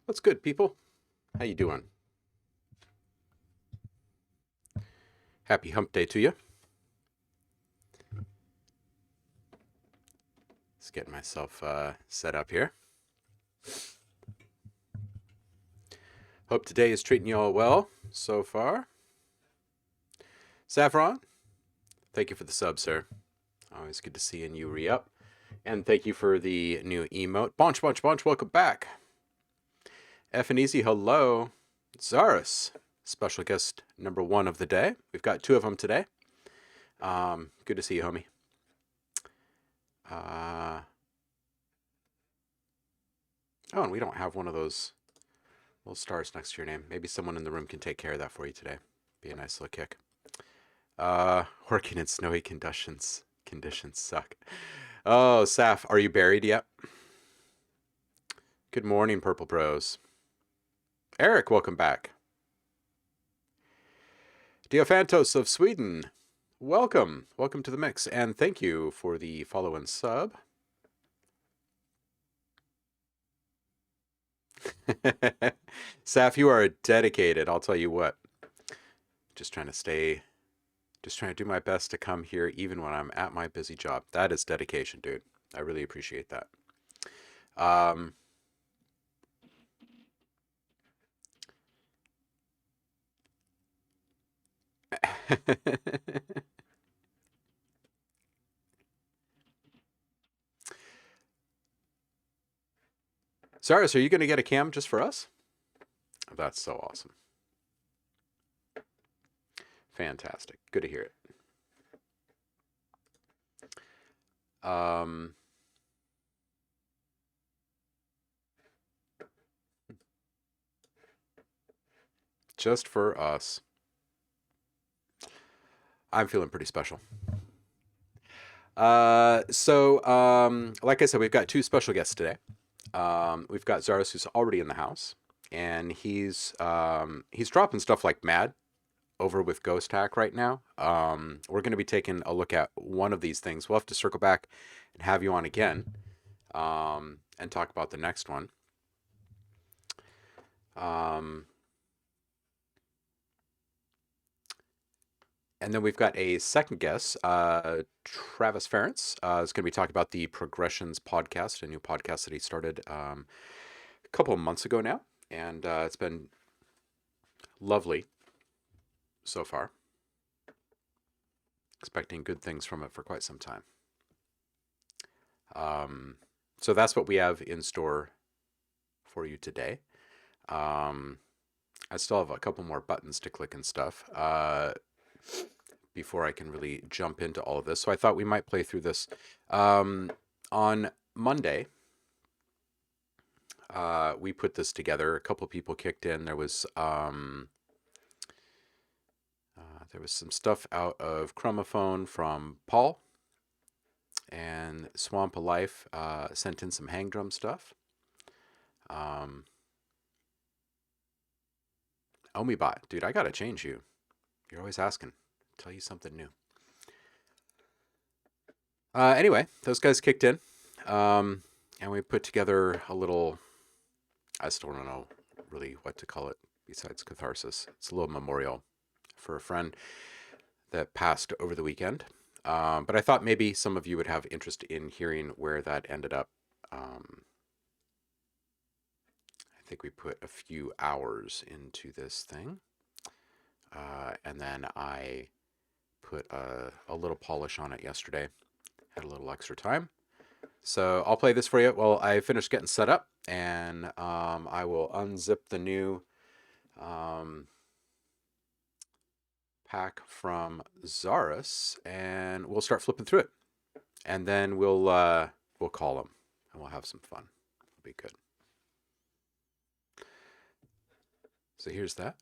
What's good, people? How you doing? Happy hump day to you. Just getting myself set up here. Hope today is treating you all well so far. Saffron, thank you for the sub, sir. Always good to see you re-up. And thank you for the new emote. Bonch, welcome back. F and Easy, hello. Zaris, special guest number 1 of the day. We've got 2 of them today. Good to see you, homie. Oh, and we don't have one of those little stars next to your name. Maybe someone in the room can take care of that for you today. Be a nice little kick. Working in snowy conditions. Conditions suck. Oh, Saf, are you buried yet? Good morning, Purple Bros. Eric, welcome back. Diophantos of Sweden, welcome. Welcome to the mix, and thank you for the follow and sub. Saf, you are dedicated, I'll tell you what. Just trying to do my best to come here even when I'm at my busy job. That is dedication, dude. I really appreciate that. Saris, are you going to get a cam just for us? That's so awesome. Fantastic. Good to hear it. Just for us. I'm feeling pretty special. Like I said, we've got 2 special guests today. We've got Zaris, who's already in the house, and he's dropping stuff like mad over with Ghost Hack right now. We're going to be taking a look at one of these things. We'll have to circle back and have you on again and talk about the next one. And then we've got a second guest, Travis Ferentz, is going to be talking about the Progressions podcast, a new podcast that he started a couple of months ago now. And it's been lovely so far. Expecting good things from it for quite some time. So that's what we have in store for you today. I still have a couple more buttons to click and stuff before I can really jump into all of this. So I thought we might play through this. On Monday, we put this together. A couple people kicked in. There was some stuff out of Chromophone from Paul, and Swamp of Life sent in some hang drum stuff. OhmLab, dude, I gotta change you. You're always asking. Tell you something new. Anyway, those guys kicked in, and we put together a little, I still don't know really what to call it besides catharsis. It's a little memorial for a friend that passed over the weekend. But I thought maybe some of you would have interest in hearing where that ended up. I think we put a few hours into this thing. And then I put a little polish on it yesterday. Had a little extra time. So I'll play this for you while I finish getting set up. And I will unzip the new pack from Zaris, and we'll start flipping through it. And then we'll call him, and we'll have some fun. It'll be good. So here's that.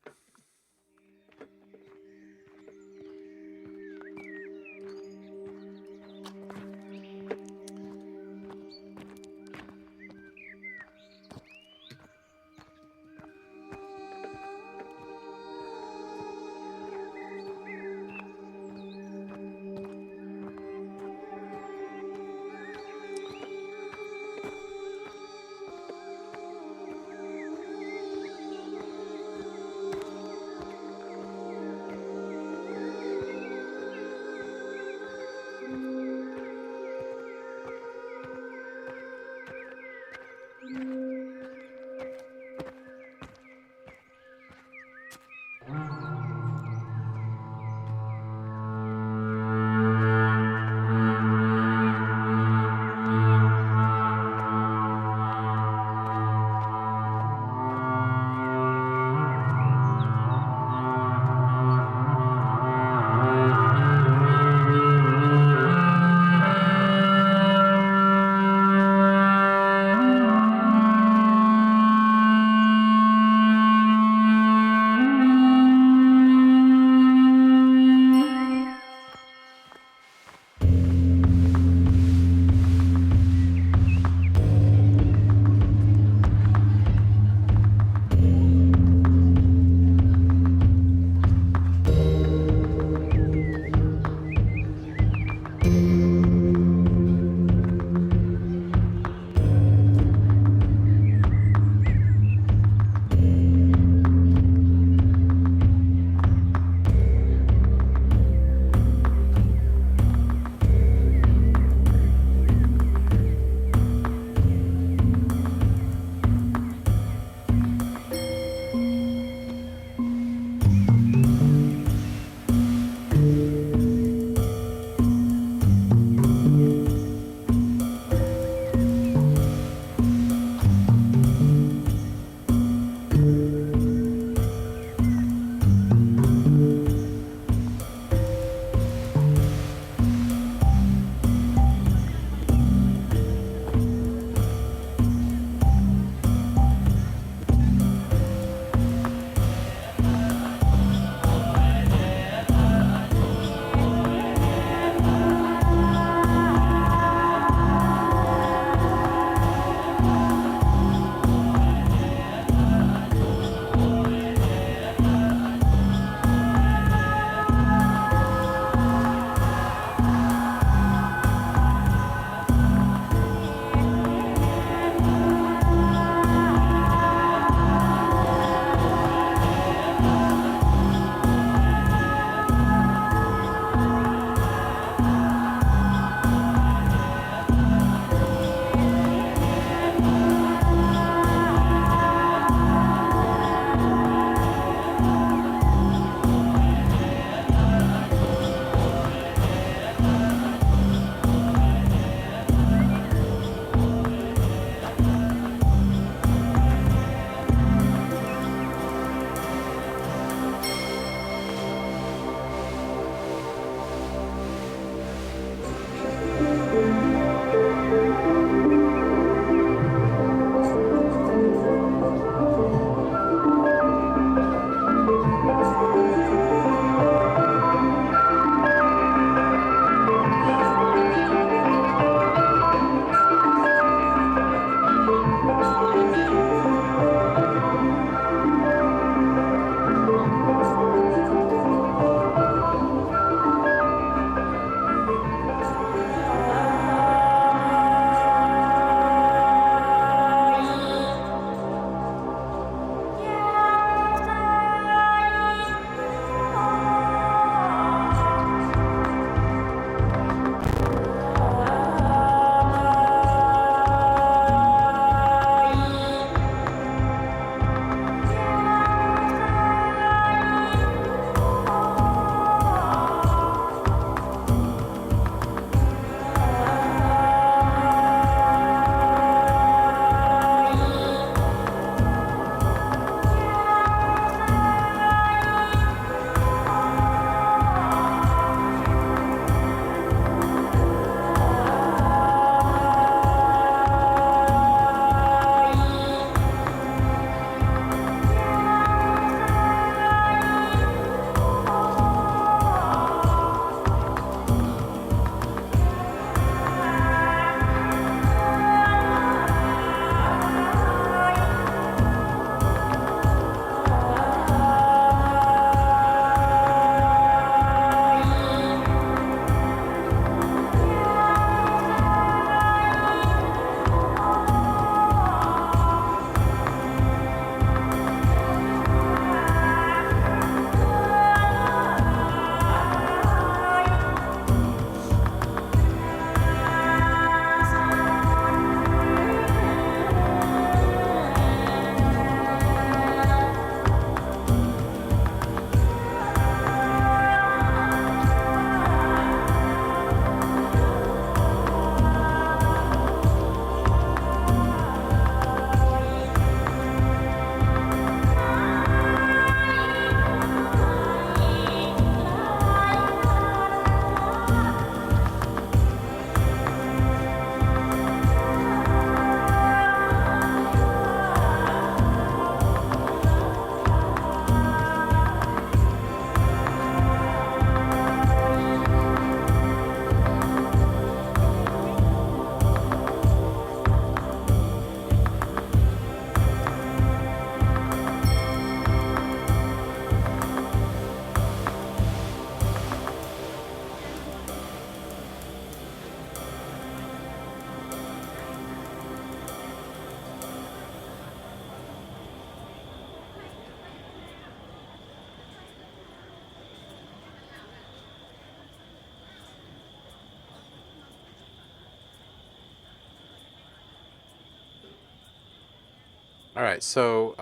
All right, so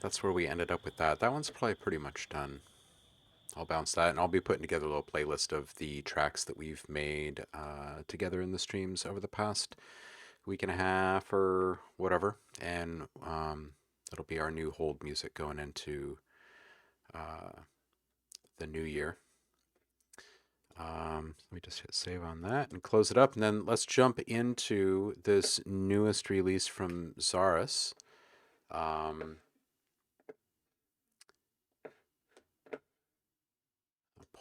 that's where we ended up with that. That one's probably pretty much done. I'll bounce that, and I'll be putting together a little playlist of the tracks that we've made together in the streams over the past week and a half or whatever, and it'll be our new hold music going into the new year. Let me just hit save on that and close it up, and then let's jump into this newest release from Zaris.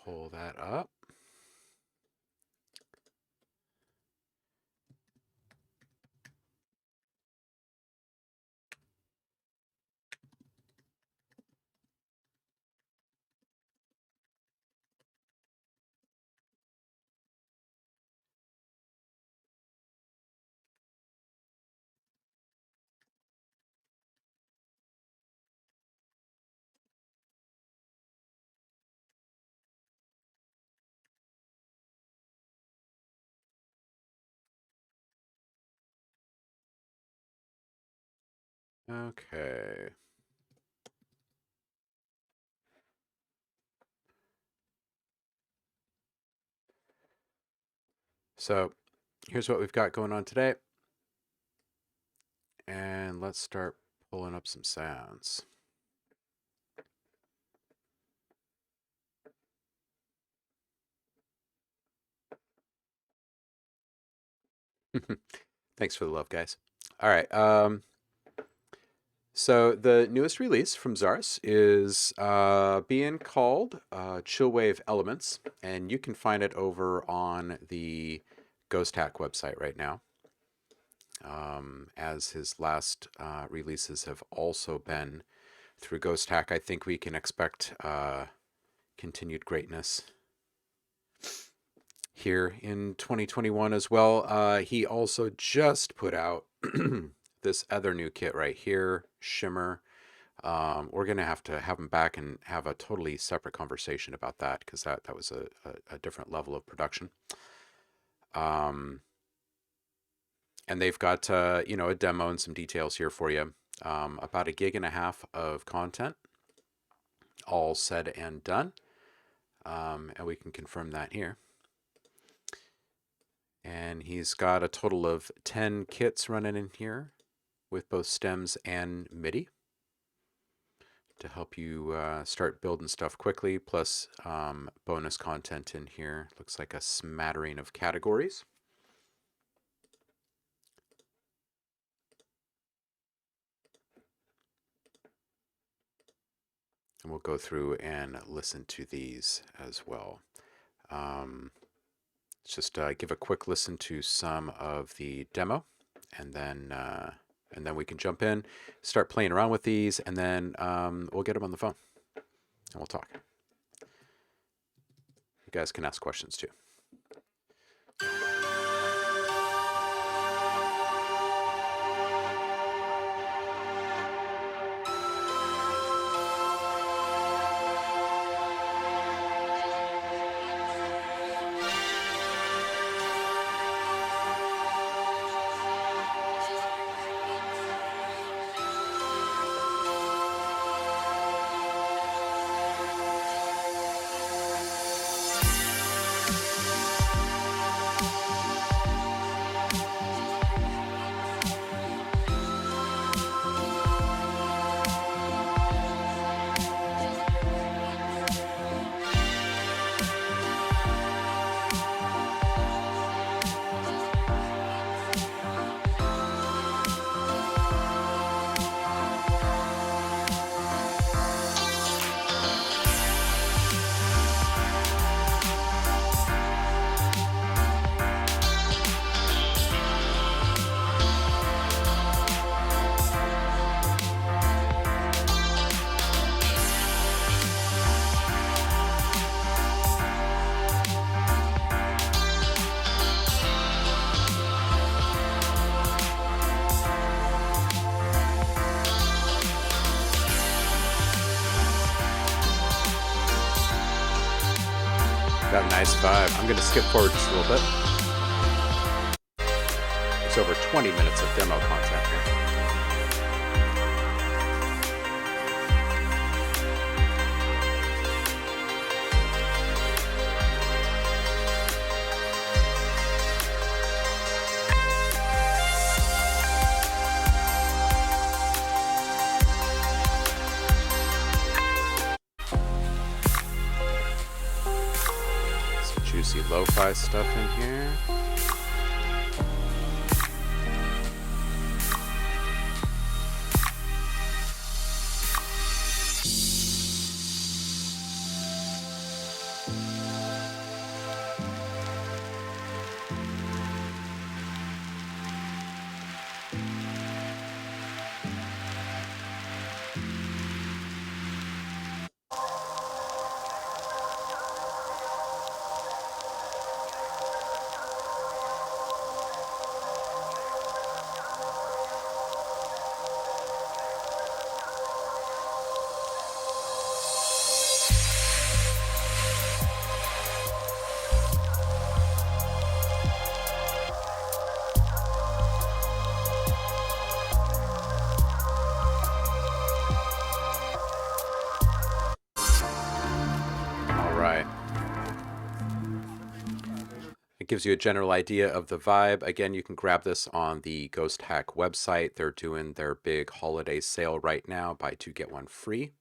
Pull that up. Okay. So here's what we've got going on today. And let's start pulling up some sounds. Thanks for the love, guys. All right. So the newest release from Zaris is being called Chillwave Elements, and you can find it over on the Ghost Hack website right now. As his last releases have also been through Ghost Hack, I think we can expect continued greatness here in 2021 as well. He also just put out this other new kit right here, Shimmer. We're going to have him back and have a totally separate conversation about that, because that was a different level of production. And they've got a demo and some details here for you. About 1.5 gigs of content, all said and done. And we can confirm that here. And he's got a total of 10 kits running in here with both stems and MIDI to help you start building stuff quickly, plus bonus content in here. Looks like a smattering of categories. And we'll go through and listen to these as well. Let's just give a quick listen to some of the demo, and then we can jump in, start playing around with these, and then we'll get them on the phone and we'll talk. You guys can ask questions too. Got a nice vibe. I'm going to skip forward just a little bit. It's over 20 minutes of demo content here. Some juicy lo-fi stuff in here. Gives you a general idea of the vibe. Again, you can grab this on the Ghost Hack website. They're doing their big holiday sale right now, buy two get one free,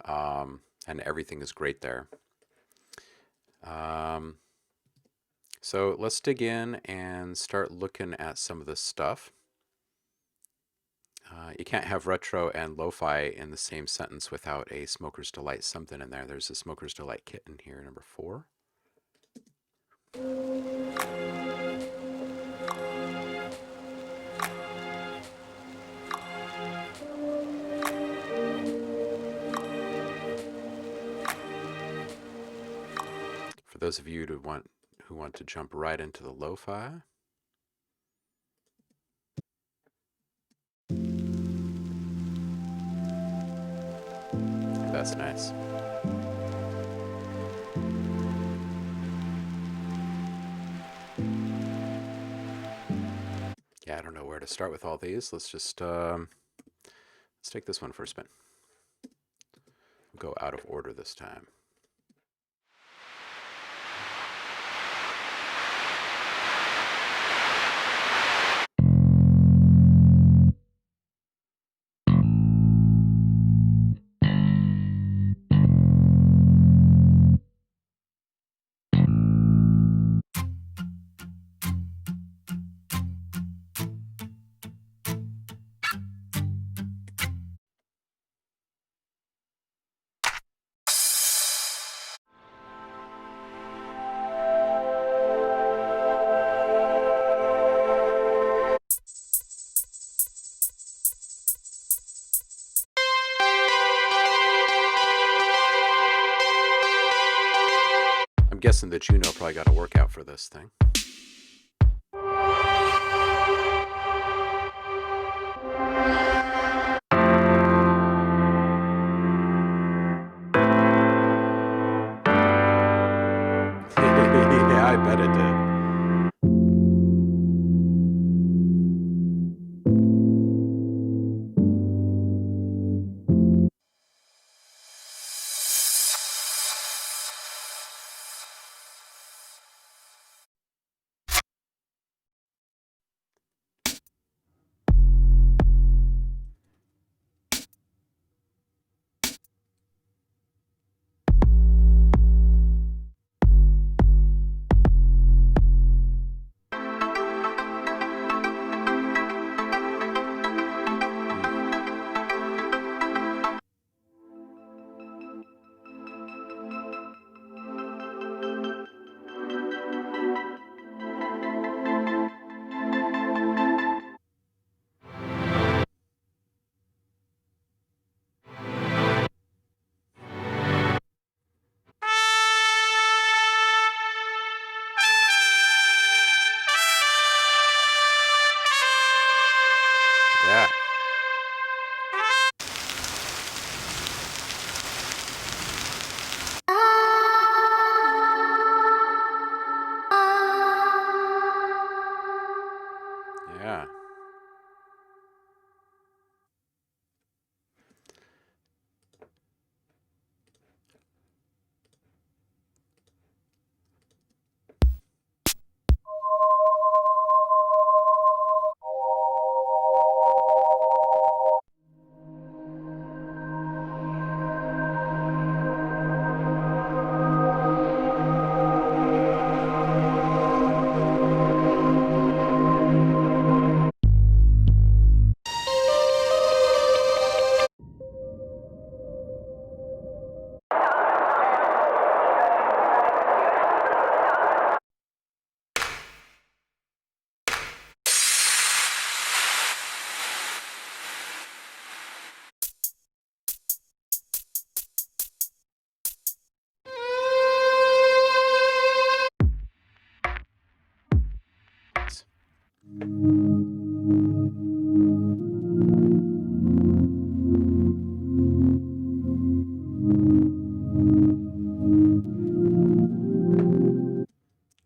and everything is great there. So let's dig in and start looking at some of this stuff. You can't have retro and lo-fi in the same sentence without a Smoker's Delight something in there. There's a Smoker's Delight kit in here, number 4. For those of you who want to jump right into the lo-fi, that's nice. Yeah, I don't know where to start with all these. Let's just let's take this one for a spin. Go out of order this time. I'm guessing that Juno probably got a workout for this thing. Yeah, I bet it did.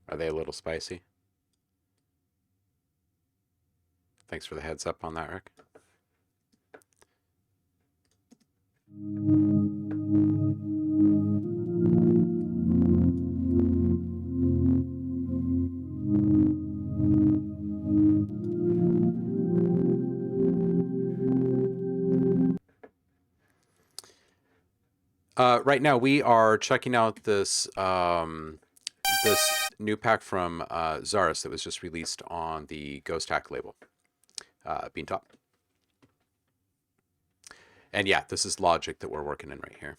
Are they a little spicy? Thanks for the heads up on that, Rick. Right now we are checking out this this new pack from Zaris that was just released on the Ghost Hack label, Beantop. And yeah, this is Logic that we're working in right here.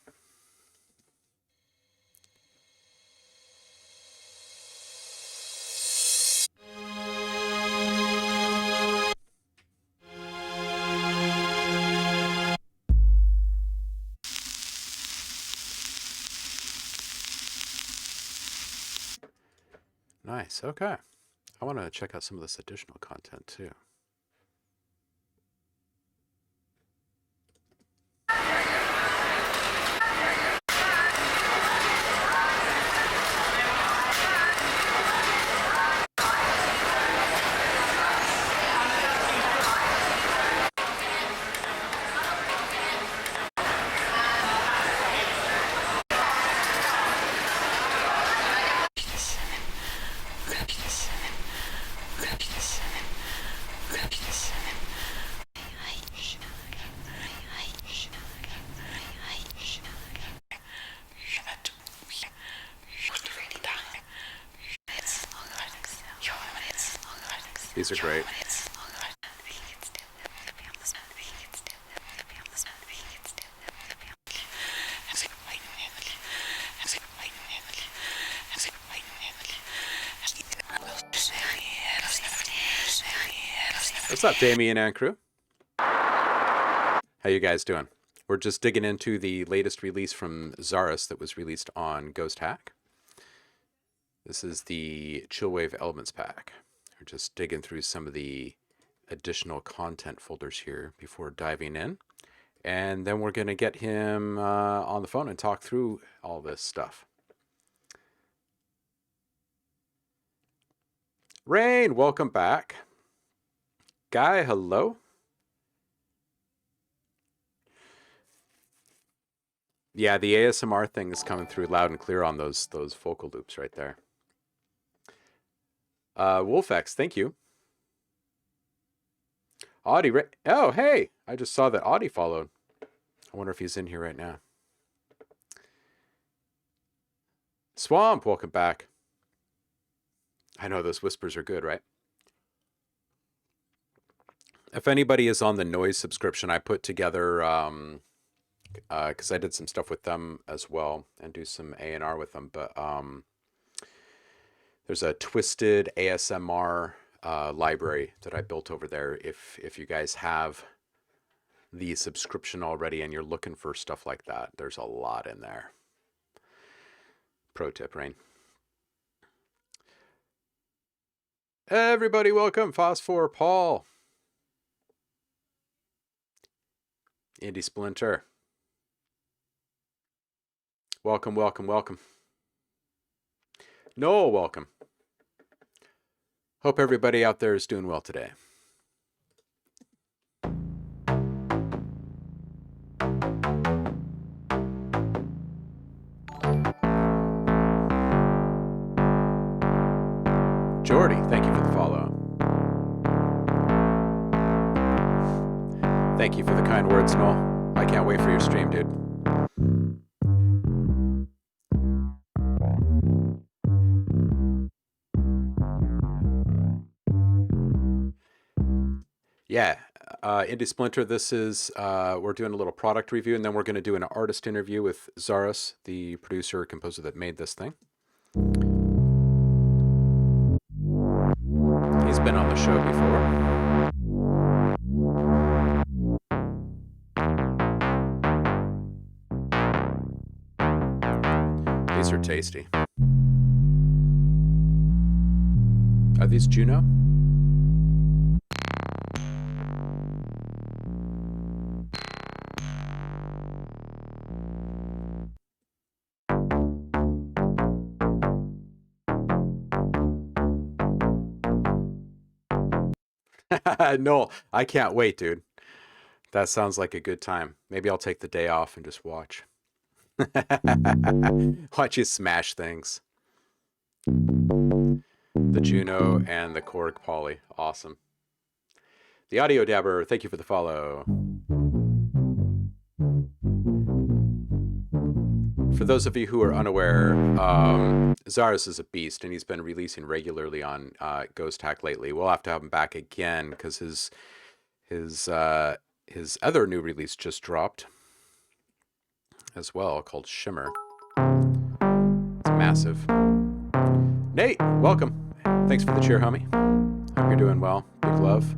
Nice, okay. I want to check out some of this additional content too. These are great. What's up, Damien and crew? How you guys doing? We're just digging into the latest release from Zaris that was released on Ghost Hack. This is the Chillwave Elements pack. We're just digging through some of the additional content folders here before diving in. And then we're going to get him on the phone and talk through all this stuff. Rain, welcome back. Guy, hello. Yeah, the ASMR thing is coming through loud and clear on those vocal loops right there. Wolfex, thank you. Audie, oh, hey, I just saw that Audie followed. I wonder if he's in here right now. Swamp, welcome back. I know those whispers are good, right? If anybody is on the noise subscription, I put together, because I did some stuff with them as well and do some A&R with them, but there's a twisted ASMR library that I built over there. If you guys have the subscription already and you're looking for stuff like that, there's a lot in there. Pro tip, Rain. Everybody welcome, Phosphor Paul. Indy Splinter. Welcome, welcome, welcome. Noel, welcome. Hope everybody out there is doing well today. Jordy, thank you for the follow. Thank you for the kind words, Noel. I can't wait for your stream, dude. Yeah, Indy Splinter, this is, we're doing a little product review, and then we're going to do an artist interview with Zaris, the producer, composer that made this thing. He's been on the show before. These are tasty. Are these Juno? No, I can't wait, dude. That sounds like a good time. Maybe I'll take the day off and just watch. Watch you smash things. The Juno and the Korg Poly. Awesome. The Audio Dabber, thank you for the follow. For those of you who are unaware, Zaris is a beast, and he's been releasing regularly on Ghost Hack lately. We'll have to have him back again because his other new release just dropped as well, called Shimmer. It's massive. Nate, welcome. Thanks for the cheer, homie. Hope you're doing well. Big love.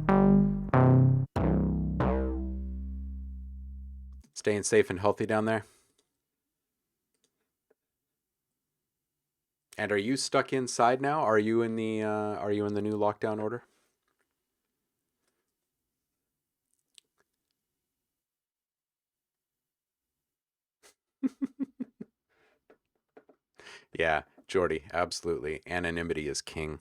Staying safe and healthy down there. And are you stuck inside now? Are you in the new lockdown order? Yeah, Jordy, absolutely. Anonymity is king.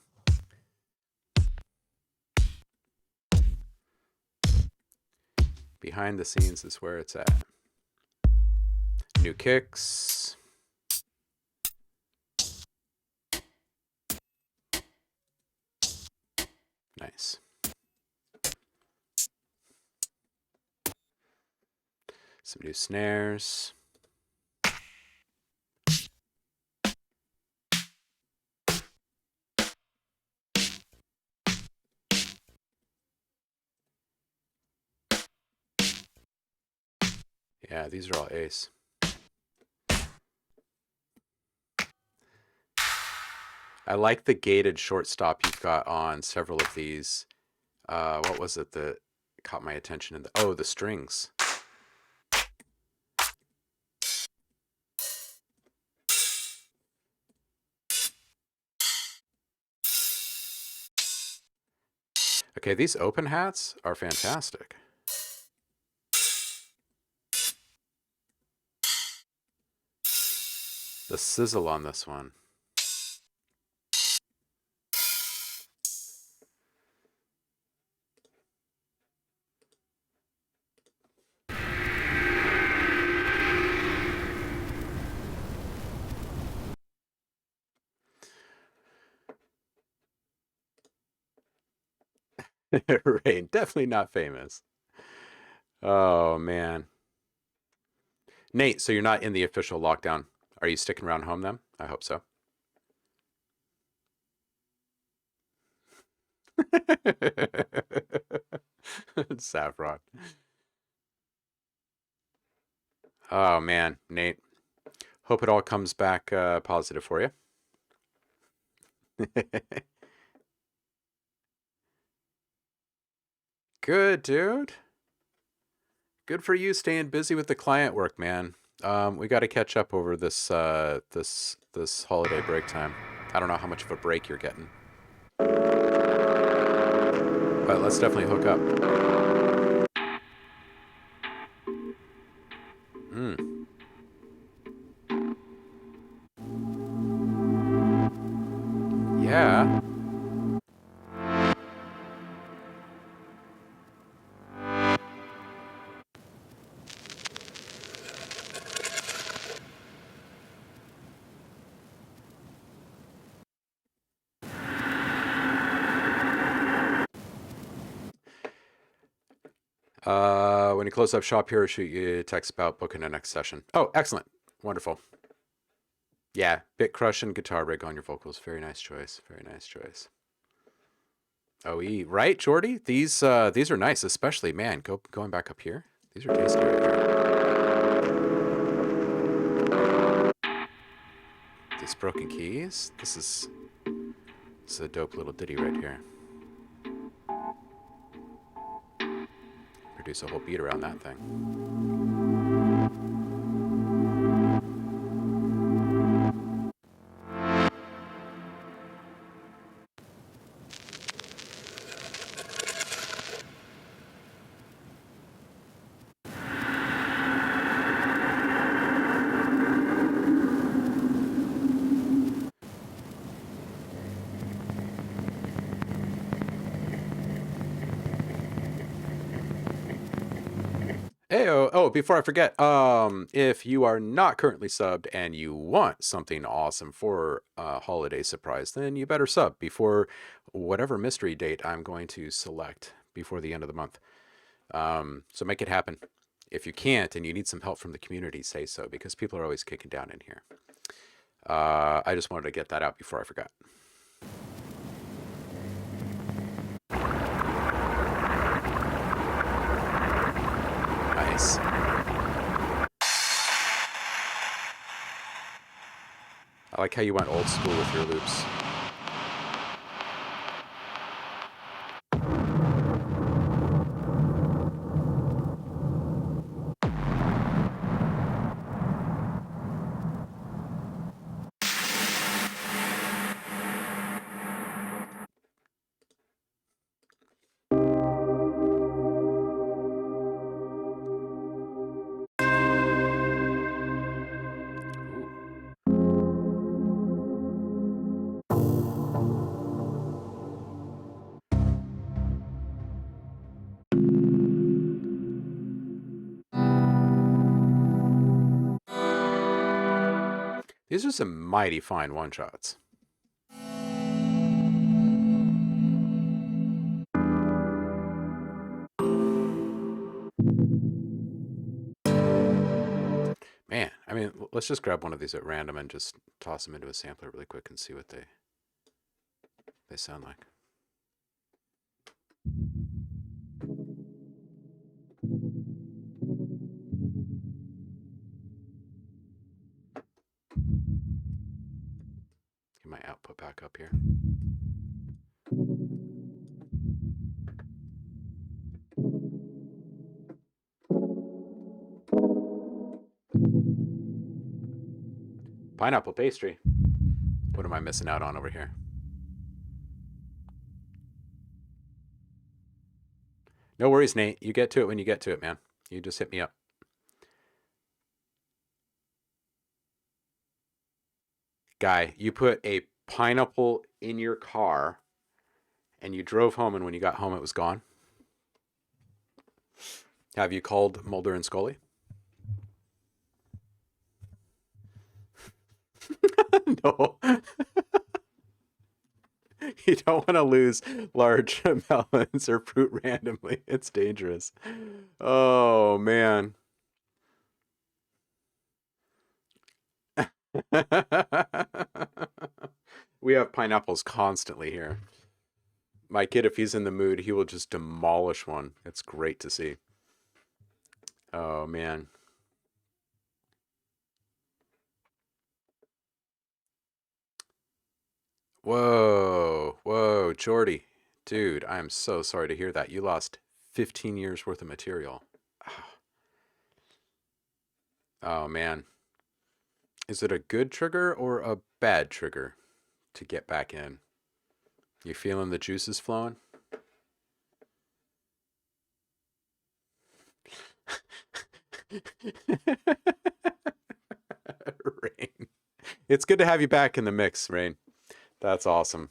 Behind the scenes is where it's at. New kicks. Nice. Some new snares. Yeah, these are all ace. I like the gated shortstop you've got on several of these. What was it that caught my attention? Oh, the strings. Okay, these open hats are fantastic. The sizzle on this one. Rain, definitely not famous. Oh, man. Nate, so you're not in the official lockdown. Are you sticking around home then? I hope so. Saffron. Oh, man, Nate. Hope it all comes back positive for you. Good, dude. Good for you staying busy with the client work, man. We got to catch up over this this holiday break time. I don't know how much of a break you're getting, but let's definitely hook up. Yeah. When you close up shop here, shoot you a text about booking a next session. Oh, excellent. Wonderful. Yeah, bit crush and guitar rig on your vocals. Very nice choice. Very nice choice. OE, right, Jordy? These are nice, especially, man, going back up here. These are tasty right here. These broken keys. This is a dope little ditty right here. Produce a whole beat around that thing. Oh, before I forget, if you are not currently subbed and you want something awesome for a holiday surprise, then you better sub before whatever mystery date I'm going to select before the end of the month. So make it happen. If you can't and you need some help from the community, say so, because people are always kicking down in here. I just wanted to get that out before I forgot. Nice. I like how you went old school with your loops. These are some mighty fine one-shots. Man, I mean, let's just grab one of these at random and just toss them into a sampler really quick and see what they sound like. Get my output back up here. Pineapple pastry. What am I missing out on over here? No worries, Nate. You get to it when you get to it, man. You just hit me up. Guy, you put a pineapple in your car and you drove home, and when you got home, it was gone. Have you called Mulder and Scully? No. You don't want to lose large melons or fruit randomly. It's dangerous. Oh, man. We have pineapples constantly here. My kid, if he's in the mood, he will just demolish one. It's great to see. Oh, man. Whoa, Jordy. Dude, I'm so sorry to hear that. You lost 15 years worth of material. Oh, man. Is it a good trigger or a bad trigger to get back in? You feeling the juices flowing? Rain. It's good to have you back in the mix, Rain. That's awesome.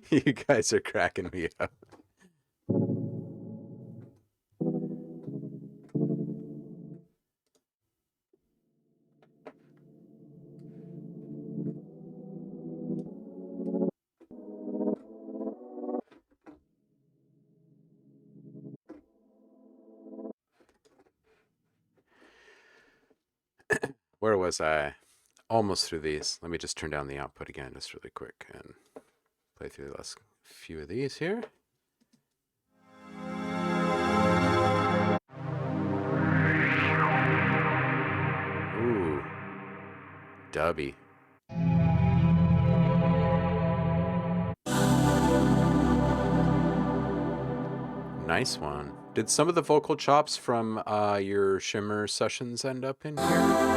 You guys are cracking me up. Where was I? Almost through these. Let me just turn down the output again just really quick and play through the last few of these here. Ooh. Dubby. Nice one. Did some of the vocal chops from your Shimmer sessions end up in here?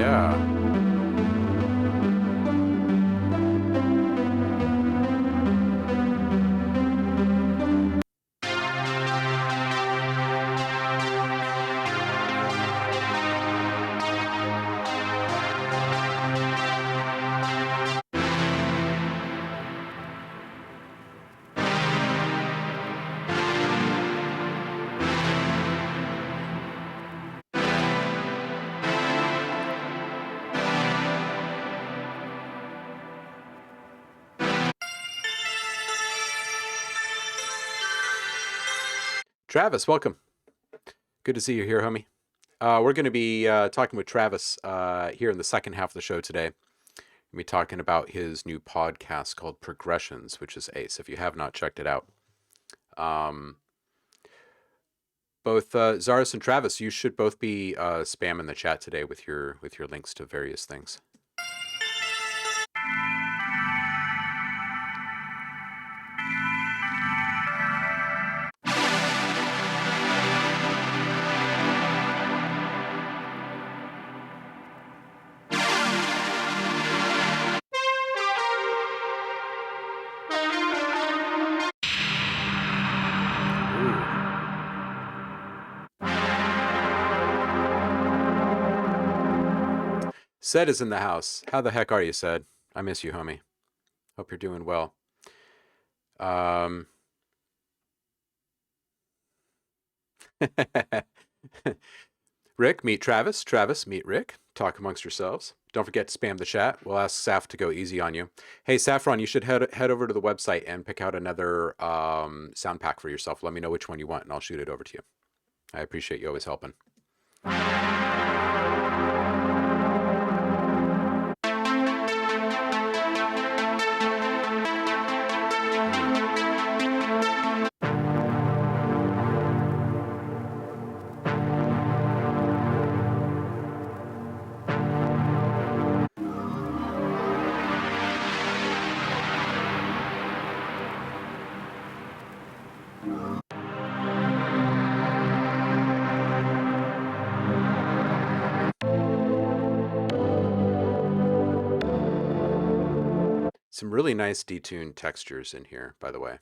Yeah. Travis, welcome. Good to see you here, homie. We're going to be talking with Travis here in the second half of the show today. We'll be talking about his new podcast called Progressions, which is ace. If you have not checked it out, both Zaris and Travis, you should both be spamming the chat today with your links to various things. Sed is in the house. How the heck are you, Sed? I miss you, homie. Hope you're doing well. Rick, meet Travis. Travis, meet Rick. Talk amongst yourselves. Don't forget to spam the chat. We'll ask Saf to go easy on you. Hey, Saffron, you should head over to the website and pick out another sound pack for yourself. Let me know which one you want, and I'll shoot it over to you. I appreciate you always helping. Some really nice detuned textures in here, by the way.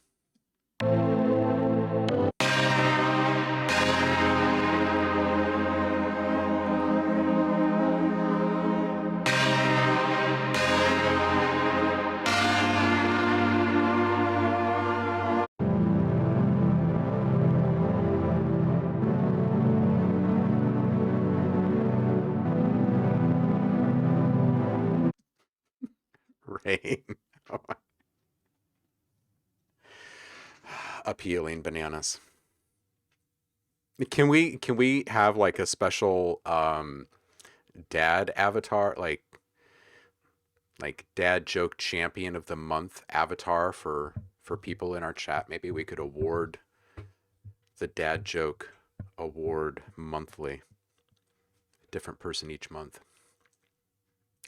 Rain. Appealing bananas. Can we have like a special dad avatar, like dad joke champion of the month avatar for people in our chat? Maybe we could award the dad joke award monthly. A different person each month.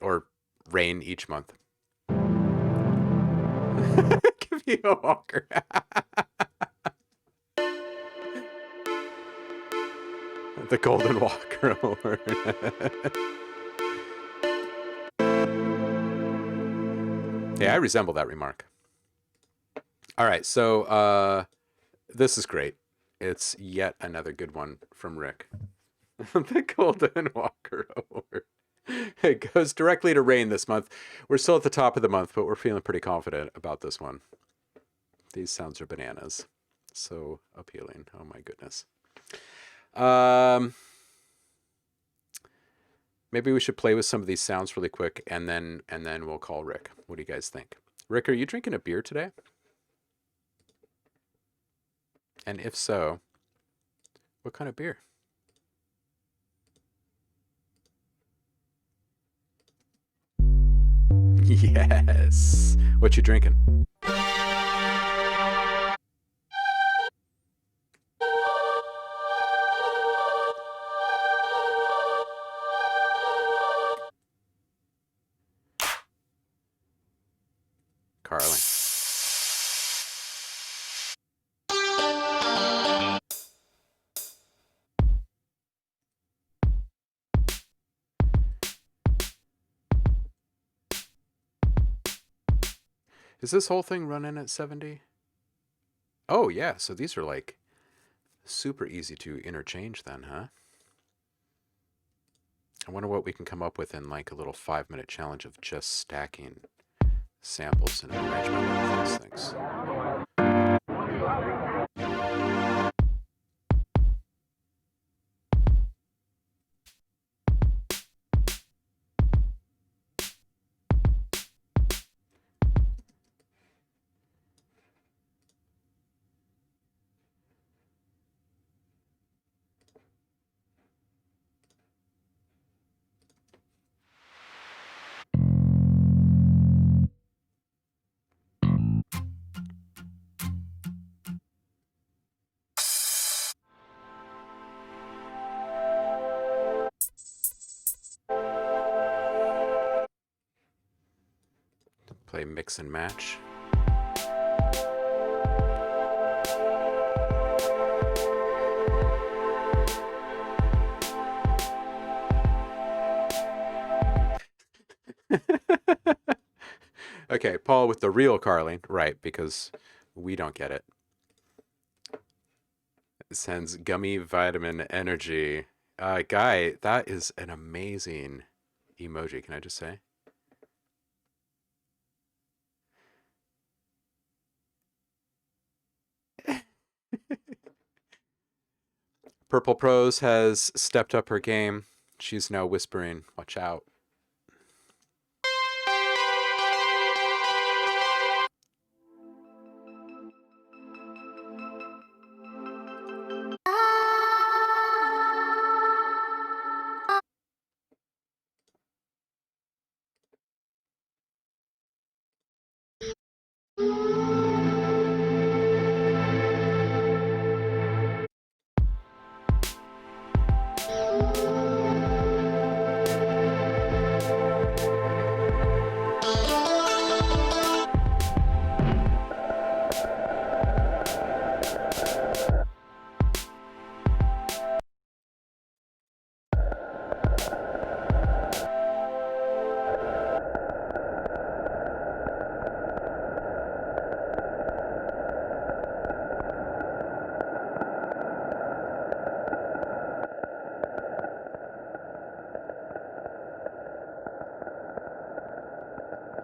Or rain each month. Give you a walker. The Golden Walker Award. Yeah, I resemble that remark. All right, so this is great. It's yet another good one from Rick. The Golden Walker Award. It goes directly to Rain this month. We're still at the top of the month, but we're feeling pretty confident about this one. These sounds are bananas. So appealing. Oh my goodness. Maybe we should play with some of these sounds really quick, and then we'll call Rick. What do you guys think? Rick, are you drinking a beer today? And if so, what kind of beer? Yes. What you drinking? Carling. Is this whole thing running at 70? Oh, yeah. So these are like super easy to interchange then, huh? I wonder what we can come up with in like a little 5-minute challenge of just stacking samples and arrangement of these things. Play mix and match. Okay, Paul with the real Carling, right, because we don't get it. Sends gummy vitamin energy. Guy, that is an amazing emoji, can I just say? Purple Prose has stepped up her game. She's now whispering, watch out.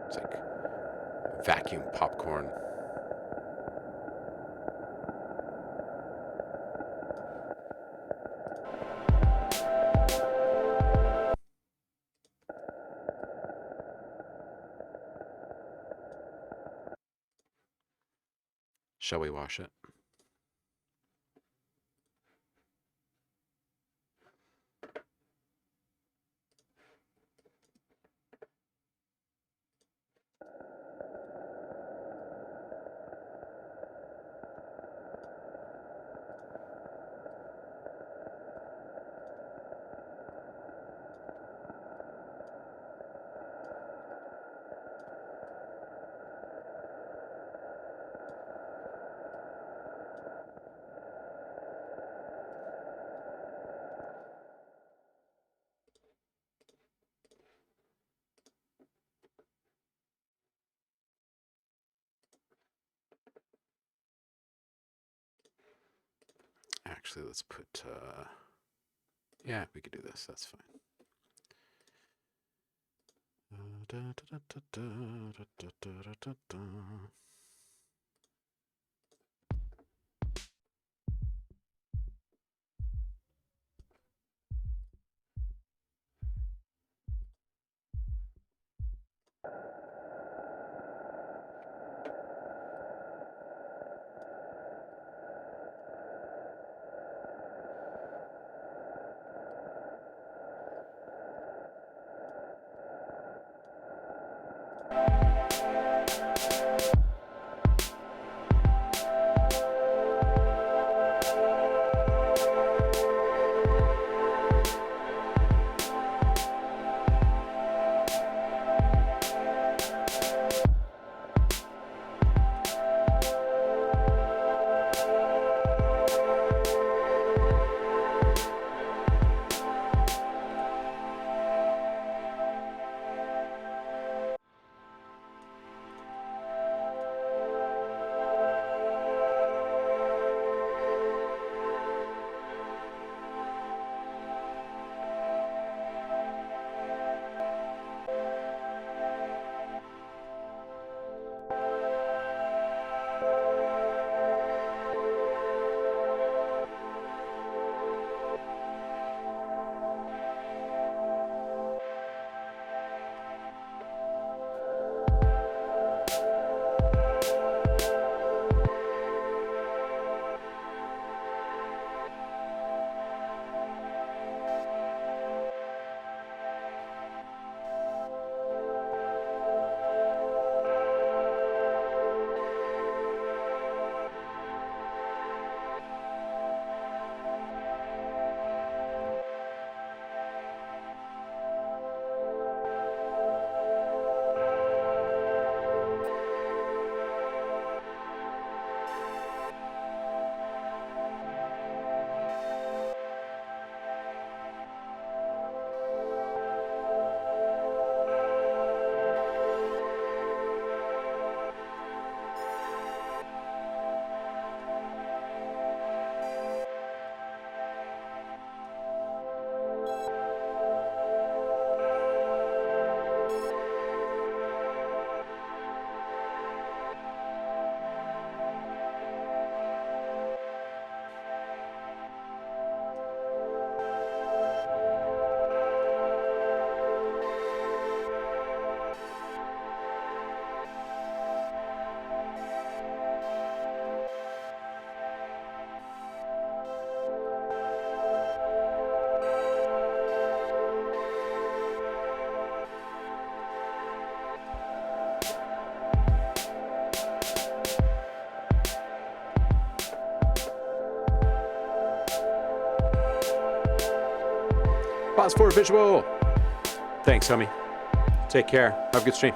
It's like vacuum popcorn. Shall we wash it? Actually, let's put, yeah, we could do this. That's fine. Pause for visual. Thanks, homie. Take care. Have a good stream.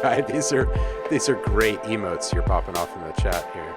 Guy, these are great emotes you're popping off in the chat here.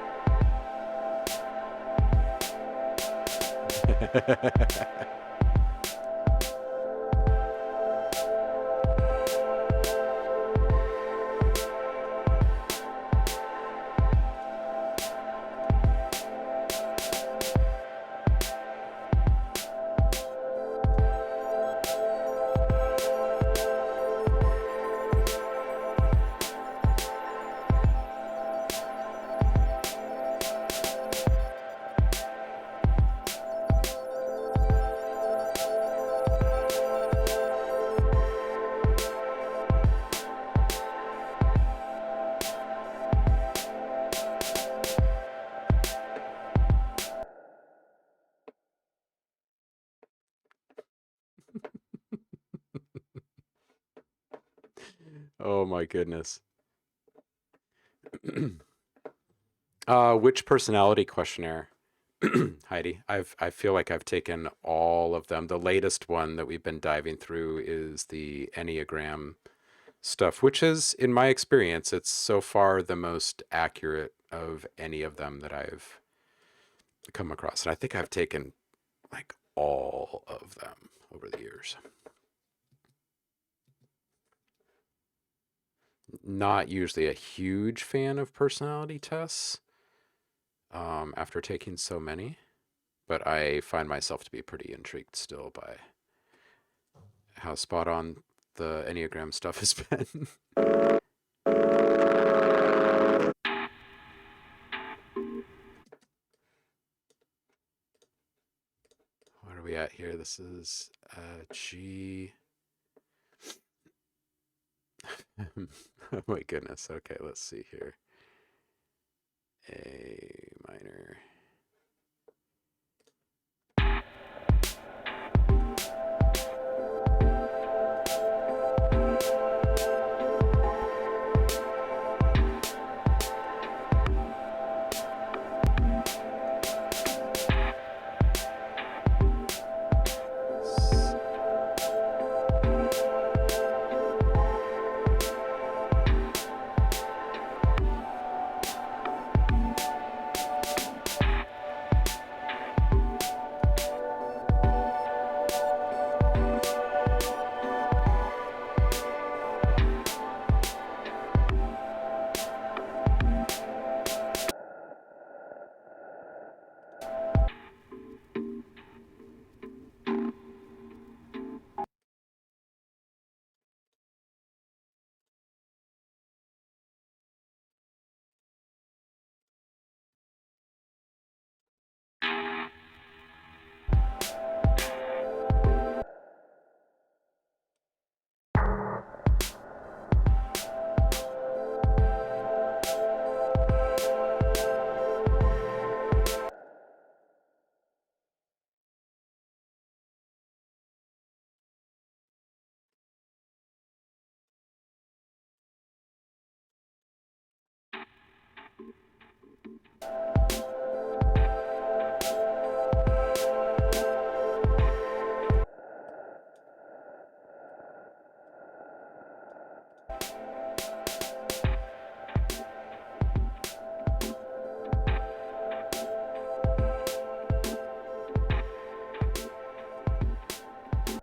Oh my goodness. Which personality questionnaire? Heidi, I feel like I've taken all of them. The latest one that we've been diving through is the Enneagram stuff, which is, in my experience, it's so far the most accurate of any of them that I've come across. And I think I've taken like all of them over the years. Not usually a huge fan of personality tests after taking so many, but I find myself to be pretty intrigued still by how spot on the Enneagram stuff has been. What are we at here? This is G. Oh my goodness. Okay, let's see here. A minor.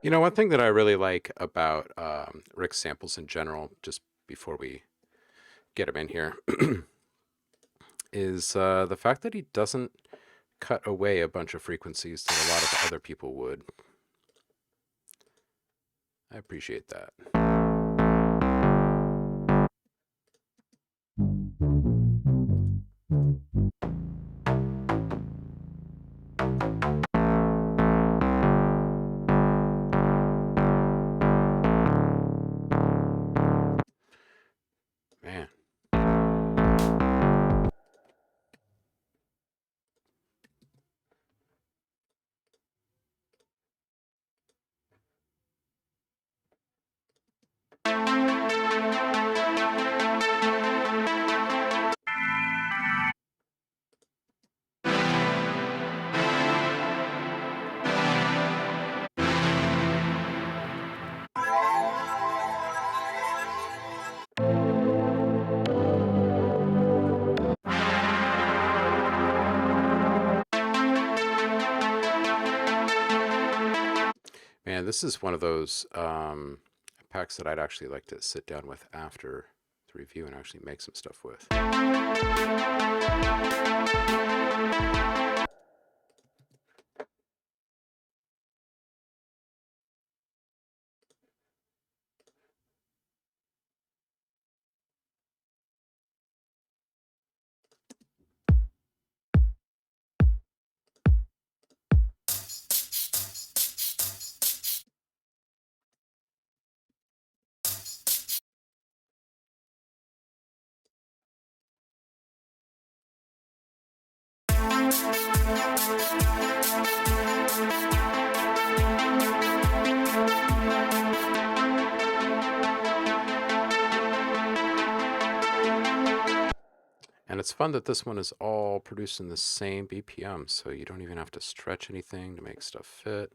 You know, one thing that I really like about Rick's samples in general, just before we get him in here, is the fact that he doesn't cut away a bunch of frequencies that a lot of other people would. I appreciate that. Man. this is one of those packs that I'd actually like to sit down with after the review and actually make some stuff with. And it's fun that this one is all produced in the same BPM, so you don't even have to stretch anything to make stuff fit.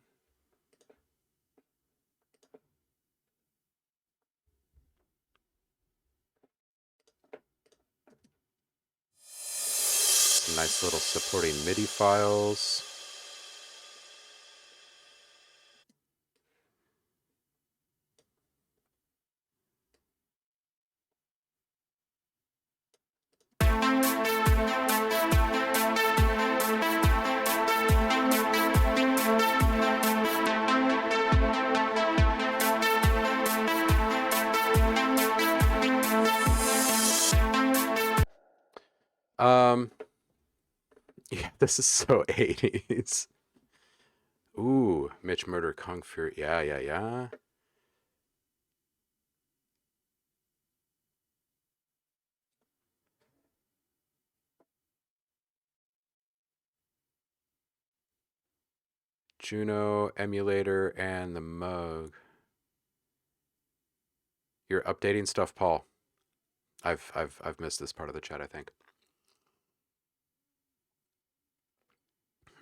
Some nice little supporting MIDI files. Yeah, this is so 80s. Ooh, Mitch Murder, Kung Fury. Yeah. Juno, Emulator, and the Moog. You're updating stuff, Paul. I've missed this part of the chat, I think.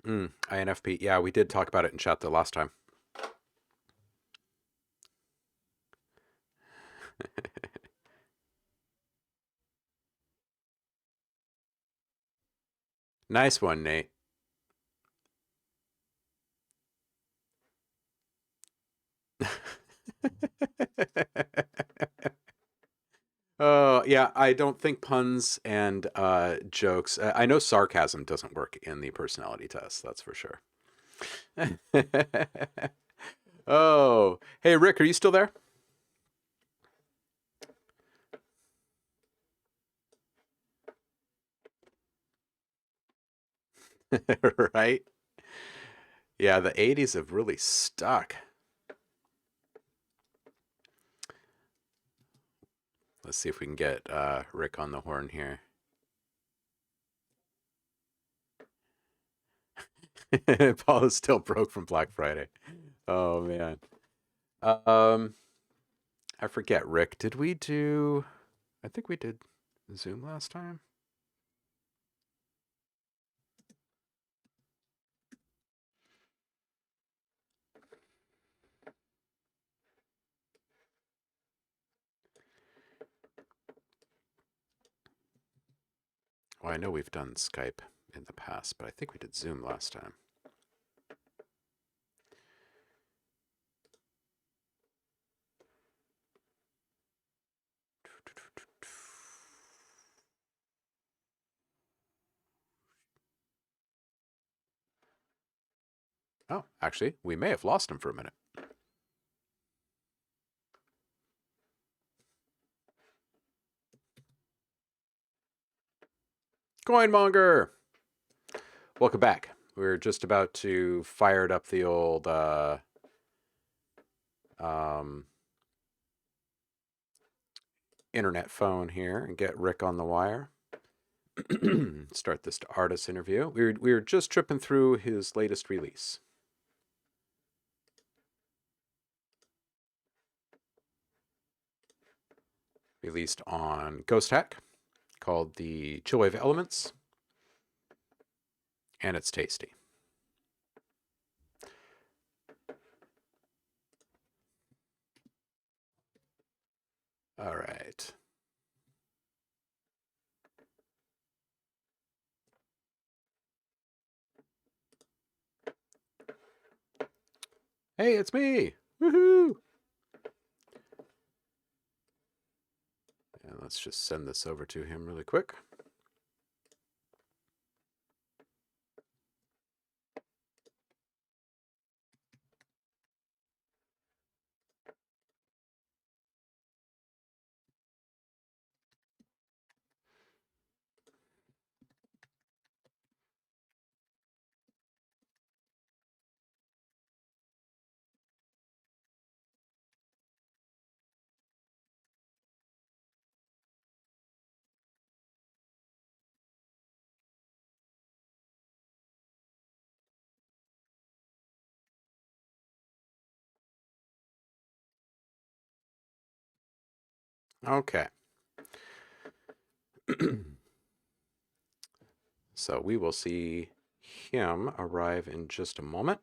INFP. Yeah, we did talk about it in chat the last time. Nice one, Nate. Oh, yeah, I don't think puns and jokes. I know sarcasm doesn't work in the personality test, that's for sure. Oh, hey, Rick, are you still there? Right? Yeah, the 80s have really stuck. Let's see if we can get Rick on the horn here. Paul is still broke from Black Friday. Oh, man. I forget, Rick. Did we do... I think we did Zoom last time. Well, I know we've done Skype in the past, but I think we did Zoom last time. Oh, actually, we may have lost him for a minute. Coinmonger! Welcome back. We're just about to fire up the old internet phone here and get Rick on the wire. Start this artist interview. We were just tripping through his latest release. Released on Ghost Hack, called the Chillwave Elements, and it's tasty. All right. Hey, it's me. Woohoo! And let's just send this over to him really quick. Okay. So we will see him arrive in just a moment.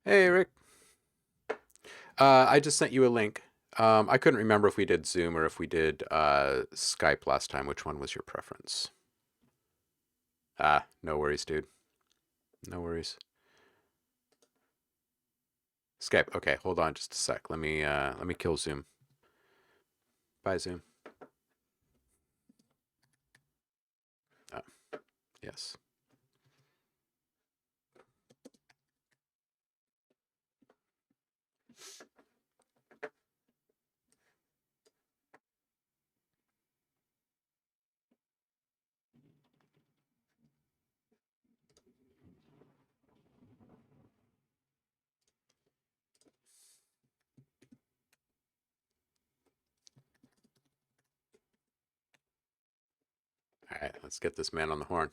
Hey, Rick. I just sent you a link. I couldn't remember if we did Zoom or if we did Skype last time. Which one was your preference? Ah, no worries, dude. No worries. Skype. Okay, hold on just a sec. Let me kill Zoom. Bye, Zoom. Oh, yes. All right, let's get this man on the horn.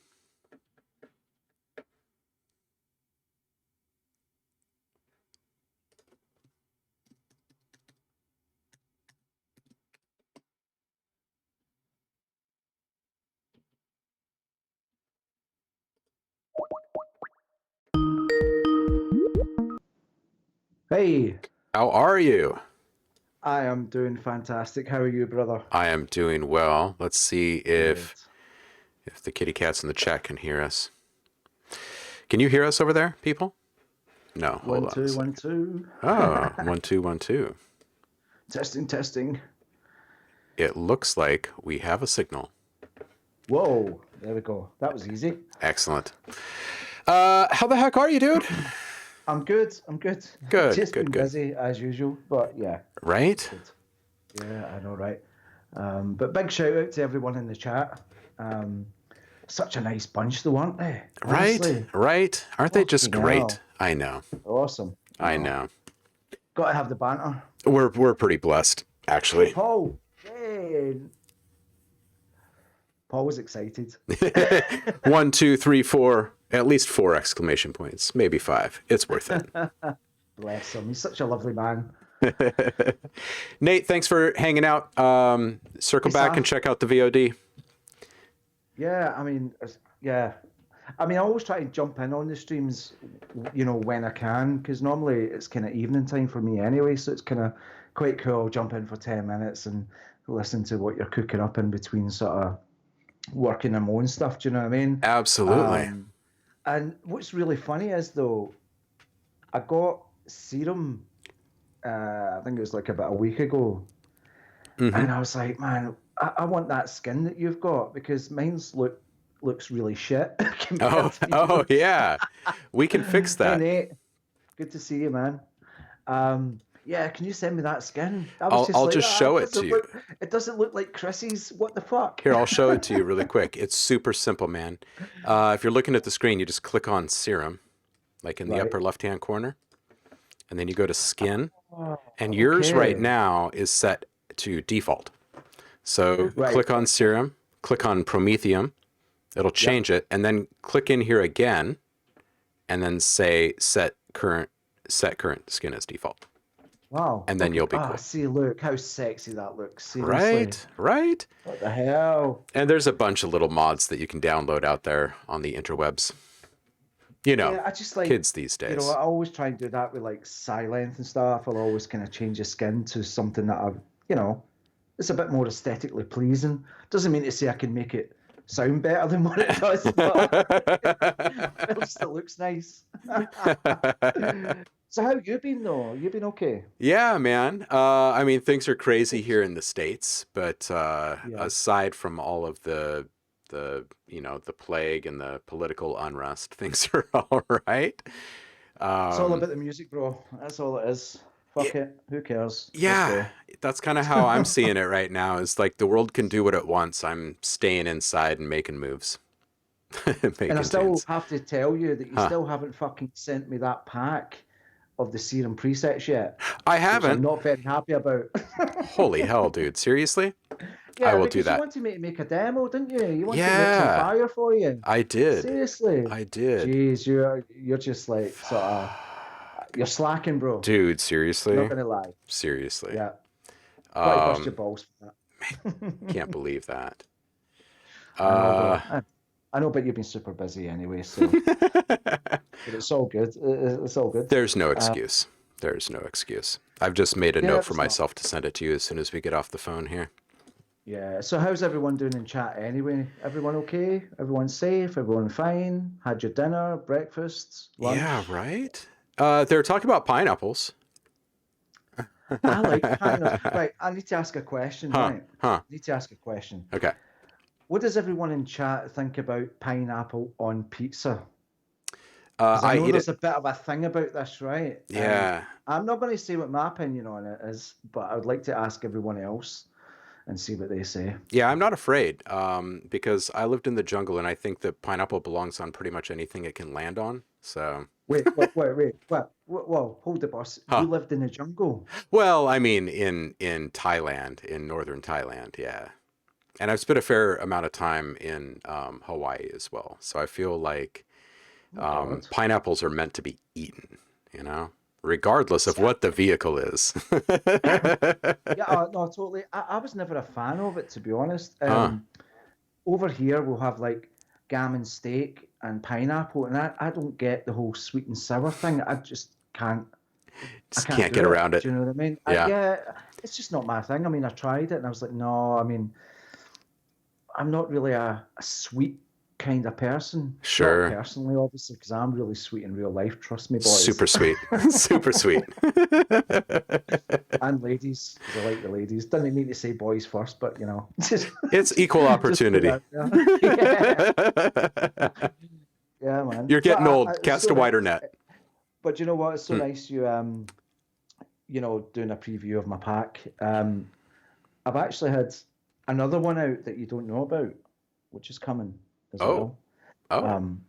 Hey, How are you? I am doing fantastic. How are you, brother? I am doing well. Let's see Good. if the kitty cats in the chat can hear us. Can you hear us over there, people? No, hold One, on a two, sec. 1, 2. Oh, 1 2 1 2. Testing, testing. It looks like we have a signal. Whoa, there we go. That was easy. Excellent. How the heck are you, dude? I'm good. I'm good. Good, Just good, been good. busy as usual, but yeah, Right? good. Yeah, I know, right? But big shout out to everyone in the chat. Such a nice bunch, though, aren't they? Honestly, Right? Aren't they just fucking great? hell. I know. Awesome. I know. Got to have the banter. We're pretty blessed, Hey, actually. Paul. Hey. Paul was excited. 1 2 3 4, at least 4 exclamation points, maybe 5. It's worth it. Bless him. He's such a lovely man. Nate, thanks for hanging out. Circle Hey, back and Sam. check out the VOD. Yeah, I mean, yeah. I mean, I always try to jump in on the streams, when I can, because normally it's kind of evening time for me anyway, so it's kind of quite cool. I'll jump in for 10 minutes and listen to what you're cooking up in between sort of working on my own stuff, do you know what I mean? Absolutely. And what's really funny is, though, I got serum, I think it was like about a week ago, and I was like, man, I want that skin that you've got because looks really shit compared to Oh yours. yeah. We can fix Hey that. Nate, good to see you, man. Yeah, can you send me that skin? I was just I'll like, just show it to you. It doesn't look like Chrissy's. What the fuck? Here, I'll show it to you really quick. It's super simple, man. If you're looking at the screen, you just click on serum, like in the Right. upper left-hand corner, and then you go to skin, Oh, and yours right okay. now is set to default. So Right. click on serum, click on promethium, it'll change it, and then click in here again, and then say set current skin as default. Wow. and then Okay. you'll be Ah, cool. see, look how sexy that looks. Seriously. Right, right. What the hell? And there's a bunch of little mods that you can download out there on the interwebs. You know, Yeah, I just like, kids these I days. always try and do that with like Silent and stuff. I'll always kind of change the skin to something that you know, it's a bit more aesthetically pleasing. Doesn't mean to say I can make it sound better than what it does, but at least it looks nice. So how you been though? You been okay? Yeah, man. I mean, things are crazy here in the States, but Yeah. aside from all of the plague and the political unrest, things are all right. It's all Um, about the music, bro. That's all it is. yeah, Fuck it. Who cares? Let's yeah, go. that's kind of how I'm seeing it right now. Is like the world can do what it wants. I'm staying inside and making moves, And I making still tunes. have to tell you that you Huh. still haven't fucking sent me that pack of the serum presets yet, I which I'm haven't. not very happy about. Holy hell, dude. Seriously? I Yeah, will do because you that. wanted me to make a demo, didn't you? You wanted me to light some Yeah, fire for you. I did. Seriously. I did. Jeez, you're just like sort of you're slacking, bro. Dude, Not seriously? gonna lie. Seriously. Yeah. Got to bust your Um, balls for that. can't believe that. I know, Uh, bro. I know, but you've been super busy anyway, so but it's all good. It's all good. there's no Uh, excuse. There's no excuse. I've just made a yeah, note for it's not. myself to send it to you as soon as we get off the phone here. Yeah. So how's everyone doing in chat anyway? Everyone okay? Everyone safe? Everyone fine? Had your dinner, breakfast, Yeah, lunch? right? They're talking about pineapples. I like pineapple. Right, I need to ask a question, Huh, right? huh. I need to ask a question. Okay. What does everyone in chat think about pineapple on pizza? Because I I know eat there's it. a bit of a thing about this, right? And Yeah. I'm not going to say what my opinion on it is, but I would like to ask everyone else and see what they say. Yeah, I'm not afraid because I lived in the jungle and I think that pineapple belongs on pretty much anything it can land on. So, Whoa, hold the bus. huh. You lived in the jungle. Well, I mean, in Thailand, in northern Thailand, yeah. And I've spent a fair amount of time in Hawaii as well. So I feel like Oh God. pineapples are meant to be eaten, you know, regardless of See, I, what the vehicle is. yeah, no, totally. I was never a fan of it, to be honest. Huh. Over here, we'll have like gammon steak and pineapple, and I don't get the whole sweet and sour thing. I just can't. I Just can't can't do get it. around it. Do you know what I mean? Yeah. Yeah, it's just not my thing. I mean, I tried it, and I was like, no. I mean, I'm not really a sweet kind of person. Not Sure. personally, obviously, because I'm really sweet in real life. Trust me, boys. Super sweet. Super sweet. And ladies, because I like the ladies. Didn't mean to say boys first, but you know, just It's equal just put opportunity. that there. Yeah, yeah, man. You're But getting old. it's Cast so a nice. wider net. But you know what? It's so Hmm. nice doing a preview of my pack. I've actually had another one out that you don't know about, which is coming as Oh, well. oh, Um,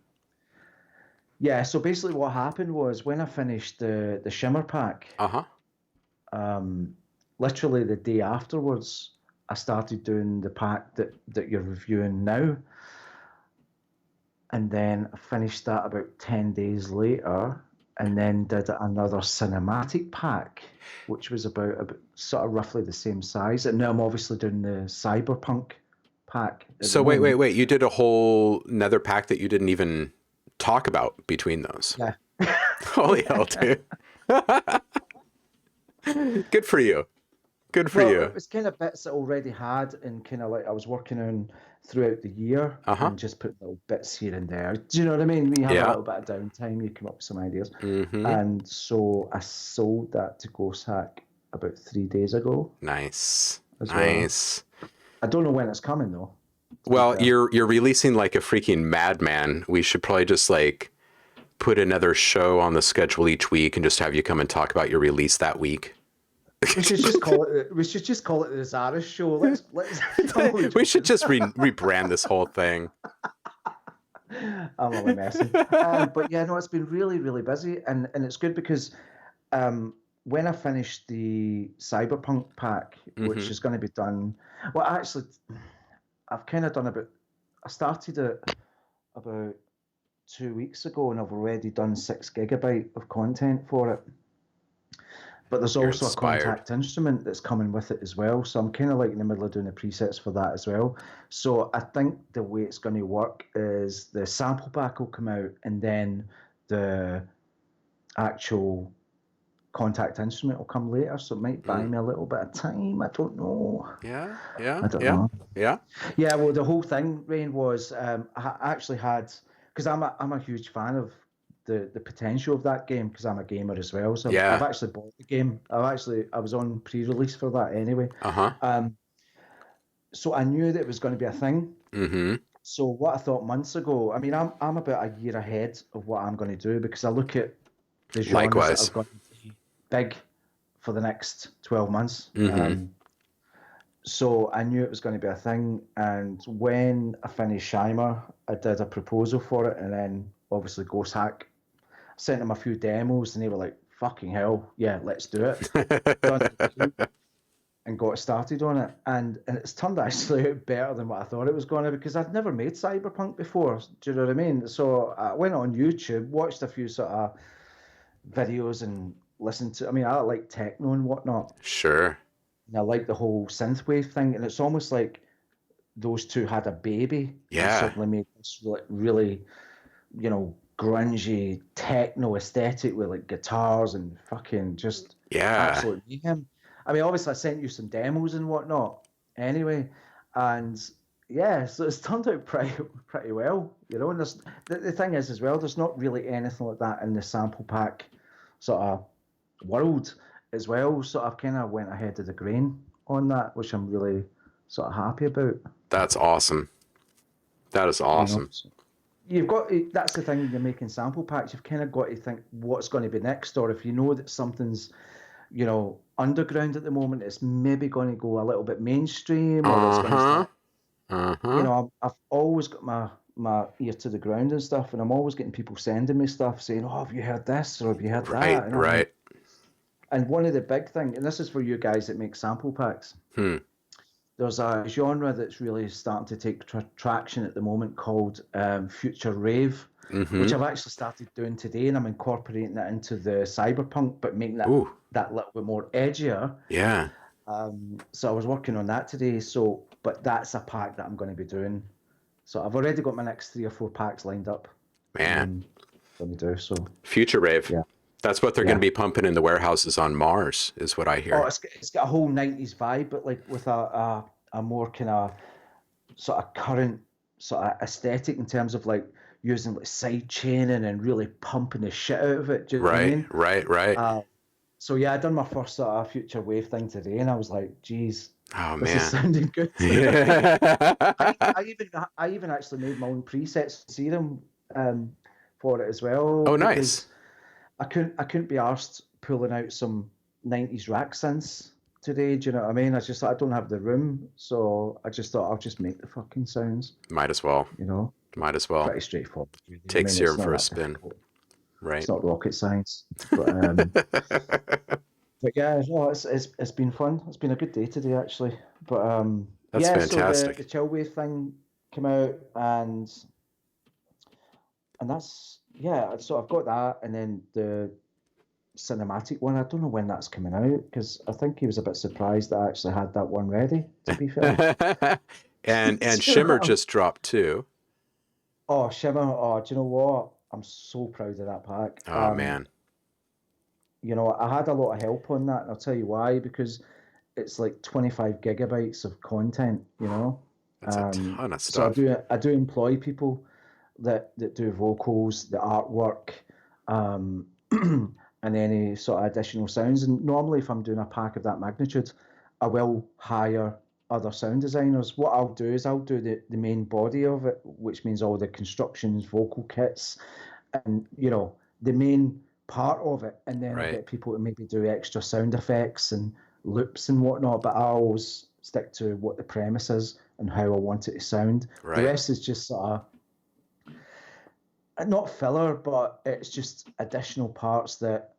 yeah, so basically what happened was when I finished the shimmer pack, uh-huh. um, literally the day afterwards, I started doing the pack that you're reviewing now. And then I finished that about 10 days later, and then did another cinematic pack, which was about sort of roughly the same size. And now I'm obviously doing the cyberpunk pack at the So wait, wait, moment. wait. You did a whole nether pack that you didn't even talk about between those. Yeah. Holy hell, dude. Good for you. Good for Well, it you. was kind of bits I already had, and kind of like I was working on throughout the year, Uh-huh. and just put little bits here and there. Do you know what I mean? When you have a Yeah. little bit of downtime, you come up with some ideas. Mm-hmm. And so I sold that to Ghost Hack about 3 days ago Nice. as well. Nice. I don't know when it's coming though, to be Well, fair. you're releasing like a freaking madman. We should probably just like put another show on the schedule each week and just have you come and talk about your release that week. We should just call it the Zara show. Let's I'm only We should joking. just rebrand this whole thing. I'm only messing. But yeah, no, it's been really, really busy, and it's good because when I finish the Cyberpunk pack, Mm-hmm. which is going to be done, well, actually, I've kind of done about. I started it about 2 weeks ago, and I've already done 6 gigabyte of content for it. But there's You're also a inspired. contact instrument that's coming with it as well. So I'm kind of like in the middle of doing the presets for that as well. So I think the way it's going to work is the sample pack will come out and then the actual contact instrument will come later. So it might buy Mm. me a little bit of time. I don't know. Yeah, yeah, I don't yeah, know. yeah, Yeah, well, the whole thing, Rain, was actually had because I'm a huge fan of the potential of that game because I'm a gamer as well. So I've yeah. actually bought the game. I was on pre-release for that anyway. Uh-huh. Um, so I knew that it was going to be a thing. Mm-hmm. So what I thought months ago, I mean, I'm about a year ahead of what I'm going to do because I look at the genres that are Likewise. going to be big for the next 12 months. Mm-hmm. So I knew it was going to be a thing. And when I finished Shimer, I did a proposal for it. And then obviously Ghost Hack sent them a few demos and they were like, fucking hell, yeah, let's do it. Done the game and got started on it. And it's turned actually out better than what I thought it was going to because I'd never made Cyberpunk before. Do you know what I mean? So I went on YouTube, watched a few sort of videos and listened to, I mean, I like techno and whatnot. Sure. And I like the whole synthwave thing. And it's almost like those two had a baby and Yeah. suddenly made this really, grungy techno aesthetic with like guitars and fucking just Yeah. absolute mayhem. I mean, obviously, I sent you some demos and whatnot anyway, and yeah, so it's turned out pretty well, And the thing is as well, there's not really anything like that in the sample pack sort of world as well. So I've kind of went ahead of the grain on that, which I'm really sort of happy about. That's awesome. That is You know, awesome. so that's the thing when you're making sample packs. You've kind of got to think what's going to be next, or if you know that something's underground at the moment, it's maybe going to go a little bit mainstream, or it's going to Uh-huh. start. Uh-huh. I've always got my ear to the ground and stuff, and I'm always getting people sending me stuff saying, "Oh, have you heard this or have you heard Right, that?" And I'm like, right. and one of the big thing, and this is for you guys that make sample packs. Hmm. There's a genre that's really starting to take traction at the moment called future rave, Mm-hmm. which I've actually started doing today, and I'm incorporating that into the cyberpunk, but making Ooh. that little bit more edgier. Yeah. So I was working on that today. So, but that's a pack that I'm going to be doing. So I've already got my next 3 or 4 packs lined up. Man. Going to do so. Future rave. Yeah, That's what they're going yeah. to be pumping in the warehouses on Mars, is what I Oh, hear. it's got a whole '90s vibe, but like with a more kind of sort of current sort of aesthetic in terms of like using like side chaining and really pumping the shit out of it. Do you know what I Right, mean? right, right. Uh, so yeah, I done my first sort of future wave thing today, and I was like, "Geez, Oh this is man. sounding good." I, Yeah. I even actually made my own presets serum for it as well Oh, nice. because I couldn't be arsed pulling out some '90s rack synths today. Do you know what I mean? I just thought I don't have the room, so I just thought I'll just make the fucking sounds. Might as well. You know, Might as well. pretty straightforward. Really. I Take mean, it's serum not for a that spin. difficult. It's Right. not rocket science, but but yeah, no, it's been fun. It's been a good day today actually. But That's yeah, so the fantastic. chill wave thing came out and that's yeah. So I've got that, and then the cinematic one. I don't know when that's coming out because I think he was a bit surprised that I actually had that one ready. To be fair, And Do you know Shimmer what just dropped too. oh Shimmer, oh, do you know what? I'm so proud of that pack. Oh man. I had a lot of help on that, and I'll tell you why. Because it's like 25 gigabytes of content. That's a ton of So I stuff. do employ people that do vocals, the artwork, um, and any sort of additional sounds. And normally, if I'm doing a pack of that magnitude, I will hire other sound designers. What I'll do is I'll do the main body of it, which means all the constructions, vocal kits, and the main part of it. And then I'll Right. get people to maybe do extra sound effects and loops and whatnot. But I always stick to what the premise is and how I want it to sound. The Right. rest is just sort of not filler, but it's just additional parts that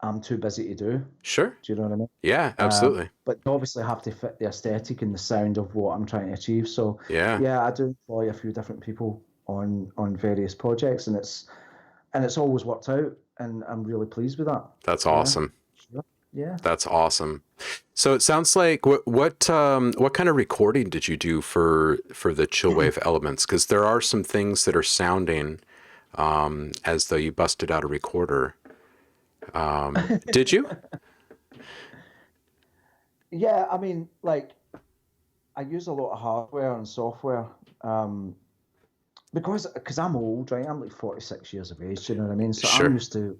I'm too busy to do. Sure. Do you know what I mean? Yeah, absolutely. But they obviously have to fit the aesthetic and the sound of what I'm trying to achieve. So Yeah. yeah, I do employ a few different people on various projects, and it's always worked out, and I'm really pleased with that. That's Yeah, awesome. sure. Yeah. That's awesome. So it sounds like what kind of recording did you do for the chill wave elements? Because there are some things that are sounding as though you busted out a recorder. Did you? Yeah, I mean, like I use a lot of hardware and software um, because I'm old, right? I'm like 46 years of age. Do you know what I mean? So I'm Sure. used to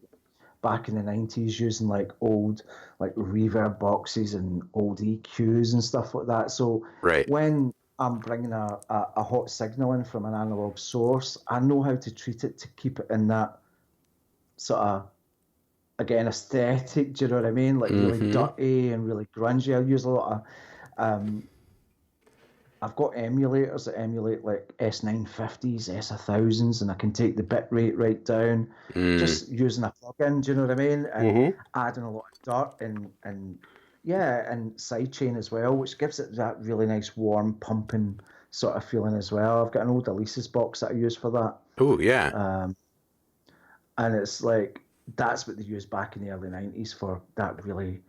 back in the 90s using like old like reverb boxes and old EQs and stuff like that. So Right. when I'm bringing a hot signal in from an analog source, I know how to treat it to keep it in that sort of again aesthetic. Do you know what I mean? Like really Mm-hmm. dirty and really grungy. I use a lot of um, I've got emulators that emulate like S950s, S1000s, and I can take the bit rate right down Mm. just using a plugin, do you know what I mean? And Mm-hmm. adding a lot of dirt and yeah, and sidechain as well, which gives it that really nice warm pumping sort of feeling as well. I've got an old Elisa's box that I use for that. Oh yeah. Um, and it's like that's what they used back in the early 90s for that really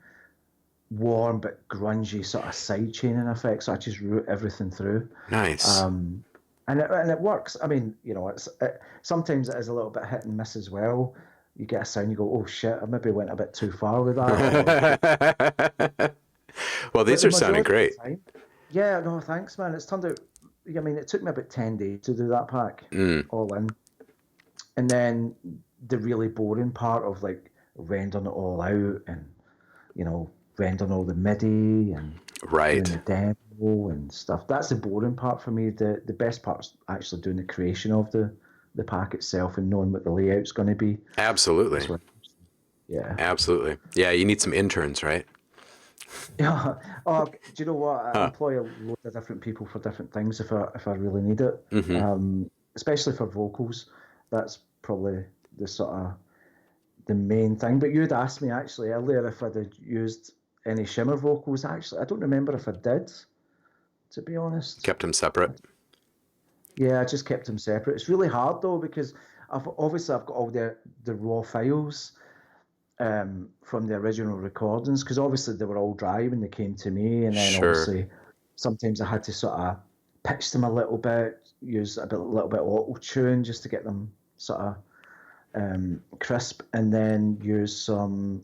warm but grungy sort of side chaining effect. So I just route everything through, Nice. um, and it works. I mean, you know, sometimes it is a little bit hit and miss as well. You get a sound, you go, oh shit, I maybe went a bit too far with that, or Well, but these the are sounding majority of great. the time, yeah, no, thanks, man. It's turned out. I mean, it took me about 10 days to do that pack, Mm. all in, and then the really boring part of like rendering it all out and you know, rendering all the MIDI and doing Right. the demo and stuff. That's the boring part for me. The best part is actually doing the creation of the pack itself and knowing what the layout's going to be. Absolutely. That's what, yeah. Absolutely. Yeah, you need some interns, right? Yeah. Oh, do you know what? I Huh. employ a load of different people for different things if I really need it. Mm-hmm. Especially for vocals. That's probably the sort of the main thing. But you'd asked me actually earlier if I'd had used any shimmer vocals. Actually, I don't remember if I did, to be honest. Kept them separate. Yeah, I just kept them separate. It's really hard though because I've got all the raw files from the original recordings because obviously they were all dry when they came to me, and then Sure. obviously sometimes I had to sort of pitch them a little bit, use little bit of auto tune just to get them sort of crisp, and then use some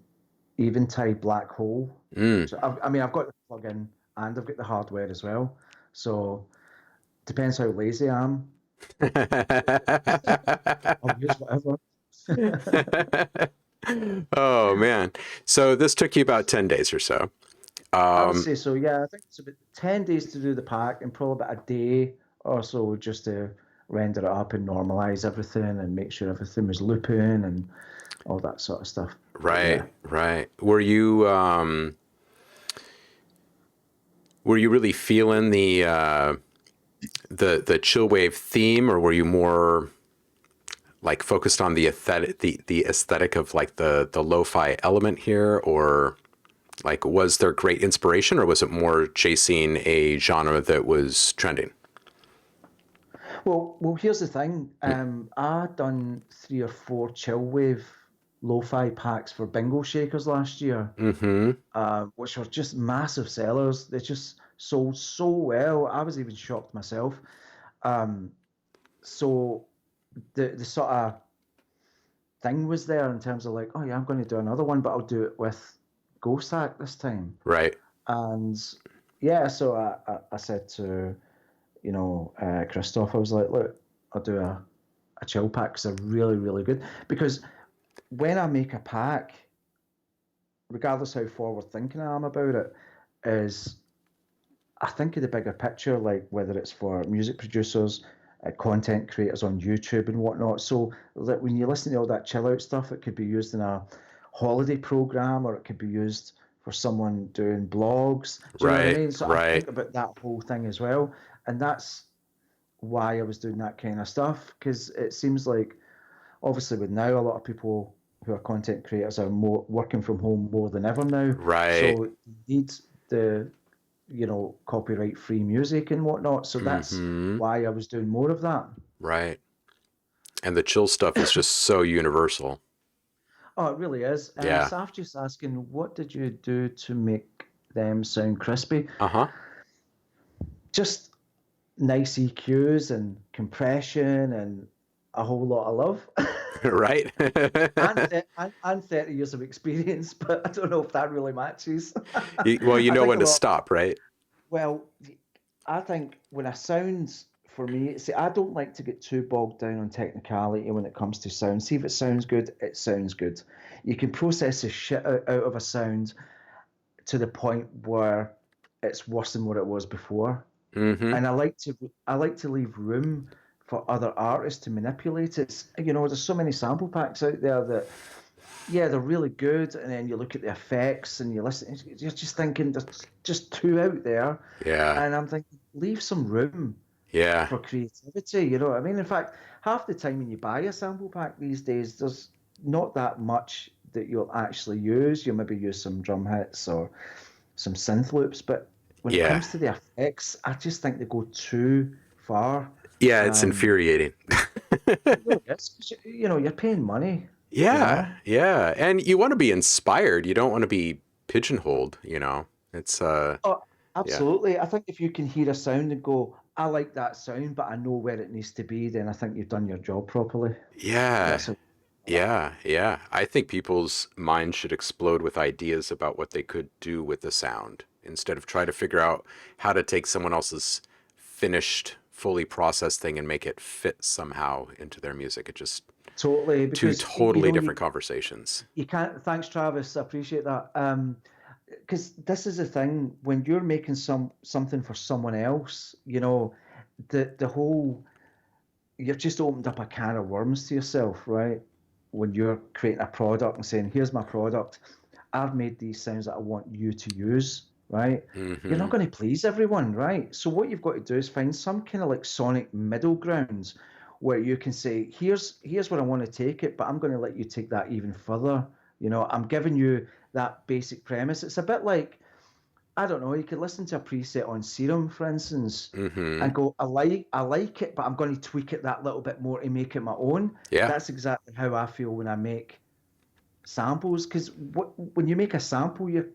Eventide Black Hole. Mm. So I mean I've got the plugin and I've got the hardware as well. So depends how lazy I am. I'll use whatever. Oh man. So this took you about 10 days or so. I would Um, say so. Yeah, I think it's about 10 days to do the pack, and probably about a day or so just to render it up and normalize everything and make sure everything was looping and all that sort of stuff. But right, yeah, right. Were you really feeling the chill wave theme, or were you more like focused on the aesthetic of like the lo-fi element here, or like was there great inspiration, or was it more chasing a genre that was trending? well, here's the thing. I done 3 or 4 chill wave lo-fi packs for Bingo Shakers last year, Mm-hmm. which were just massive sellers. They just sold so well. I was even shocked myself. Um, so the sort of thing was there in terms of like, oh yeah, I'm going to do another one, but I'll do it with Ghost Hack this time. Right. And yeah, so I said to Christoph, I was like, look, I'll do a chill pack because they're really really good. Because when I make a pack, regardless how forward thinking I am about it, is I think of the bigger picture, like whether it's for music producers, content creators on YouTube and whatnot. So that when you listen to all that chill out stuff, it could be used in a holiday program or it could be used for someone doing blogs. Do you know what I Right. mean? So I Right. think about that whole thing as well. And that's why I was doing that kind of stuff because it seems like obviously with now a lot of people who are content creators are more working from home more than ever now. Right. So you need the copyright free music and whatnot. So that's Mm-hmm. why I was doing more of that. Right. And the chill stuff is just so universal. Oh, it really is. Yeah. Saf just asking, what did you do to make them sound crispy? Uh-huh. Just nice EQs and compression and a whole lot of love. Right? And 30 years of experience, but I don't know if that really matches. Well, you I know think when a to lot, stop, right? well, I think when a sounds for me, see, I don't like to get too bogged down on technicality when it comes to sound. See if it sounds good, it sounds good. You can process the shit out of a sound to the point where it's worse than what it was before. Mm-hmm. And I like to leave room for other artists to manipulate it. There's so many sample packs out there that yeah, they're really good, and then you look at the effects and you listen, you're just thinking there's just too out there, Yeah. and I'm thinking leave some room Yeah. for creativity. You know what I mean? In fact, half the time when you buy a sample pack these days, there's not that much that you'll actually use. You'll maybe use some drum hits or some synth loops, but when it Yeah. comes to the effects, I just think they go too far. Yeah, it's Um, infuriating. it really is, 'cause you're paying money, you Yeah, know. yeah. And you want to be inspired. You don't want to be pigeonholed, you know. It's Oh, yeah. absolutely. I think if you can hear a sound and go, I like that sound, but I know where it needs to be, then I think you've done your job properly. Yeah. That's a Yeah, yeah. I think people's minds should explode with ideas about what they could do with the sound instead of try to figure out how to take someone else's finished, fully processed thing and make it fit somehow into their music. It just totally two because totally different conversations. you can't. Thanks, Travis. I appreciate that. Because this is the thing when you're making something for someone else, the whole you've just opened up a can of worms to yourself, right? When you're creating a product and saying, "Here's my product. I've made these sounds that I want you to use." Right? You're Mm-hmm. not going to please everyone, right? So what you've got to do is find some kind of like sonic middle grounds where you can say, "Here's where I want to take it, but I'm going to let you take that even further." I'm giving you that basic premise. It's a bit like I don't know, you could listen to a preset on Serum, for instance, Mm-hmm. and go, I like it, but I'm going to tweak it that little bit more to make it my own. Yeah. That's exactly how I feel when I make samples, because when you make a sample, you're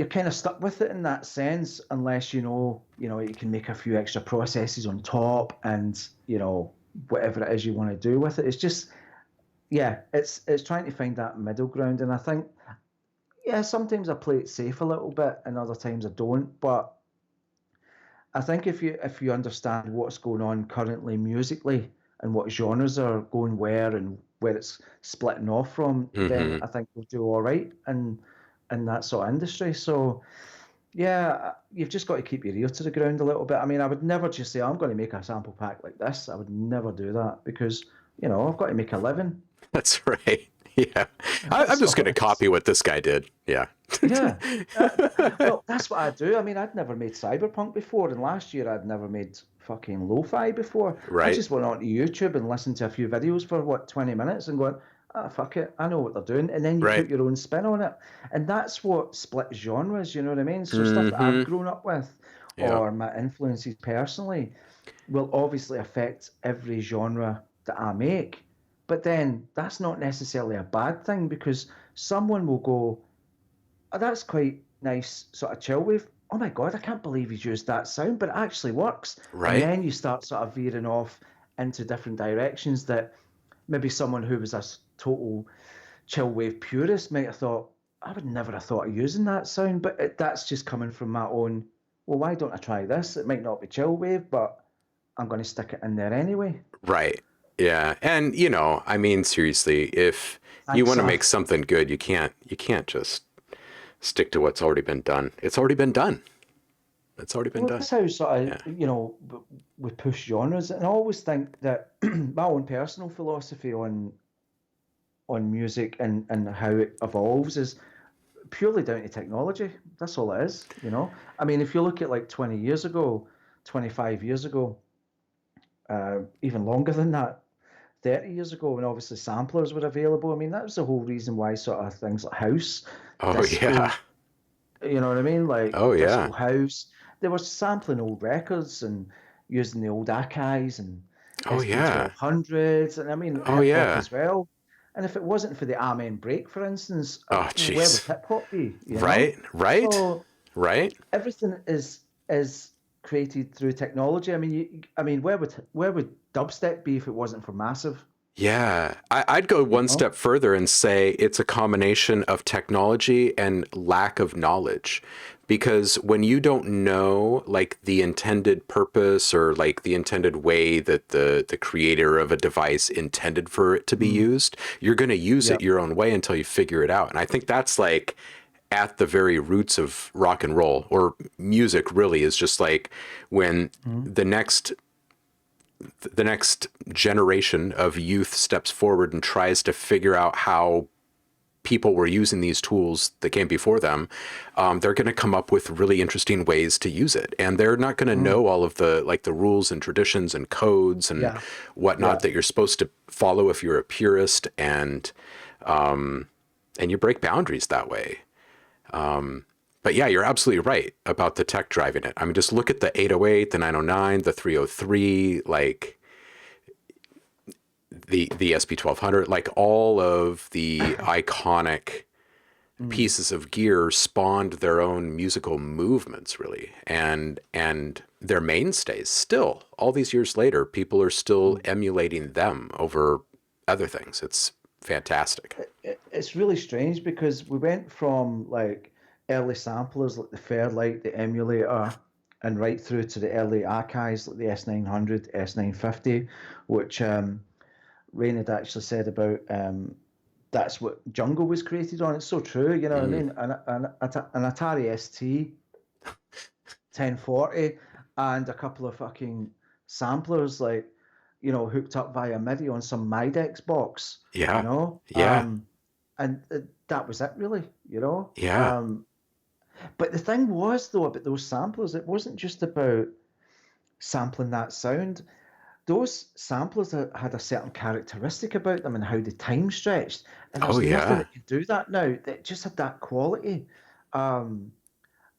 kind of stuck with it in that sense, unless you can make a few extra processes on top, and whatever it is you want to do with it. It's just, yeah, it's trying to find that middle ground, and I think yeah, sometimes I play it safe a little bit, and other times I don't. But I think if you understand what's going on currently musically and what genres are going where and where it's splitting off from, then Mm-hmm. I think we'll do all right in that sort of industry. So yeah, you've just got to keep your ear to the ground a little bit. I mean, I would never just say I'm going to make a sample pack like this. I would never do that because I've got to make a living. That's right. Yeah. I'm That's just all going to it is. copy what this guy did. Yeah. Yeah. Well, that's what I do. I mean, I'd never made cyberpunk before, and last year I'd never made fucking lo-fi before. I Right. just went onto YouTube and listened to a few videos for 20 minutes and going, fuck it, I know what they're doing. And then you Right. put your own spin on it. And that's what split genres, you know what I mean? So stuff that I've Mm-hmm. grown up with Yeah. or my influences personally will obviously affect every genre that I make. But then that's not necessarily a bad thing because someone will go, oh, that's quite nice, sort of chill wave. Oh my God, I can't believe he's used that sound, but it actually works. And Right. then you start sort of veering off into different directions that maybe someone who was a total chill wave purist might have thought, I would never have thought of using that sound, but that's just coming from my own, well, why don't I try this? It might not be chill wave, but I'm going to stick it in there anyway. Right. Yeah. And I mean seriously, if you Thanks, want to make Saf. something good, you can't just stick to what's already been done. It's already been done. It's already been Well, done. that's how sort of, Yeah. we push genres. And I always think that my own personal philosophy on music and how it evolves is purely down to technology. That's all it is. I mean, if you look at like 20 years ago, 25 years ago, even longer than that, 30 years ago, when obviously samplers were available, I mean, that was the whole reason why sort of things like house, Oh yeah. disco, you know what I mean? Like Oh yeah. disco house, they were sampling old records and using the old Akai's and Oh SP yeah. 1200s, and I mean, Oh hip hop yeah. as well. And if it wasn't for the Amen break, for instance, Oh, where would jeez. hip hop be? You know, Right, right, so right. everything is created through technology. I mean, where would dubstep be if it wasn't for Massive? Yeah, I'd go You one know? step further and say it's a combination of technology and lack of knowledge. Because when you don't know like the intended purpose or like the intended way that the creator of a device intended for it to be Mm, used, you're going to use yeah. it your own way until you figure it out. And I think that's like at the very roots of rock and roll or music really is just like when Mm, the next the next generation of youth steps forward and tries to figure out how people were using these tools that came before them, they're going to come up with really interesting ways to use it, and they're not going to mm, know all of the like the rules and traditions and codes and yeah. whatnot Yeah. that you're supposed to follow if you're a purist, and you break boundaries that way. But yeah, you're absolutely right about the tech driving it. I mean, just look at the 808, the 909, the 303, like the SP 1200, like all of the iconic Mm, pieces of gear spawned their own musical movements, really, and they're mainstays still. All these years later, people are still mm. emulating them over other things. It's fantastic. It's really strange because we went from like early samplers like the Fairlight, the emulator, and right through to the early archives like the S900, S950, which Rain had actually said about that's what Jungle was created on. It's so true, you know what I Mm, mean? An Atari ST 1040 and a couple of fucking samplers like hooked up via MIDI on some Midex box, you yeah, know. yeah, And that was it really, you know. yeah. But the thing was though about those samplers, it wasn't just about sampling that sound. Those samplers had a certain characteristic about them and how the time stretched, and Oh there's nothing yeah, that can do that now. That just had that quality. Um,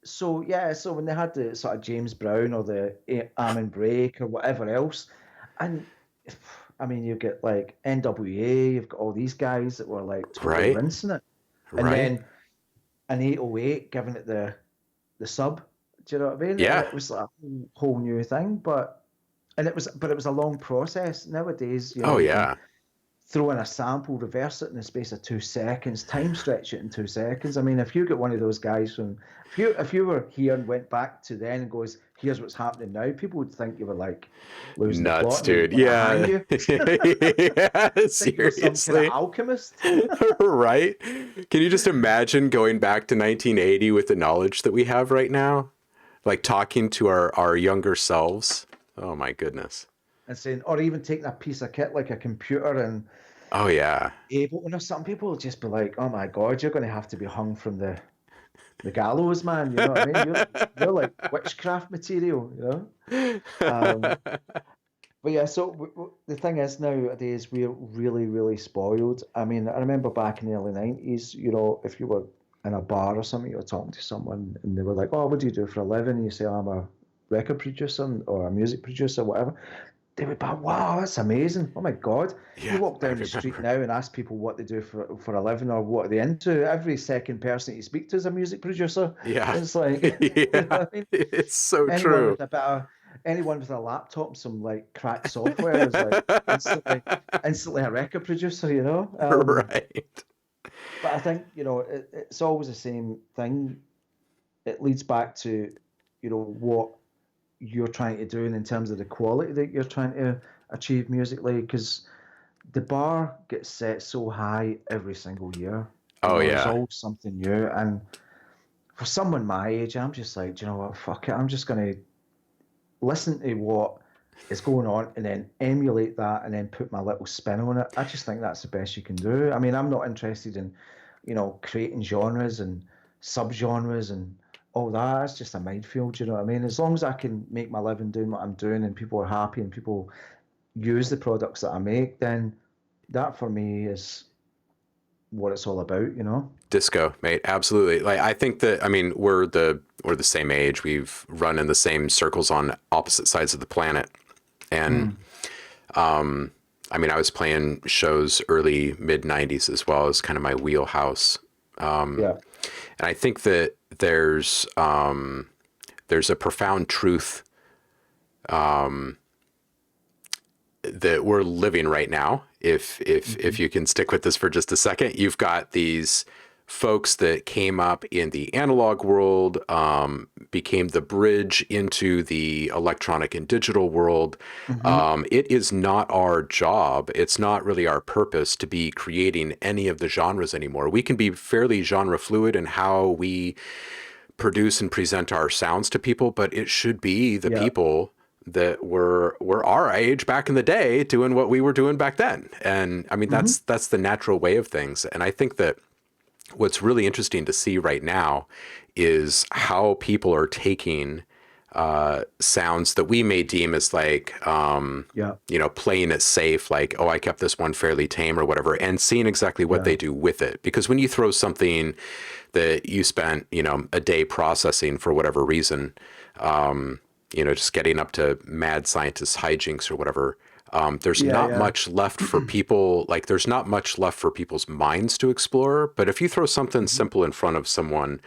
so yeah, so when they had the sort of James Brown or the Arm and Break or whatever else, and I mean you get like NWA, you've got all these guys that were like totally right, rinsing it, and right. then an 808 giving it the sub. Do you know what I mean? And Yeah. it was like a whole new thing, but it was a long process. Nowadays, Oh you can yeah. throw in a sample, reverse it in the space of 2 seconds, time stretch it in 2 seconds. I mean, if you get one of those guys from, if you were here and went back to then and goes, here's what's happening now, people would think you were like losing the Nuts, plot and they would dude. want to hang Yeah. you. Yeah, Think you were some kind of seriously. alchemist. Right? Can you just imagine going back to 1980 with the knowledge that we have right now? Like talking to our younger selves. Oh my goodness. And saying, or even taking a piece of kit like a computer and Oh yeah. Ableton or something, people will just be like, "Oh my God, you're going to have to be hung from the gallows, man." You know what I mean? You're like witchcraft material, you know. Um, but yeah, so the thing is nowadays we're really, really spoiled. I mean, I remember back in the early 90s, if you were in a bar or something, you were talking to someone and they were like, "Oh, what do you do for a living?" And you say, "I'm a record producer or a music producer, whatever." They would be, wow, that's amazing. Oh my God. You Yeah, walk I down the street remember. now and ask people what they do for a living or what are they into. Every second person you speak to is a music producer. Yeah. It's like, you know Yeah. what I mean? It's so Anyone true. with a bit of anyone with a laptop, some like cracked software is like instantly a record producer, you know? Right. But I think, it's always the same thing. It leads back to, what you're trying to do in terms of the quality that you're trying to achieve musically, because the bar gets set so high every single year. Oh There's yeah. always something new. And for someone my age, I'm just like, do you know what? Fuck it. I'm just going to listen to what is going on and then emulate that and then put my little spin on it. I just think that's the best you can do. I mean, I'm not interested in, creating genres and subgenres and all that. It's just a minefield, you know what I mean? As long as I can make my living doing what I'm doing and people are happy and people use the products that I make, then that for me is what it's all about, you know? Disco, mate. Absolutely. Like I think that I mean we're the same age. We've run in the same circles on opposite sides of the planet. And Mm, I mean, I was playing shows early mid '90s as well as kind of my wheelhouse. Yeah. And I think that there's a profound truth that we're living right now. If Hmm. you can stick with this for just a second, you've got these folks that came up in the analog world, became the bridge into the electronic and digital world. Hmm. It is not our job. It's not really our purpose to be creating any of the genres anymore. We can be fairly genre fluid in how we produce and present our sounds to people, but it should be the Yeah. people that were our age back in the day doing what we were doing back then. And I mean, Hmm. that's the natural way of things. And I think that what's really interesting to see right now is how people are taking sounds that we may deem as like, Yeah. playing it safe, like, oh, I kept this one fairly tame or whatever, and seeing exactly what Yeah. they do with it. Because when you throw something that you spent, a day processing for whatever reason, just getting up to mad scientist hijinks or whatever, there's Yeah. not Yeah. much left for people. Like, there's not much left for people's minds to explore. But if you throw something Hmm. simple in front of someone,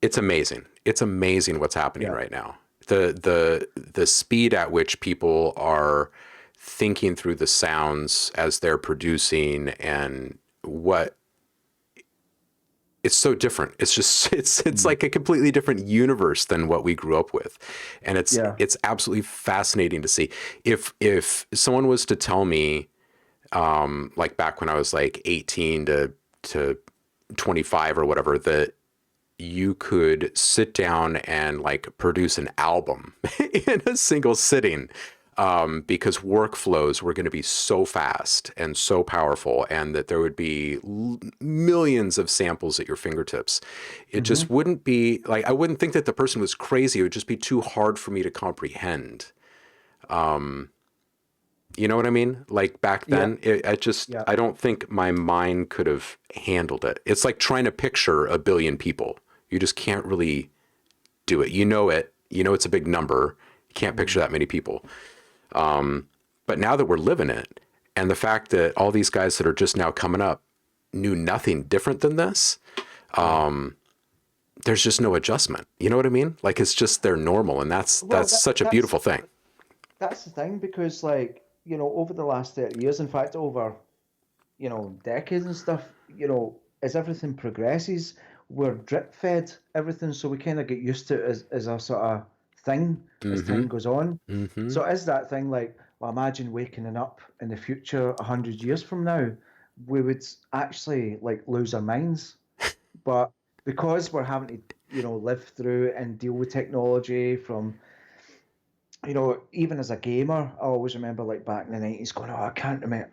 it's amazing. It's amazing what's happening Yeah. right now. The speed at which people are thinking through the sounds as they're producing, and what it's so different. It's just it's Mm. like a completely different universe than what we grew up with. And it's Yeah. it's absolutely fascinating to see. If someone was to tell me, like back when I was like 18 to 25 or whatever, that you could sit down and like produce an album in a single sitting, because workflows were going to be so fast and so powerful, and that there would be millions of samples at your fingertips. It Hmm. just wouldn't be like, I wouldn't think that the person was crazy. It would just be too hard for me to comprehend. You know what I mean? Like back Yeah. then, Yeah. I don't think my mind could have handled it. It's like trying to picture a billion people. You just can't really do it. You know it's a big number. You can't picture Mm. that many people. But now that we're living it, and the fact that all these guys that are just now coming up knew nothing different than this, Yeah. there's just no adjustment. You know what I mean? Like, it's just their normal, and that's Well, such a that's beautiful thing. that's the thing because, like, over the last 30 years, in fact, over, decades and stuff, as everything progresses, we're drip fed everything, so we kind of get used to it as a sort of thing as Mm-hmm. time goes on. Mm-hmm. So is that thing like, well, imagine waking up in the future 100 years from now, we would actually like lose our minds. But because we're having to, live through and deal with technology from, even as a gamer, I always remember like back in the 90s going, oh,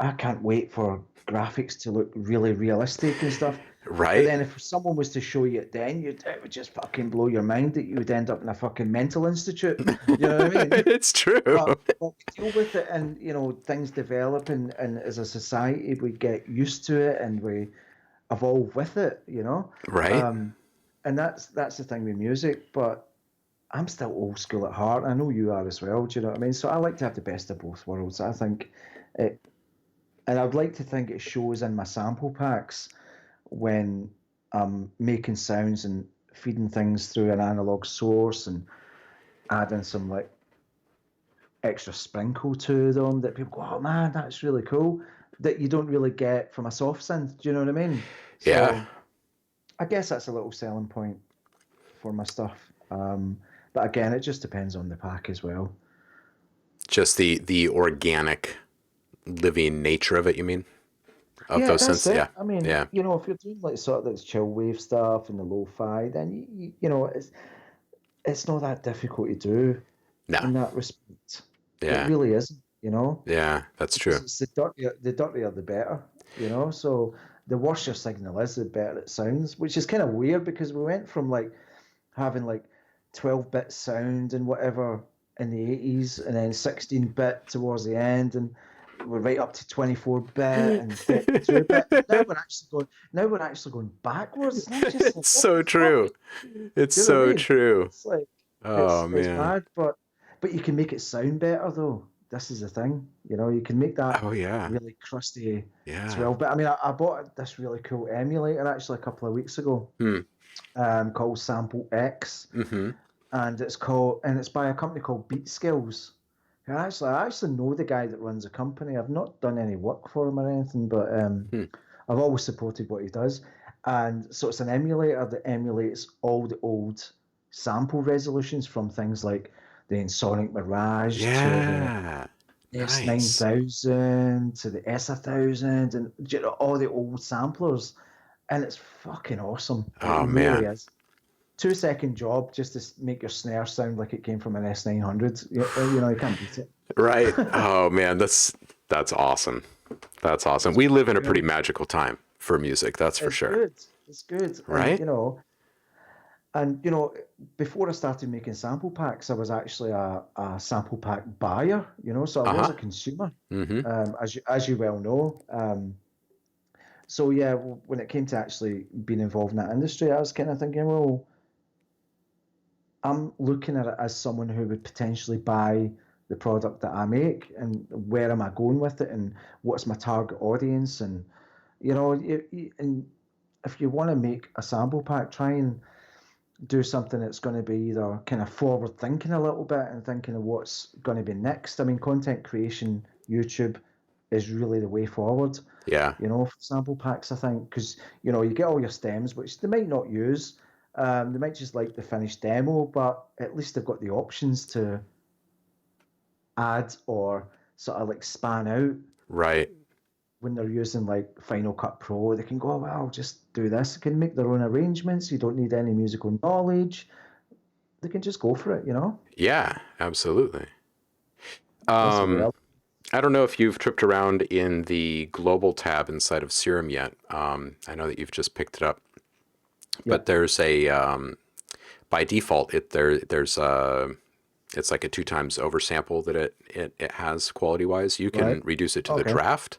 I can't wait for graphics to look really realistic and stuff. But Right? then if someone was to show you it then, it would just fucking blow your mind that you would end up in a fucking mental institute. You know what I mean? It's true. But we deal with it and, things develop and as a society we get used to it and we evolve with it. Right? Um, and that's the thing with music. But I'm still old school at heart. I know you are as well. Do you know what I mean? So I like to have the best of both worlds. I think it, and I'd like to think it shows in my sample packs when I'm making sounds and feeding things through an analog source and adding some like extra sprinkle to them that people go, oh man, that's really cool. That you don't really get from a soft synth. Do you know what I mean? Yeah. So I guess that's a little selling point for my stuff. But again, it just depends on the pack as well. Just the organic living nature of it, you mean? Of Yeah, those that's sense? it. Yeah. I mean, Yeah. if you're doing like sort of this chill wave stuff and the lo-fi, then it's not that difficult to do No. in that respect. It Yeah. really isn't, Yeah. That's because true. it's the dirtier the better. So the worse your signal is, the better it sounds, which is kind of weird because we went from like having like 12-bit sound and whatever in the 80s and then 16-bit towards the end and we're right up to 24-bit and 32-bit. And now we're actually going backwards. And I'm just like, It's what the so fuck? true. It's You know what I so mean? true. It's like Oh it's man. mad, but you can make it sound better though. this is the thing. You can make that Oh yeah. really crusty Yeah. 12. But I mean, I bought this really cool emulator actually a couple of weeks ago, Hmm. called Sample X, Mm-hmm. and it's by a company called Beat Skills. I actually know the guy that runs the company. I've not done any work for him or anything, but Hmm. I've always supported what he does. And so it's an emulator that emulates all the old sample resolutions from things like the Ensoniq Mirage to the Yeah. Nice. S9000 to the S1000 and all the old samplers. And it's fucking awesome. It Oh really man. is. 2 second job just to make your snare sound like it came from an S900. You can't beat it. Right. Oh man, that's awesome. That's awesome. We live in a pretty Really, magical time for music, that's for it's sure. good. It's good. Right? And before I started making sample packs, I was actually a sample pack buyer, so I was Uh-huh. a consumer, Mm-hmm. as you well know. So yeah, when it came to actually being involved in that industry, I was kind of thinking, well, I'm looking at it as someone who would potentially buy the product that I make, and where am I going with it, and what's my target audience, and and if you want to make a sample pack, try and do something that's going to be either kind of forward thinking a little bit and thinking of what's going to be next. I mean, content creation, YouTube is really the way forward, Yeah. for sample packs, I think, because, you get all your stems, which they might not use. They might just like the finished demo, but at least they've got the options to add or sort of like span out Right. when they're using like Final Cut Pro. They can go, oh, well, just do this. They can make their own arrangements. You don't need any musical knowledge. They can just go for it. Yeah, absolutely. That's the way Um, I. I don't know if you've tripped around in the global tab inside of Serum yet. I know that you've just picked it up, Yeah. but there's a by default there's a it's like a two times oversample that it has quality wise. You Right. can reduce it to the Okay. draft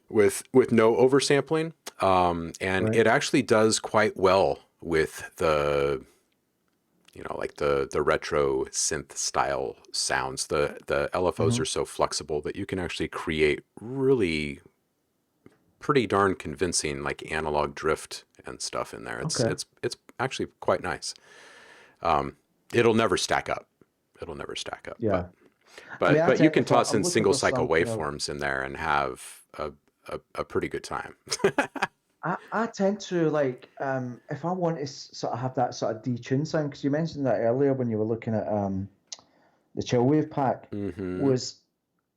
with no oversampling, and Right. it actually does quite well with the like the retro synth style sounds. The LFOs Hmm. are so flexible that you can actually create really pretty darn convincing like analog drift and stuff in there. It's Okay. it's it's actually quite nice. It'll never stack up. It'll never stack up, but Yeah. I mean, but but you can if toss I'm in looking single for cycle some kind of, waveforms in there and have a pretty good time. I tend to like, if I want to sort of have that sort of detune sound, because you mentioned that earlier when you were looking at the Chillwave pack, Mm-hmm. was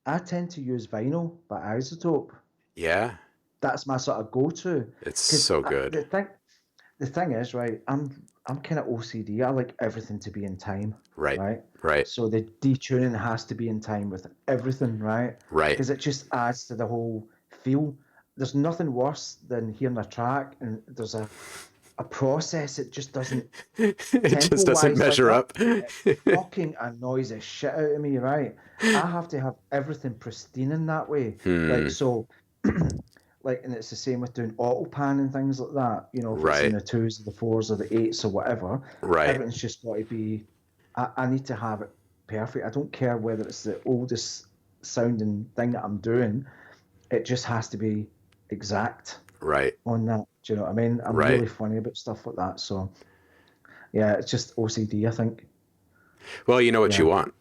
I tend to use vinyl by Isotope. Yeah, That's my sort of go-to, it's because so good. the thing is, right, I'm kind of OCD. I like everything to be in time, Right, right? right, So the detuning has to be in time with everything, right? right. Because it just adds to the whole feel. There's nothing worse than hearing a track and there's a process it just doesn't, It tempo just doesn't wise, like measure that. up. It fucking annoys the shit out of me, right? I have to have everything pristine in that way. Like Hmm. so like, and it's the same with doing auto pan and things like that. If it's in Right, the twos or the fours or the eights or whatever, right. everything's just got to be. I need to have it perfect. I don't care whether it's the oldest sounding thing that I'm doing. It just has to be exact Right, on that. Do you know what I mean? I'm right. really funny about stuff like that. So yeah, it's just OCD, I think. Well, you know what you Yeah. want.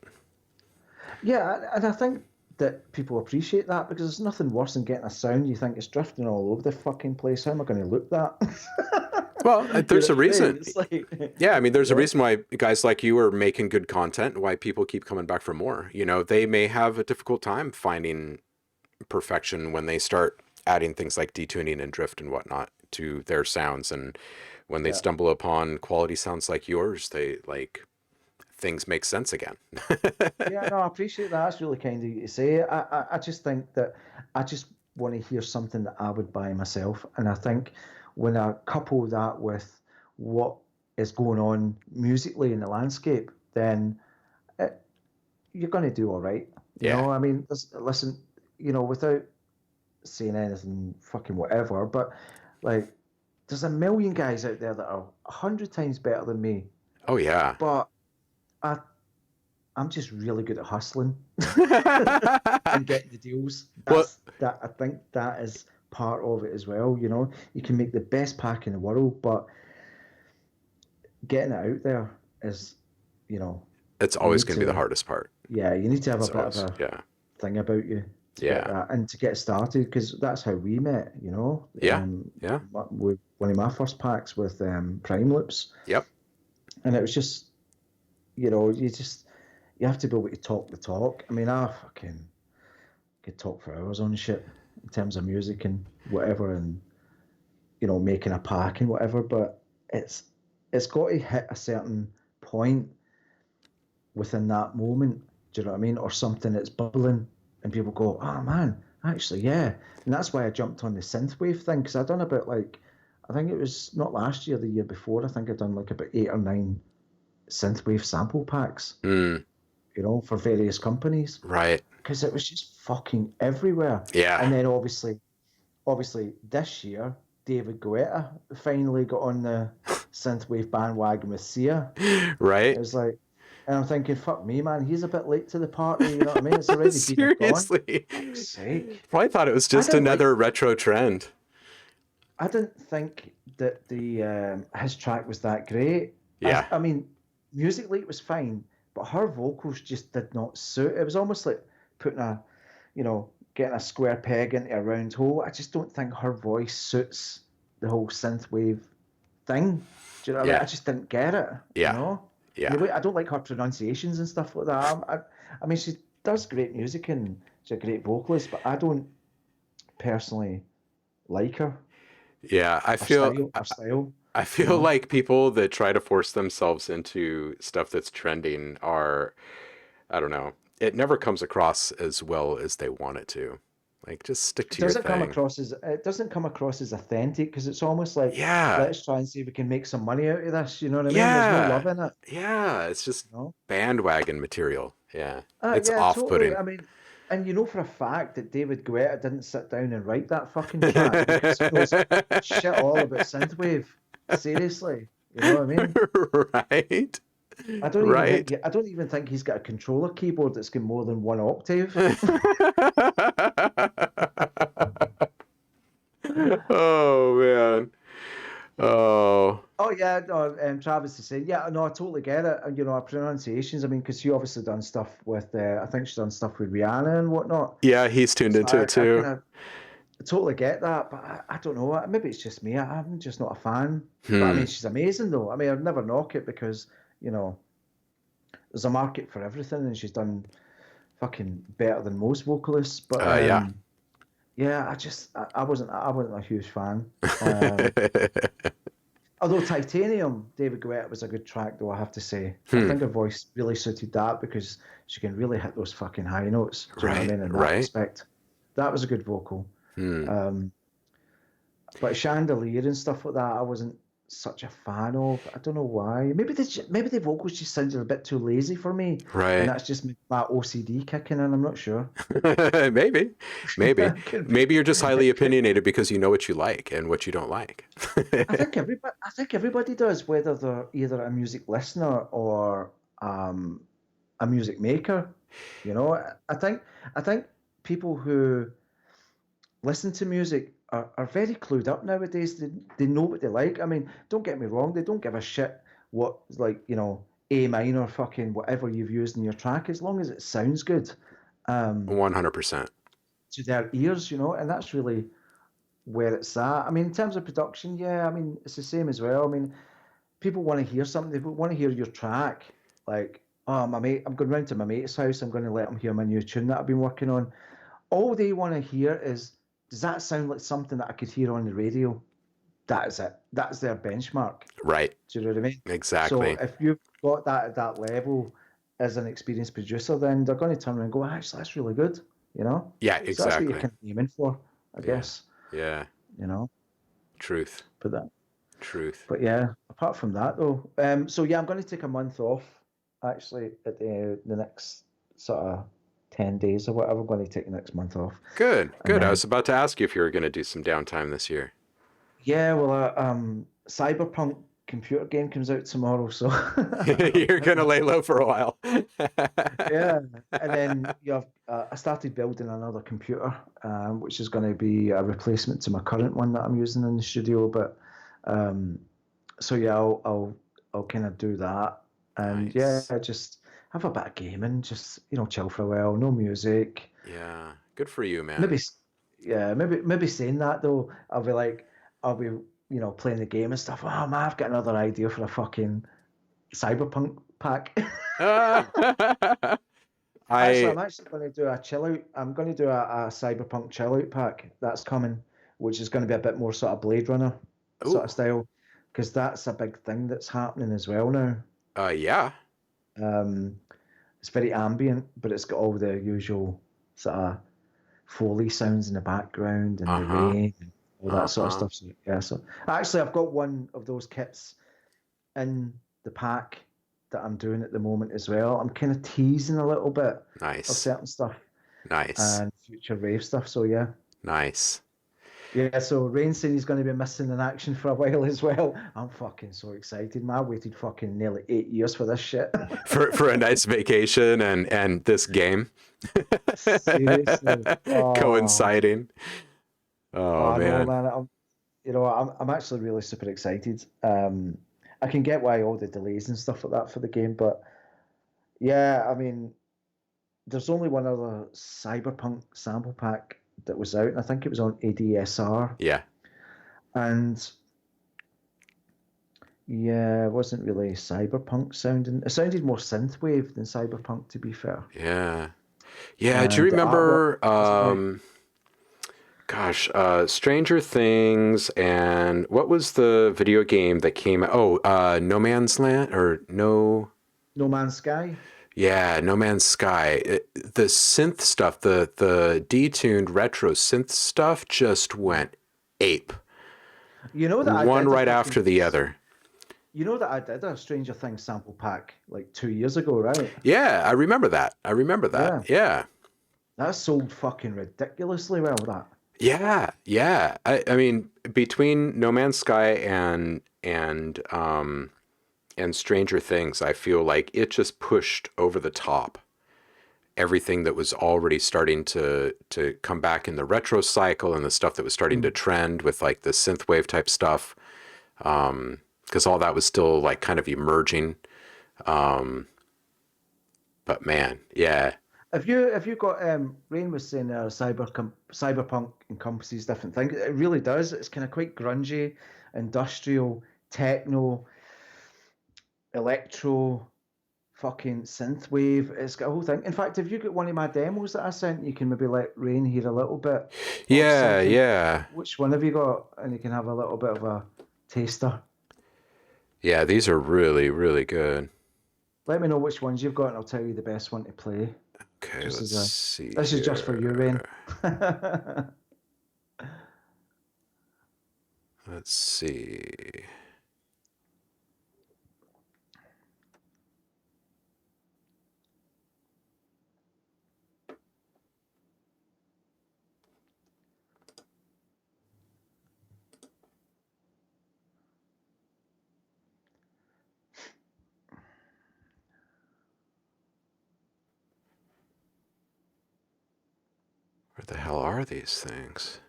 Yeah, and I think that people appreciate that because there's nothing worse than getting a sound you think it's drifting all over the fucking place. How am I going to loop that? Well, You know there's a what I mean? reason. It's like, Yeah, I mean, there's a yeah, reason why guys like you are making good content and why people keep coming back for more. They may have a difficult time finding perfection when they start adding things like detuning and drift and whatnot to their sounds. And when they yeah, stumble upon quality sounds like yours, they like things make sense again. yeah. No, I appreciate that. That's really kind of you to say. I just think that I just want to hear something that I would buy myself, and I think when I couple that with what is going on musically in the landscape, then it, you're going to do all right. Yeah. I mean, listen, without saying anything fucking whatever, but like, there's a million guys out there that are 100 times better than me, Oh, yeah. but I I'm just really good at hustling and getting the deals. Well, I think that is part of it as well. You know, you can make the best pack in the world, but getting it out there is, you know, it's you always need going to be the to, hardest part. yeah, you need to have a It's bit of always, a yeah, thing about you to get yeah, that and to get started, because that's how we met. You know, yeah, yeah, with one of my first packs with Prime Loops, yep. and it was just, you know, you have to be able to talk the talk. I mean, I fucking could talk for hours on shit in terms of music and whatever, and you know, making a pack and whatever. But it's it's got to hit a certain point within that moment. Do you know what I mean? Or something that's bubbling, and people go, "Oh man, actually, yeah." And that's why I jumped on the synthwave thing, because I done about like, I think it was not last year, the year before. I think I done like about 8 or 9 synthwave sample packs, Mm, you know, for various companies, right. because it was just fucking everywhere. Yeah. And then obviously this year, David Guetta finally got on the synthwave bandwagon with Sia. It Right. was like, and I'm thinking, fuck me, man, he's a bit late to the party. You know what I mean? It's already been and gone. Seriously. Fuck's sake. Probably thought it was I just didn't like. another retro trend. I didn't think that the his track was that great. Yeah. I mean, musically it was fine, but her vocals just did not suit. It was almost like putting a, you know, getting a square peg into a round hole. I just don't think her voice suits the whole synthwave thing. Do you know what I mean? Yeah. I just didn't get it. You Yeah. know, and Yeah. the way I don't like her pronunciations and stuff like that. I mean, she does great music and she's a great vocalist, but I don't personally like her. Yeah. Her style, her style. I You feel know. like people that try to force themselves into stuff that's trending are, I don't know, it never comes across as well as they want it to. Like, just stick It to your doesn't come thing. across as authentic, because it's almost like, Yeah. let's try and see if we can make some money out of this. You know what I mean? There's no Yeah. love in it. Yeah. It's just You know? bandwagon material. Yeah. It's Yeah, totally. off-putting. I mean, and you know for a fact that David Guetta didn't sit down and write that fucking track, because he knows shit all about synthwave. Seriously, you know what I mean? Right. Right. I don't even think he's got a controller keyboard that's got more than one octave. Oh man. Oh. Oh yeah, no, Travis is saying, yeah, no, I totally get it. And you know, our pronunciations. I mean, because she obviously done stuff with, I think she's done stuff with Rihanna and whatnot. Yeah, he's tuned So into it I too. kind of totally get that, but I don't know. Maybe it's just me. I'm just not a fan. But I mean, Hmm. she's amazing though. I mean, I'd never knock it, because you know there's a market for everything, and she's done fucking better than most vocalists. But Yeah. yeah, I wasn't a huge fan. Although Titanium, David Guetta was a good track, though, I have to say. I Hmm. think her voice really suited that, because she can really hit those fucking high notes. Do you know what I Right. mean? In that Right. respect, that was a good vocal. Hmm. Um, but Chandelier and stuff like that, I wasn't such a fan of. I don't know why. Maybe the vocals just sounded a bit too lazy for me, and Right. that's just my OCD kicking in. I'm not sure. Maybe. Maybe. Could be. Maybe you're just highly It could. opinionated because you know what you like and what you don't like. I think everybody does, whether they're either a music listener or um, a music maker. You know, I think people who listen to music are very clued up nowadays. They know what they like. I mean, don't get me wrong, they don't give a shit what, like, you know, A minor, fucking whatever you've used in your track, as long as it sounds good, um, 100%. to their ears, you know, and that's really where it's at. I mean, in terms of production, yeah, I mean, it's the same as well. I mean, people want to hear something. They want to hear your track. Like, oh, my mate, I'm going round to my mate's house. I'm going to let him hear my new tune that I've been working on. All they want to hear is, does that sound like something that I could hear on the radio? That is it. That's their benchmark. Right. Do you know what I mean? So Exactly. if you've got that at that level as an experienced producer, then they're going to turn around and go, actually, that's really good. You know? Yeah, So that's what you're exactly. kind of aiming for, I Yeah. guess. Yeah. You know? Truth. But that. Truth. But yeah, apart from that though, so yeah, I'm going to take a month off. Actually, at the next sort of 10 days or whatever, I'm going to take the next month off, Good. and Good. I then was about to ask you if you were going to do some downtime this year. yeah, well, Cyberpunk computer game comes out tomorrow, so You're gonna lay low for a while. yeah. And then I started building another computer, which is going to be a replacement to my current one that I'm using in the studio. But um, so yeah, I'll kind of do that, and yeah, Nice. just have a bit of gaming, just chill for a while, no music. Yeah. Good for you, Maybe, man. yeah, maybe saying that though, I'll be playing the game and stuff. Oh man, I've got another idea for a fucking cyberpunk pack. Actually, I I'm actually going to do a chill out. I'm going to do a cyberpunk chill out pack that's coming, which is going to be a bit more sort of Blade Runner sort of oh style, because that's a big thing that's happening as well now. yeah. Um, it's very ambient, but it's got all the usual sort of Foley sounds in the background and the Uh-huh. rain and all that sort of Uh-huh. stuff. So, yeah, so actually, I've got one of those kits in the pack that I'm doing at the moment as well. I'm kind of teasing a little bit of Nice. certain stuff Nice. and future rave stuff. So yeah, Nice. yeah. So Rain saying he's going to be missing in action for a while as well. I'm fucking so excited, man. I waited fucking nearly 8 years for this shit. For a nice vacation and this game. Seriously. Oh, Coinciding. Oh I know, man. man. I'm actually really super excited. I can get why all the delays and stuff like that for the game, but yeah, I mean, there's only one other Cyberpunk sample pack that was out, and I think it was on ADSR. Yeah. And yeah, it wasn't really cyberpunk sounding. It sounded more synthwave than cyberpunk, to be fair. Yeah. Yeah, do you And the artwork remember wasn't great. gosh, Stranger Things and what was the video game that came out? Oh, No Man's Land or no No Man's Sky. yeah, No Man's Sky. The synth stuff, the detuned retro synth stuff just went ape. You know that I One did a right fucking. after the other. You know that I did a Stranger Things sample pack like 2 years ago, right? Yeah, I remember that. I remember that. Yeah, Yeah. that sold fucking ridiculously well. That. Yeah, yeah. I mean, between No Man's Sky and Stranger Things, I feel like it just pushed over the top everything that was already starting to come back in the retro cycle and the stuff that was starting to Mm. trend with like the synthwave type stuff. Because all that was still like kind of emerging. But man, yeah, Have you got Rain was saying cyberpunk encompasses different things. It really does. It's kind of quite grungy, industrial, techno, electro, fucking synthwave. It's got a whole thing. In fact, if you got one of my demos that I sent, you can maybe let Rain hear a little bit of yeah, something. yeah, Which one have you got? And you can have a little bit of a taster. yeah. These are really, really good. Let me know which ones you've got, and I'll tell you the best one to play. Okay, Just let's as a, see this is just for you, Rain. here. Let's see. Where the hell are these things?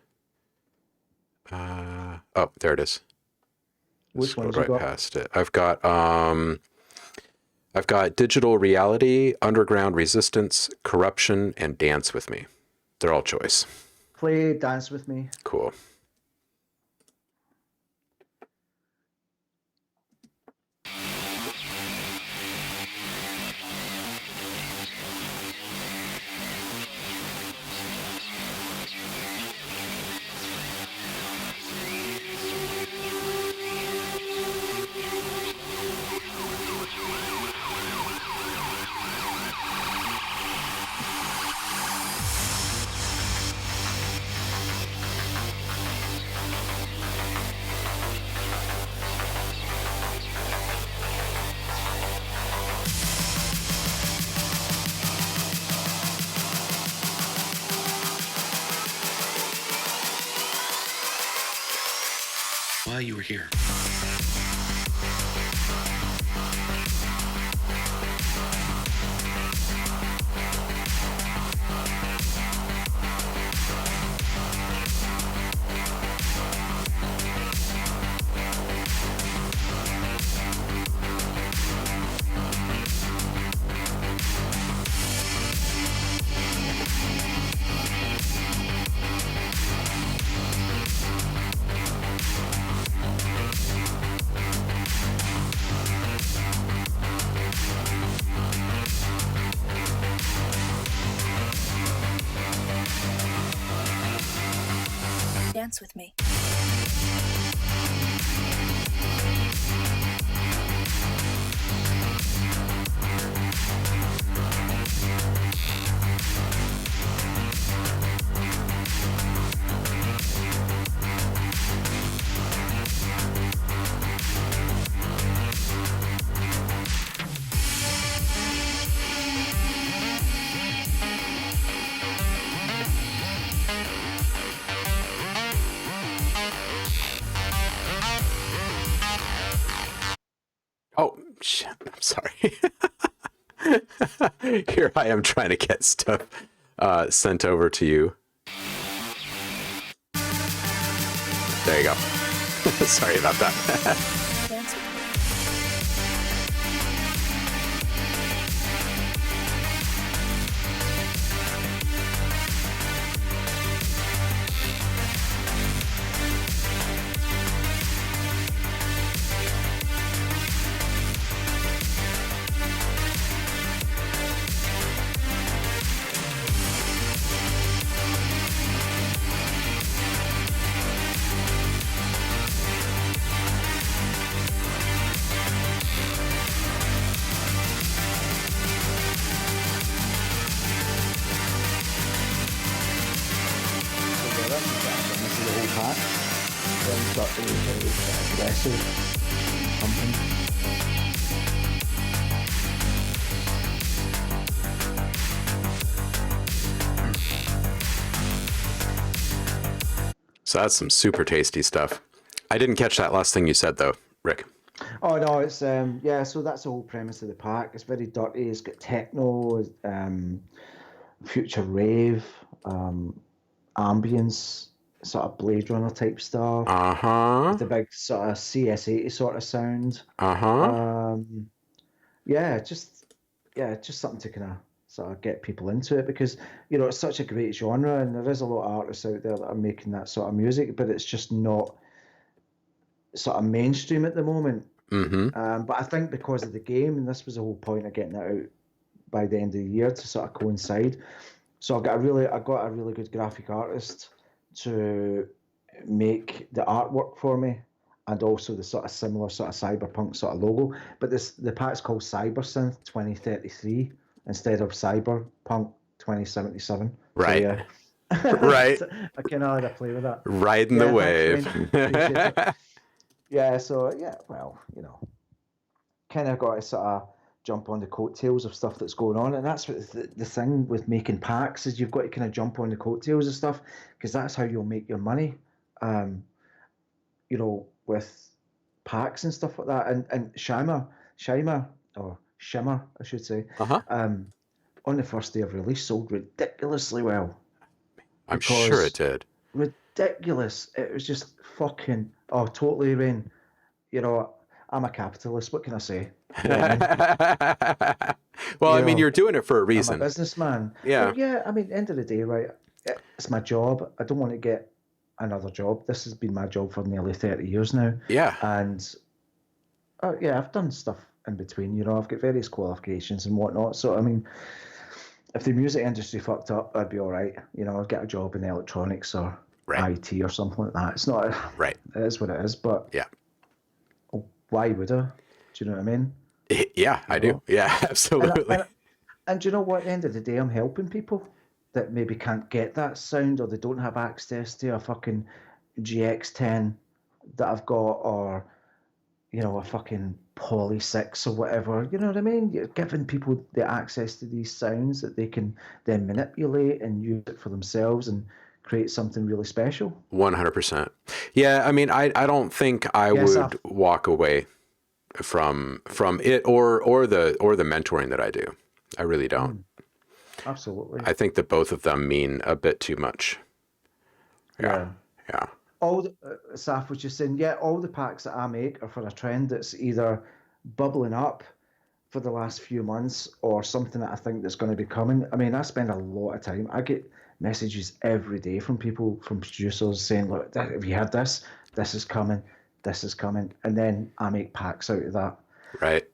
Oh, there it is. I Which scrolled ones you right got? past it. I've got Digital Reality, Underground Resistance, Corruption, and Dance with Me. They're all choice. Play Dance with Me. Cool. While you were here. Dance with me. Oh, shit. I'm sorry. Here I am trying to get stuff sent over to you. There you go. Sorry about that. Dance with me. This is the whole pack. Then you've got the aggressive pumping. So that's some super tasty stuff. I didn't catch that last thing you said though, Rick. Oh no, it's yeah. So that's the whole premise of the pack. It's very dirty. It's got techno, future rave, ambience, sort of Blade Runner type stuff. Uh-huh. The big sort of CS80 sort of sound. Uh-huh. Yeah, just something to kind of sort of get people into it because it's such a great genre and there is a lot of artists out there that are making that sort of music, but it's just not sort of mainstream at the moment. Mm-hmm. But I think because of the game, and this was the whole point of getting it out by the end of the year to sort of coincide. So I got a really good graphic artist to make the artwork for me, and also the sort of similar sort of cyberpunk sort of logo. But the pack's called Cybersynth 2033 instead of Cyberpunk 2077. Right. So, yeah. Right. So I kind of had to play with that. Riding the Yeah, wave. thanks, man. Appreciate it. Yeah, so yeah, well, kind of got to sort of jump on the coattails of stuff that's going on, and that's what the thing with making packs is you've got to kind of jump on the coattails of stuff because that's how you'll make your money. With packs and stuff like that, and Shimmer, I should say, Uh-huh. on the first day of release sold ridiculously well I'm sure it because did. ridiculous. It was just fucking totally rain. I'm a capitalist. What can I say? You know what I mean? Well, I You mean, know, you're doing it for a I'm a reason. businessman. Yeah. Well, yeah. I mean, end of the day, right? It's my job. I don't want to get another job. This has been my job for nearly 30 years now, Yeah. and yeah, I've done stuff in between. I've got various qualifications and whatnot. So I mean, if the music industry fucked up, I'd be all right. I'd get a job in electronics or Right. IT or something like that. It's not. Right. It is what it is. But Yeah. why would I? Do you know what I mean? Yeah, I do. Yeah, And, absolutely. and do you know what? At the end of the day, I'm helping people that maybe can't get that sound or they don't have access to a fucking GX10 that I've got or, a fucking Poly 6 or whatever. You know what I mean? You're giving people the access to these sounds that they can then manipulate and use it for themselves and create something really special. 100%. Yeah, I mean, I don't think I Yes, would walk away from it or the mentoring that I do. I really don't. Absolutely. I think that both of them mean a bit too much. Yeah. Yeah. Saf was just saying, yeah, all the packs that I make are for a trend that's either bubbling up for the last few months or something that I think that's going to be coming. I mean, I spend a lot of time. I get messages every day from people, from producers saying, look, have you heard this? This is coming. This is coming. And then I make packs out of that. Right.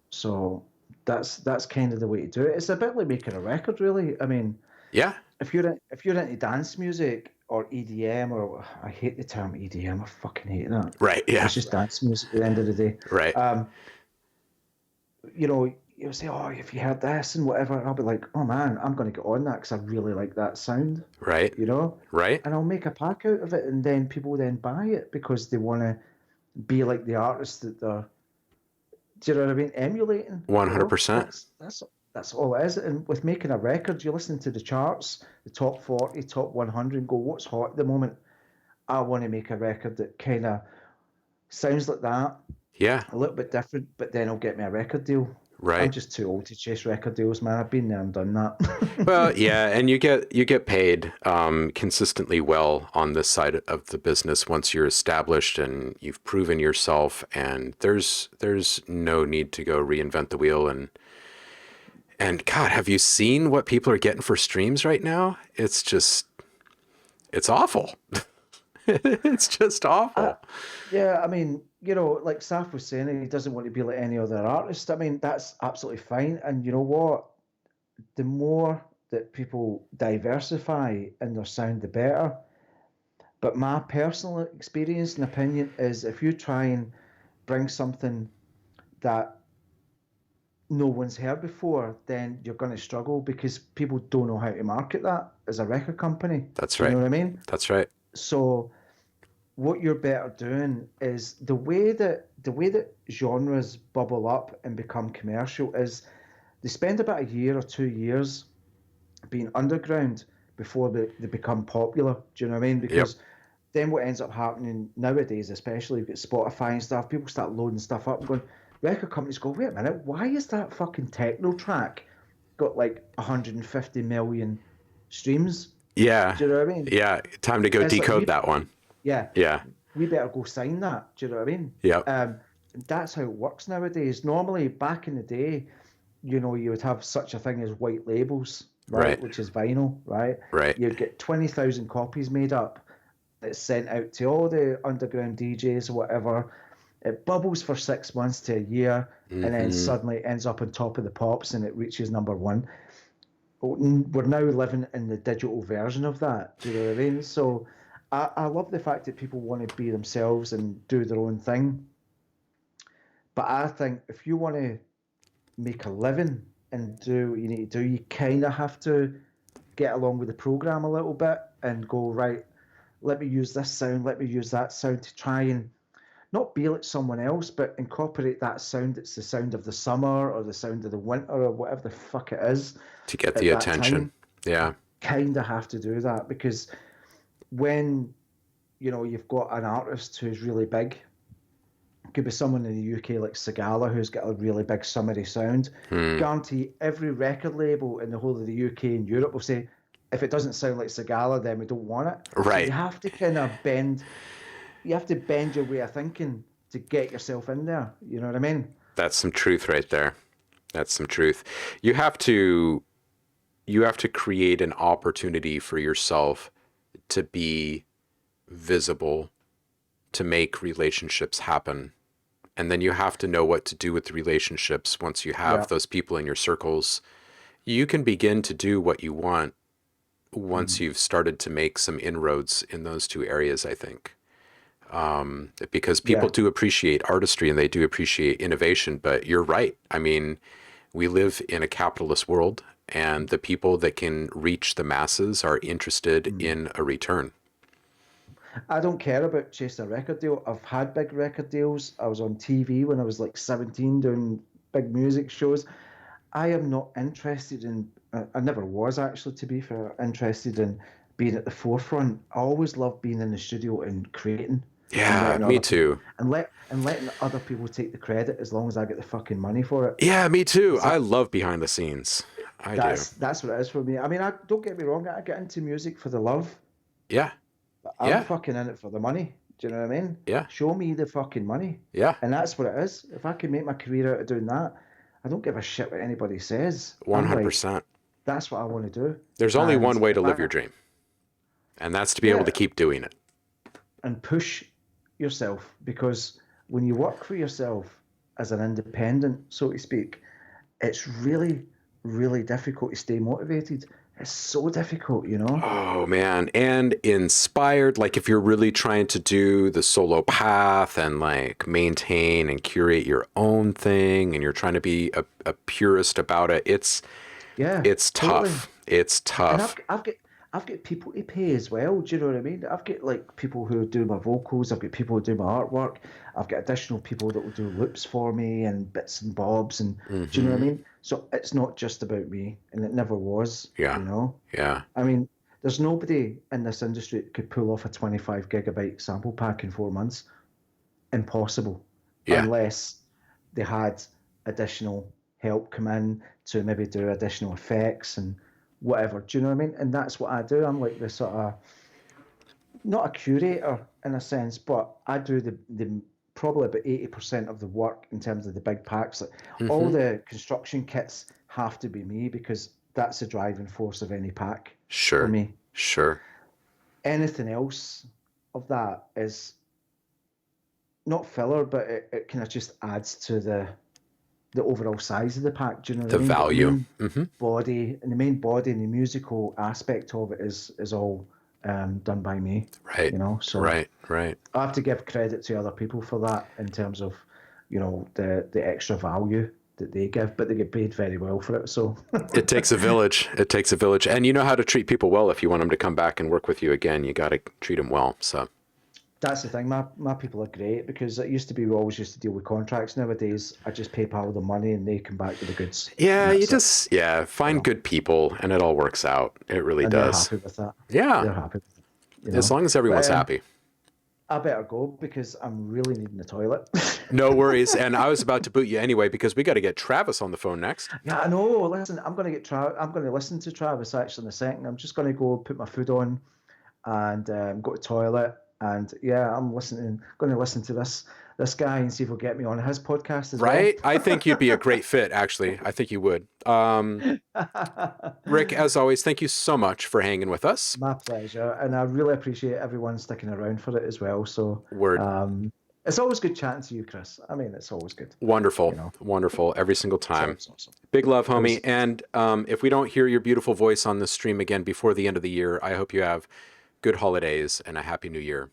So that's kind of the way to do it. It's a bit like making a record, really. I mean, Yeah. if you're into dance music, or EDM, or I hate the term EDM. I fucking hate that. Right. Yeah. It's just dance music at the end of the day. Right. Um, you know, you'll say, "Oh, if you heard this and whatever," I'll be like, "Oh man, I'm going to get on that because I really like that sound," Right. you know, Right. and I'll make a pack out of it, and then people then buy it because they want to be like the artist that they're, do you know what I mean, emulating. You know, 100%. that's all it is. And with making a record, you listen to the charts, the top 40, top 100, and go, "What's hot at the moment?" I want to make a record that kind of sounds like that, Yeah. a little bit different, but then it'll get me a record deal. I'm Right. just too old to chase record deals, man. I've been there and done that. Well, yeah, and you get paid consistently well on this side of the business once you're established and you've proven yourself, and there's no need to go reinvent the wheel. And God, have you seen what people are getting for streams right now? It's awful. It's just I, awful. yeah, I mean, like Saf was saying, he doesn't want to be like any other artist. I mean, that's absolutely fine. And you know what? The more that people diversify in their sound, the better. But my personal experience and opinion is if you try and bring something that no one's heard before, then you're going to struggle because people don't know how to market that as a record company. That's Do you right. know what I mean? That's right. So what you're better doing is the way that genres bubble up and become commercial is they spend about a year or 2 years being underground before they become popular. Do you know what I mean? Yep. Because then what ends up happening nowadays, especially you've got Spotify and stuff, people start loading stuff up and going, record companies go, wait a minute, why is that fucking techno track got like 150 million streams? Yeah. Do you know what I mean? Yeah. Time to go It's like decode that one. yeah, Yeah. we better go sign that. Do you know what I mean? Yep. That's how it works nowadays. Normally, back in the day, you would have such a thing as white labels, right? Right. Which is vinyl, right? Right. You'd get 20,000 copies made up that's sent out to all the underground DJs or whatever. It bubbles for 6 months to a year, and then Hmm. suddenly it ends up on top of the pops and it reaches number one. We're now living in the digital version of that. Do you know what I mean? So I love the fact that people want to be themselves and do their own thing. But I think if you want to make a living and do what you need to do, you kind of have to get along with the program a little bit and go, right, let me use this sound, let me use that sound to try and not be like someone else, but incorporate that sound. It's the sound of the summer or the sound of the winter or whatever the fuck it is To get the at that attention. time. Yeah. Kind of have to do that because when you've got an artist who's really big, it could be someone in the UK like Sigala who's got a really big summery sound. Hmm. Guarantee every record label in the whole of the UK and Europe will say, if it doesn't sound like Sigala, then we don't want it. So you Right. have to kind of bend. You have to bend your way of thinking to get yourself in there. You know what I mean? That's some truth right there. That's some truth. You have to you have to create an opportunity for yourself to be visible, to make relationships happen. And then you have to know what to do with the relationships once you have Yeah. those people in your circles. You can begin to do what you want once Mhm. you've started to make some inroads in those two areas, I think. Because people Yeah. do appreciate artistry and they do appreciate innovation, but you're right. I mean, we live in a capitalist world, and the people that can reach the masses are interested Mhm. in a return. I don't care about chasing a record deal. I've had big record deals. I was on TV when I was like 17 doing big music shows. I am not interested in, I never was actually, to be fair, interested in being at the forefront. I always love being in the studio and creating and Yeah, letting me other people too. and letting other people take the credit as long as I get the fucking money for it. Yeah, me too. 'Cause I love behind the scenes. I do. that's what it is for me. I mean, I don't get me wrong, I get into music for the love, Yeah, but I'm yeah, fucking in it for the money. Do you know what I mean? yeah, Show me the fucking money. yeah. And that's what it is. If I can make my career out of doing that, I don't give a shit what anybody says. I'm like, 100%. that's what I want to do. There's only And one way to if live I, your dream, and that's to be able to yeah, keep doing it. and push yourself because when you work for yourself as an independent, so to speak, it's really, really difficult to stay motivated It's so difficult, you know. Oh man, and inspired. Like if you're really trying to do the solo path and like maintain and curate your own thing, and you're trying to be a purist about it, Yeah, it's totally. tough. It's And tough. I've got people to pay as well. Do you know what I mean? I've got like people who do my vocals. I've got people who do my artwork. I've got additional people that will do loops for me and bits and bobs. And do you know what I Hmm. mean? So it's not just about me, and it never was. Yeah, You know, yeah, I mean, there's nobody in this industry that could pull off a 25 gigabyte sample pack in 4 months. Impossible, yeah. unless they had additional help come in to maybe do additional effects and whatever. Do you know what I mean? And that's what I do. I'm like the sort of not a curator in a sense, but I do the probably about 80% of the work in terms of the big packs. Like all Hmm. the construction kits have to be me because that's the driving force of any pack for Sure, me. sure. Anything else of that is not filler, but it kind of just adds to the overall size of the pack. Do you know what I The mean? But value. Hmm. the main body and the musical aspect of it is all done by me. Right, You know, so right, right. I have to give credit to other people for that in terms of, the extra value that they give, but they get paid very well for it. So It takes a village. It takes a village, and you know how to treat people well. If you want them to come back and work with you again, you got to treat them well. So that's the thing. My people are great because it used to be we always used to deal with contracts. Nowadays, I just PayPal the money and they come back with the goods, and yeah, you that's it. just You find know, good people, and it all works out. It really and they're does. happy with that. Yeah, They're happy with it. You as know, long as but everyone's happy. I better go because I'm really needing the toilet. No worries. And I was about to boot you anyway because we got to get Travis on the phone next. Yeah, I know. Listen, I'm going to listen to Travis actually in a second. I'm just going to go put my food on and go to the toilet. And yeah, going to listen to this guy and see if he'll get me on his podcast as well. Right? I think you'd be a great fit, actually. I think you would. Rick, as always, thank you so much for hanging with us. My pleasure, and I really appreciate everyone sticking around for it as well. So Word. um, it's always good chatting to you, Chris. I mean, it's always good. Wonderful. You know, Wonderful. Every single it's time. always awesome. Big love, homie. Cool. And if we don't hear your beautiful voice on the stream again before the end of the year, I hope you have good holidays and a happy new year.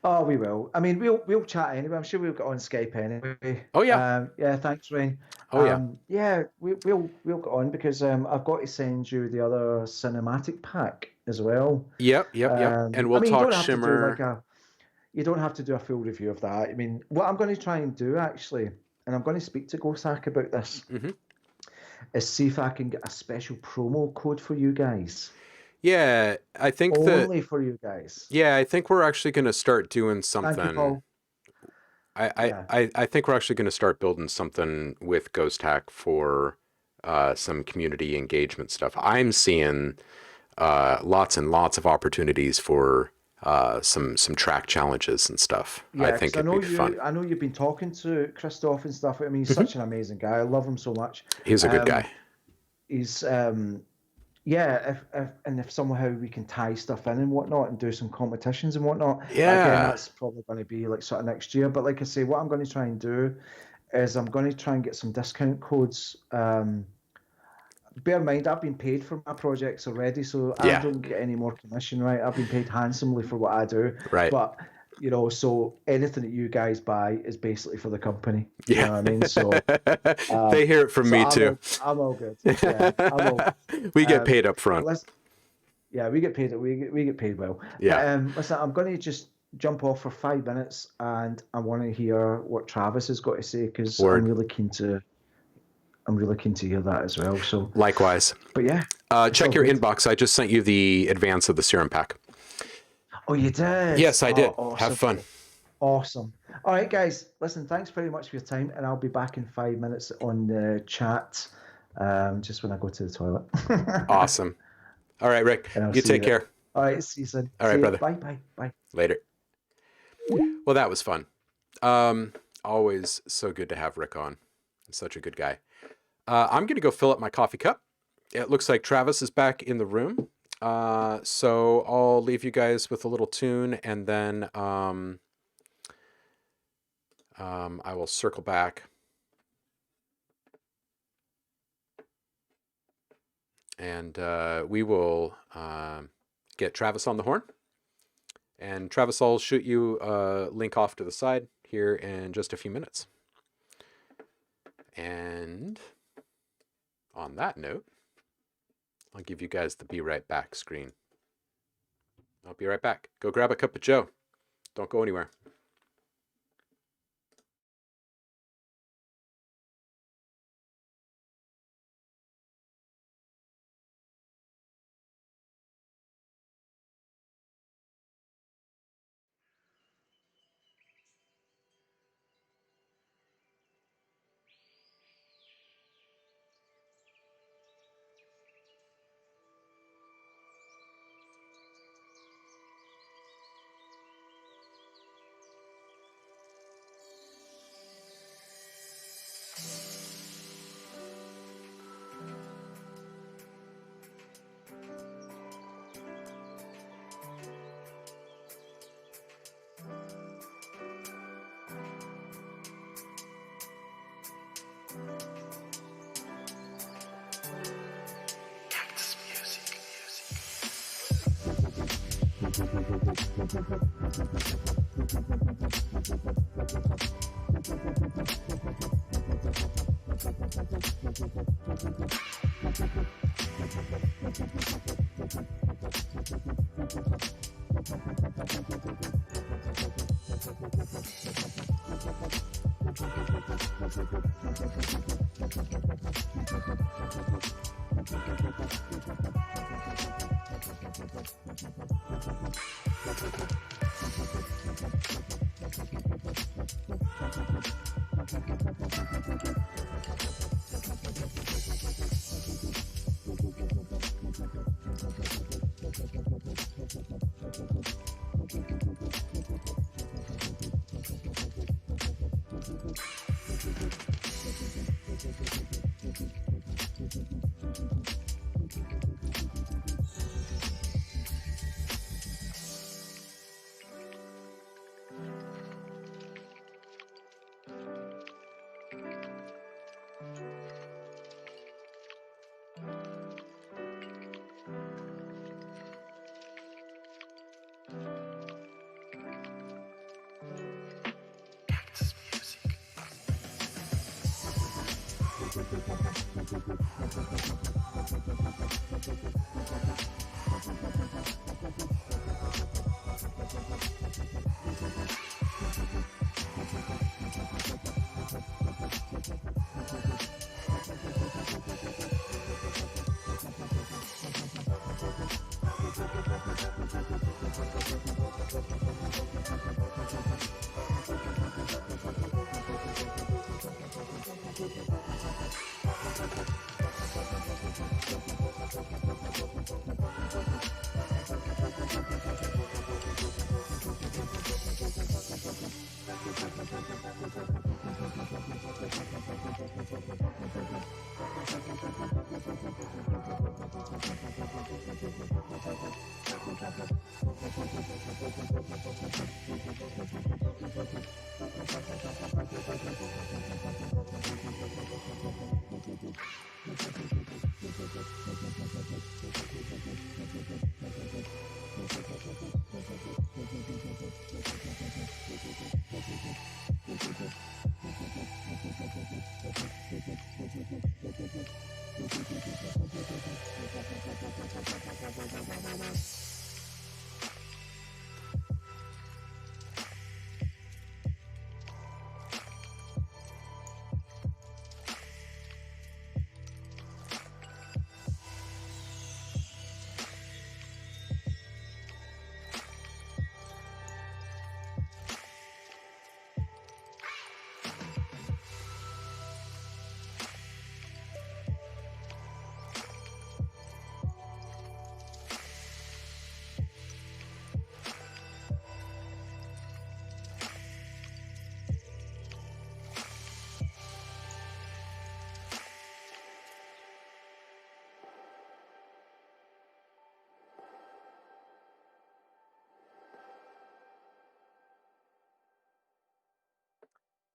Oh, we will. I mean, we'll chat anyway. I'm sure we'll get on Skype anyway. Oh, yeah. Yeah, thanks, Rain. Oh, yeah. Yeah, we'll get on because I've got to send you the other cinematic pack as well. Yep, yep, yep. And I we'll mean, talk Shimmer. you don't have to do a full review of that. I mean, what I'm going to try and do actually, and I'm going to speak to Gosak about this, Hmm. is see if I can get a special promo code for you guys, Yeah, I think that, only for you guys. yeah, I think we're actually going to start doing Thank you, something. Paul. Yeah. I think we're actually going to start building something with Ghost Hack for some community engagement stuff. I'm seeing lots and lots of opportunities for some track challenges and stuff. I Yeah, because think it'd be fun. I know you've been talking to Christoph and stuff. I mean, he's Hmm. such an amazing guy. I love him so much. He's a good Um, guy. he's yeah, if somehow we can tie stuff in and whatnot and do some competitions and whatnot. But again, Yeah, that's probably going to be like sort of next year. But like I say, what I'm going to try and do is I'm going to try and get some discount codes. Bear in mind, I've been paid for my projects already, so I yeah, don't get any more commission, right? I've been paid handsomely for what I do, right. but so anything that you guys buy is basically for the company. Do you Yeah. know what I mean? So, They hear it from me too. I'm all good. Yeah, I'm all good. We get Um, paid up but front. let's, yeah, we get paid well. Yeah. But listen, I'm going to just jump off for 5 minutes, and I want to hear what Travis has got to say because Word. I'm really keen to hear that as well. So, Likewise. but yeah, it's all Check your good. inbox. I just sent you the advance of the serum pack. Oh, you did? Yes, I Oh, did. Have awesome. fun. Awesome. All right, guys, listen, thanks very much for your time, and I'll be back in 5 minutes on the chat just when I go to the toilet. Awesome. All right, Rick. And I'll You see you take then. care. All right, see you soon. All See right, you. brother. Bye, bye, bye. Later. Well, that was fun. Always so good to have Rick on. He's such a good guy. I'm going to go fill up my coffee cup. It looks like Travis is back in the room. So I'll leave you guys with a little tune and then I will circle back and we will get Travis on the horn. And Travis, I'll shoot you a link off to the side here in just a few minutes. And on that note, I'll give you guys the be right back screen. I'll be right back. Go grab a cup of joe. Don't go anywhere.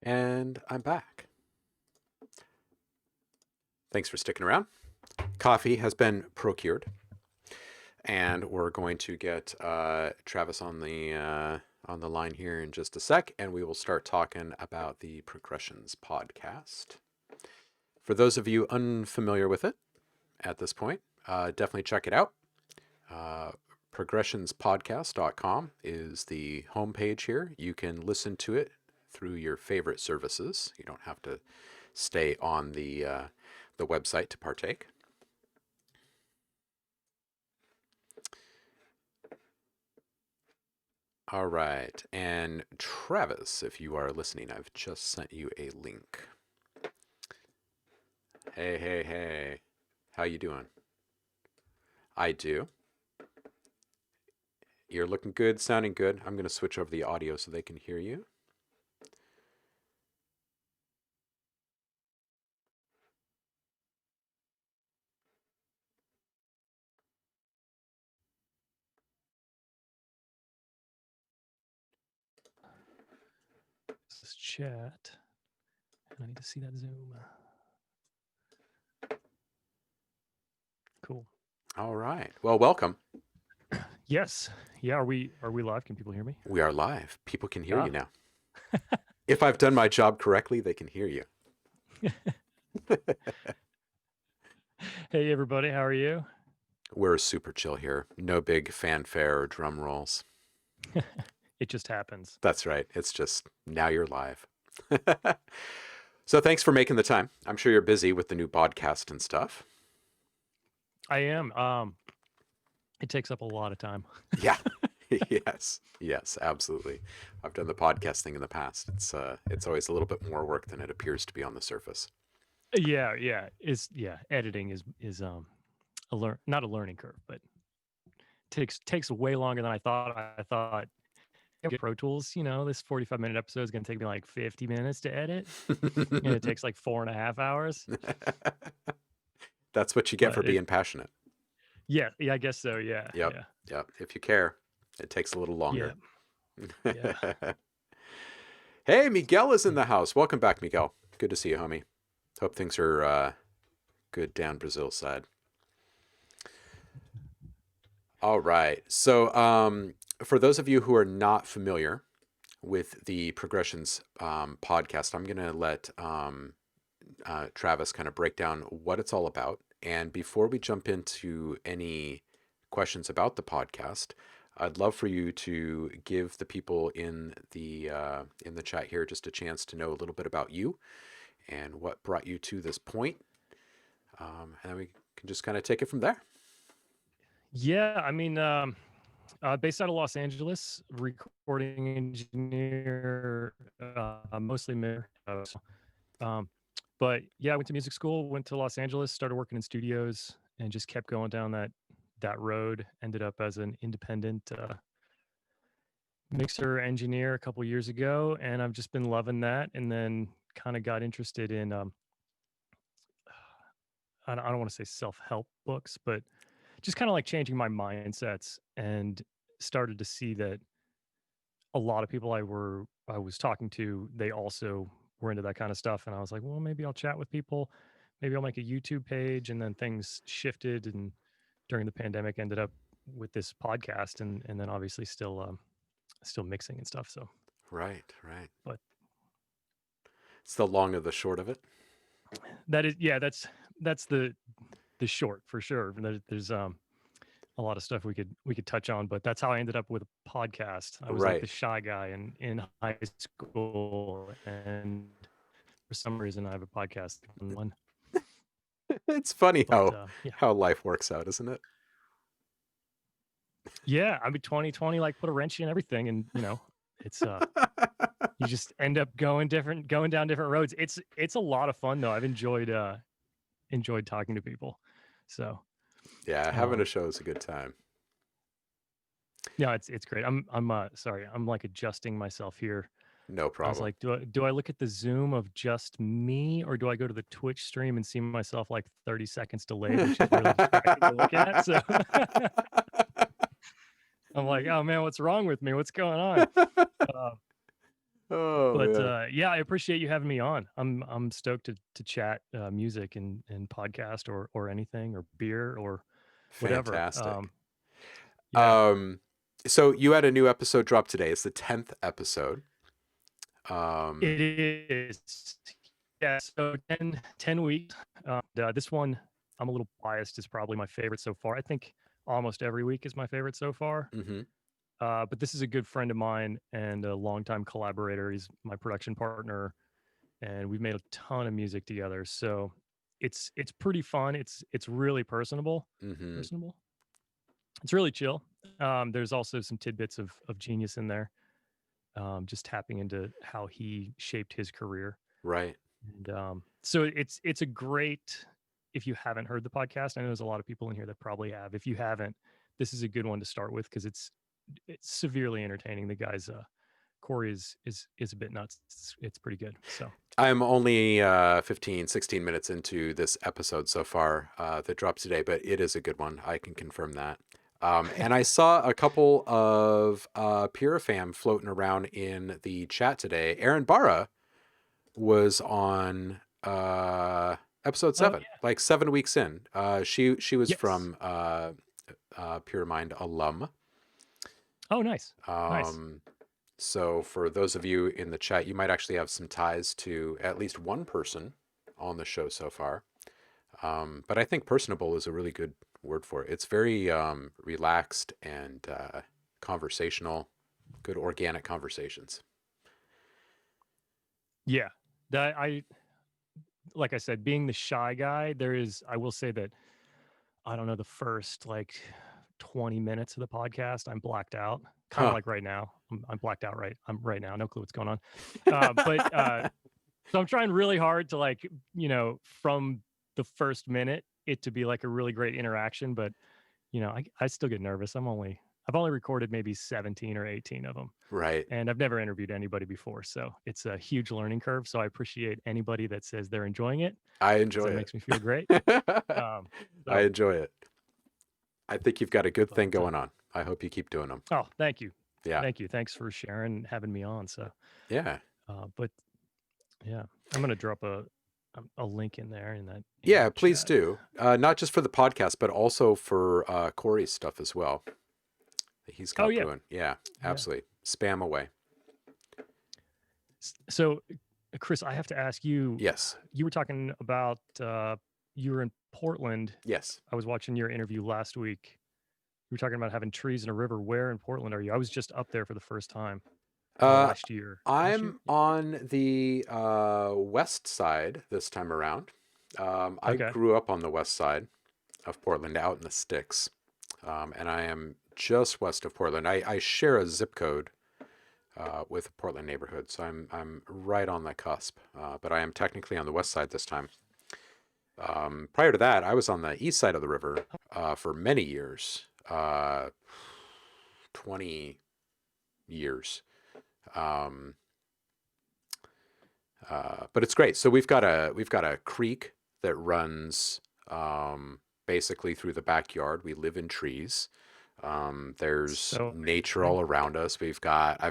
And I'm back. Thanks for sticking around. Coffee has been procured, and we're going to get Travis on the line here in just a sec, and we will start talking about the Progressions podcast. For those of you unfamiliar with it at this point, definitely check it out. Progressionspodcast.com is the homepage here. You can listen to it through your favorite services. You don't have to stay on the website to partake. All right, and Travis, if you are listening, I've just sent you a link. Hey, how you doing? I do. You're looking good, sounding good. I'm going to switch over the audio so they can hear you. This is chat. I need to see that Zoom. Cool. All right. Well, welcome. Yes. Yeah. Are we live? Can people hear me? We are live. People can hear you now. If I've done my job correctly, they can hear you. Hey, everybody. How are you? We're super chill here. No big fanfare or drum rolls. It just happens. That's right. It's just now you're live. So thanks for making the time. I'm sure you're busy with the new podcast and stuff. I am. It takes up a lot of time. Yeah. Yes, absolutely. I've done the podcast thing in the past. It's always a little bit more work than it appears to be on the surface. Yeah. Editing is not a learning curve, but takes way longer than I thought. I thought Pro Tools, this 45-minute episode is going to take me like 50 minutes to edit, and it takes like 4.5 hours. That's what you get for being passionate. Yeah, I guess so. Yeah. Yep. If you care, it takes a little longer. Yeah. Hey, Miguel is in the house. Welcome back, Miguel. Good to see you, homie. Hope things are good down Brazil side. All right. So for those of you who are not familiar with the Progressions podcast, I'm going to let Travis kind of break down what it's all about. And before we jump into any questions about the podcast, I'd love for you to give the people in the chat here just a chance to know a little bit about you and what brought you to this point. And then we can just kind of take it from there. Yeah, I mean, based out of Los Angeles, recording engineer, mostly mirror. But yeah, I went to music school, went to Los Angeles, started working in studios, and just kept going down that road. Ended up as an independent mixer engineer a couple years ago, and I've just been loving that. And then kind of got interested in I don't want to say self-help books, but just kind of like changing my mindsets, and started to see that a lot of people I was talking to, they also were into that kind of stuff. And I was like, well, maybe I'll chat with people. Maybe I'll make a YouTube page. And then things shifted, and during the pandemic ended up with this podcast, and then obviously still mixing and stuff. So Right. But it's the long of the short of it. that is, that's the short for sure. There's a lot of stuff we could touch on, but that's how I ended up with a podcast. I was like the shy guy in high school, and for some reason I have a podcast. One. It's funny how life works out, isn't it? Yeah, I mean 2020 like put a wrench in everything, and it's you just end up going down different roads. It's a lot of fun though. I've enjoyed talking to people. So yeah, having a show is a good time. Yeah, it's great. I'm sorry. I'm like adjusting myself here. No problem. I was like, do I look at the Zoom of just me, or do I go to the Twitch stream and see myself like 30 seconds delayed, which is really distracting to look at? So I'm like, oh man, what's wrong with me? What's going on? Oh But man, yeah, I appreciate you having me on. I'm stoked to chat music and podcast or anything or beer or whatever. fantastic. Yeah, So you had a new episode drop today. It's the 10th episode. it is. Yeah, so 10 weeks. This one, I'm a little biased, is probably my favorite so far. I think almost every week is my favorite so far. hmm But this is a good friend of mine and a longtime collaborator. He's my production partner, and we've made a ton of music together. So it's pretty fun. It's really personable. hmm Personable. It's really chill. There's also some tidbits of genius in there. Just tapping into how he shaped his career. Right. And so it's a great. If you haven't heard the podcast, I know there's a lot of people in here that probably have. If you haven't, this is a good one to start with because it's severely entertaining. The guy's Corey is a bit nuts. It's pretty good. So I'm only 15, 16 minutes into this episode so far that dropped today, but it is a good one. I can confirm that. And I saw a couple of Purifam floating around in the chat today. Aaron Barra was on episode 7, yeah. like 7 weeks in. She was Yes. from Pure Mind alum. Oh, nice. Nice. So for those of you in the chat, you might actually have some ties to at least one person on the show so far. But I think personable is a really good word for it. It's very relaxed and conversational, good organic conversations. Yeah. That like I said, being the shy guy, I will say that I don't know, the first like 20 minutes of the podcast, I'm blacked out. Kind of Huh. like right now. I'm blacked out I'm right now. No clue what's going on. But so I'm trying really hard to like, from the first minute, it to be like a really great interaction. But I still get nervous. I've only recorded maybe 17 or 18 of them. Right. And I've never interviewed anybody before. So it's a huge learning curve. So I appreciate anybody that says they're enjoying it. I 'cause enjoy that it. makes me feel great. I So, enjoy it. I think you've got a good thing but, going on. I hope you keep doing them. oh, thank you. Yeah. Thank you. Thanks for sharing and having me on. So, Yeah. but yeah, I'm going to drop a link in there in that. Yeah, that please chat. do. Not just for the podcast, but also for Corey's stuff as well. That he's got brewing. Yeah, absolutely. Spam away. So, Chris, I have to ask you. Yes. You were talking about you were in Portland. Yes. I was watching your interview last week. You were talking about having trees in a river. Where in Portland are you? I was just up there for the first time last year. I'm on the west side this time around. I grew up on the west side of Portland, out in the sticks, and I am just west of Portland. I share a zip code with a Portland neighborhood, so I'm right on the cusp. But I am technically on the west side this time. Prior to that, I was on the east side of the river for many years, 20 years. But it's great. So we've got a creek that runs basically through the backyard. We live in trees. There's nature all around us. I've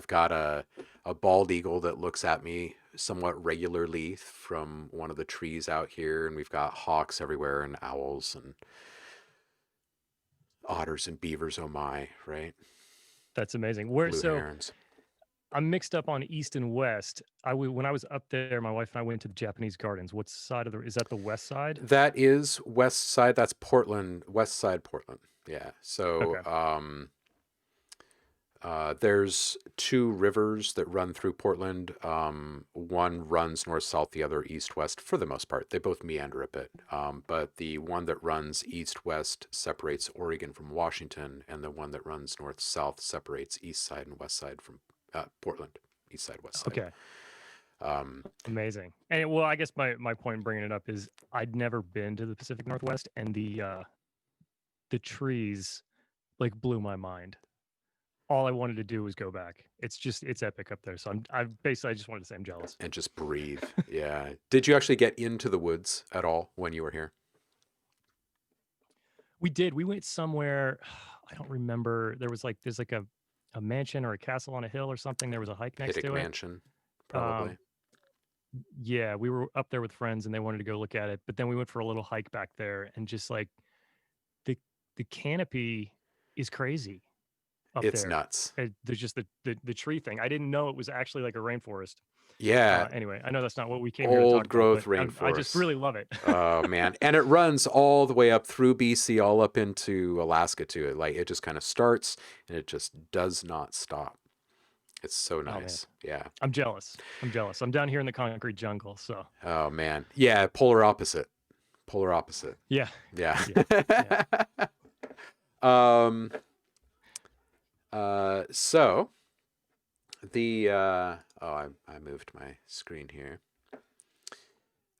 got a bald eagle that looks at me somewhat regularly from one of the trees out here, and we've got hawks everywhere and owls and otters and beavers. Oh my, right? That's amazing. Blue herons. I'm mixed up on east and west. When I was up there, my wife and I went to the Japanese gardens. What side of is that the west side? That is west side. That's Portland, west side Portland. Yeah. So there's two rivers that run through Portland. One runs north-south, the other east-west for the most part. They both meander a bit. But the one that runs east-west separates Oregon from Washington, and the one that runs north-south separates east side and west side from Portland, east side, west side. Okay. Amazing. And well, I guess my point in bringing it up is I'd never been to the Pacific Northwest, and the trees like blew my mind. All I wanted to do was go back. It's epic up there. So I just wanted to say I'm jealous. And just breathe. Yeah. Did you actually get into the woods at all when you were here? We did. We went somewhere. I don't remember. There's like a mansion or a castle on a hill or something. There was a hike next to it. Mansion. Um, probably. yeah, we were up there with friends and they wanted to go look at it, but then we went for a little hike back there and just like the the canopy is crazy up It's there. nuts. There's just the tree thing. I didn't know it was actually like a rainforest. Yeah, Anyway, I know that's not what we came here to talk old about, but growth I just rainforest. really love it. Oh man, and it runs all the way up through BC, all up into Alaska too. It just kind of starts and it just does not stop. It's so Oh man, nice. Yeah. I'm jealous. I'm jealous. I'm down here in the concrete jungle, so Oh man. Yeah, polar opposite. Polar opposite. yeah, Yeah. yeah, yeah. um so the I moved my screen here.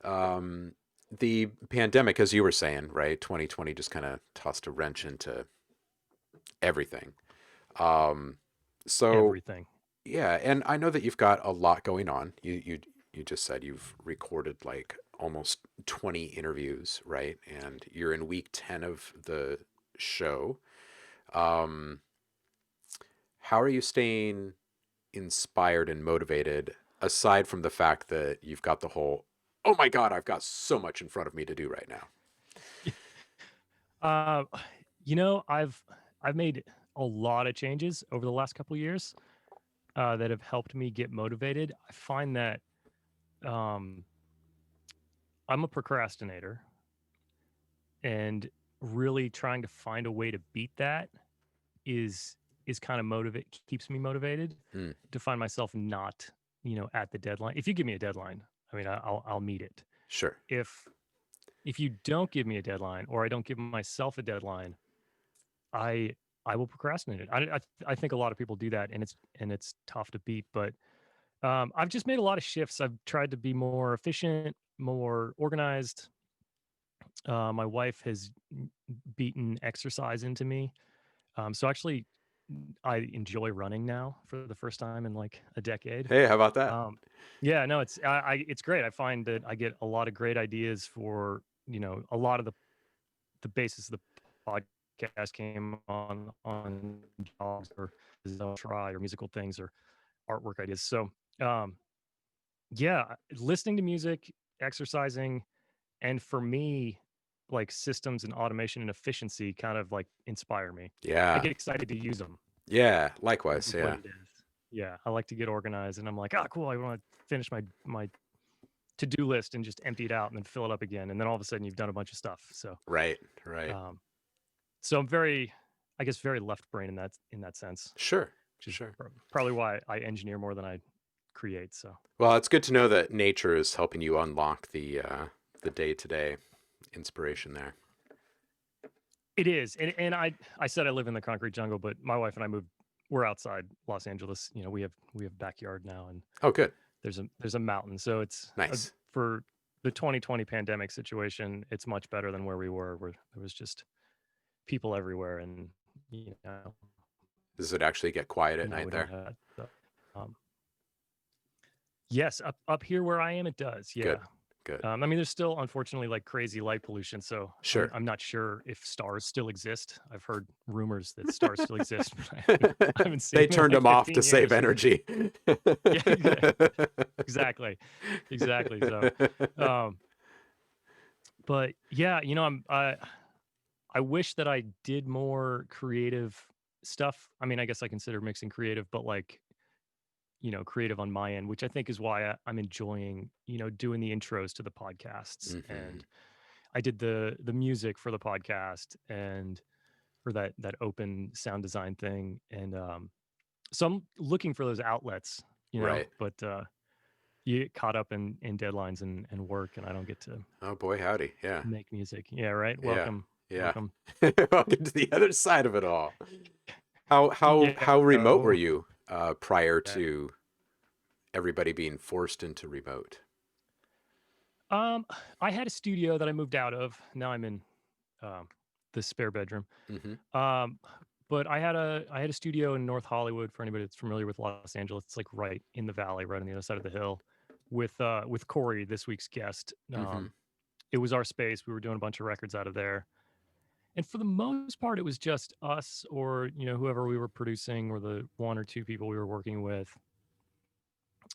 The pandemic, as you were saying, right? 2020 just kind of tossed a wrench into everything. Um, so Everything. yeah, and I know that you've got a lot going on. You just said you've recorded like almost 20 interviews, right? And you're in week 10 of the show. Um, how are you staying inspired and motivated aside from the fact that you've got the whole, oh my God, I've got so much in front of me to do right now? Uh, you know, I've made a lot of changes over the last couple of years that have helped me get motivated. I find that um, I'm a procrastinator, and really trying to find a way to beat that is kind of motivate keeps me motivated Hmm, to find myself not at the deadline. If you give me a deadline, I mean, I'll meet it. sure. If you don't give me a deadline or I don't give myself a deadline, I I will procrastinate it. I think a lot of people do that, and it's tough to beat. But I've just made a lot of shifts. I've tried to be more efficient, more organized. My wife has beaten exercise into me. So actually, I enjoy running now for the first time in like a decade. Hey, how about that? Um, yeah, no, it's great. I find that I get a lot of great ideas for a lot of the basis of the podcast came on jobs or try or musical things or artwork ideas. So um, yeah, listening to music, exercising, and for me, like systems and automation and efficiency kind of like inspire me. I Yeah. get excited to use them. Yeah. Is Likewise. what Yeah. it is. Yeah, I like to get organized, and I'm like, ah, cool. I want to finish my to do list and just empty it out, and then fill it up again, and then all of a sudden you've done a bunch of stuff. So, Right. Right. um, so I'm very, I guess, very left brain in that sense, Sure. which is Sure. probably why I engineer more than I create. So Well, it's good to know that nature is helping you unlock the day-to-day inspiration there. it is, and I said I live in the concrete jungle, but my wife and I moved. We're outside Los Angeles. We have backyard now, and Oh, good. there's a mountain, so it's Nice. for the 2020 pandemic situation. It's much better than where we were, where there was just people everywhere, and you know, Does it actually get quiet at night we don't there? have that. So, um, yes, up here where I am, it does. Yeah. Good. Good. I mean, there's still unfortunately like crazy light pollution, so Sure. I'm not sure if stars still exist. I've heard rumors that stars still exist, but I haven't seen They them in turned like them off to 15 save years. energy. Yeah, exactly, exactly. So, um, but yeah, I wish that I did more creative stuff. I mean, I guess I consider mixing creative, but like creative on my end, which I think is why I'm enjoying doing the intros to the podcasts, Hmm. and I did the music for the podcast and for that open sound design thing, and so I'm looking for those outlets, Right. but you get caught up in deadlines and work, and I don't get to Oh boy, howdy. Yeah. make music. Yeah, right. Yeah. Welcome, Yeah. welcome. Welcome to the other side of it all. How how Yeah. how remote were So, you prior yeah. to everybody being forced into remote? Um, I had a studio that I moved out of. Now I'm in um, the spare bedroom. Hmm. Um, but I had a studio in North Hollywood for anybody that's familiar with Los Angeles. It's like right in the valley, right on the other side of the hill, with Corey, this week's guest. Hmm. It was our space. We were doing a bunch of records out of there, and for the most part, it was just us or whoever we were producing or the one or two people we were working with.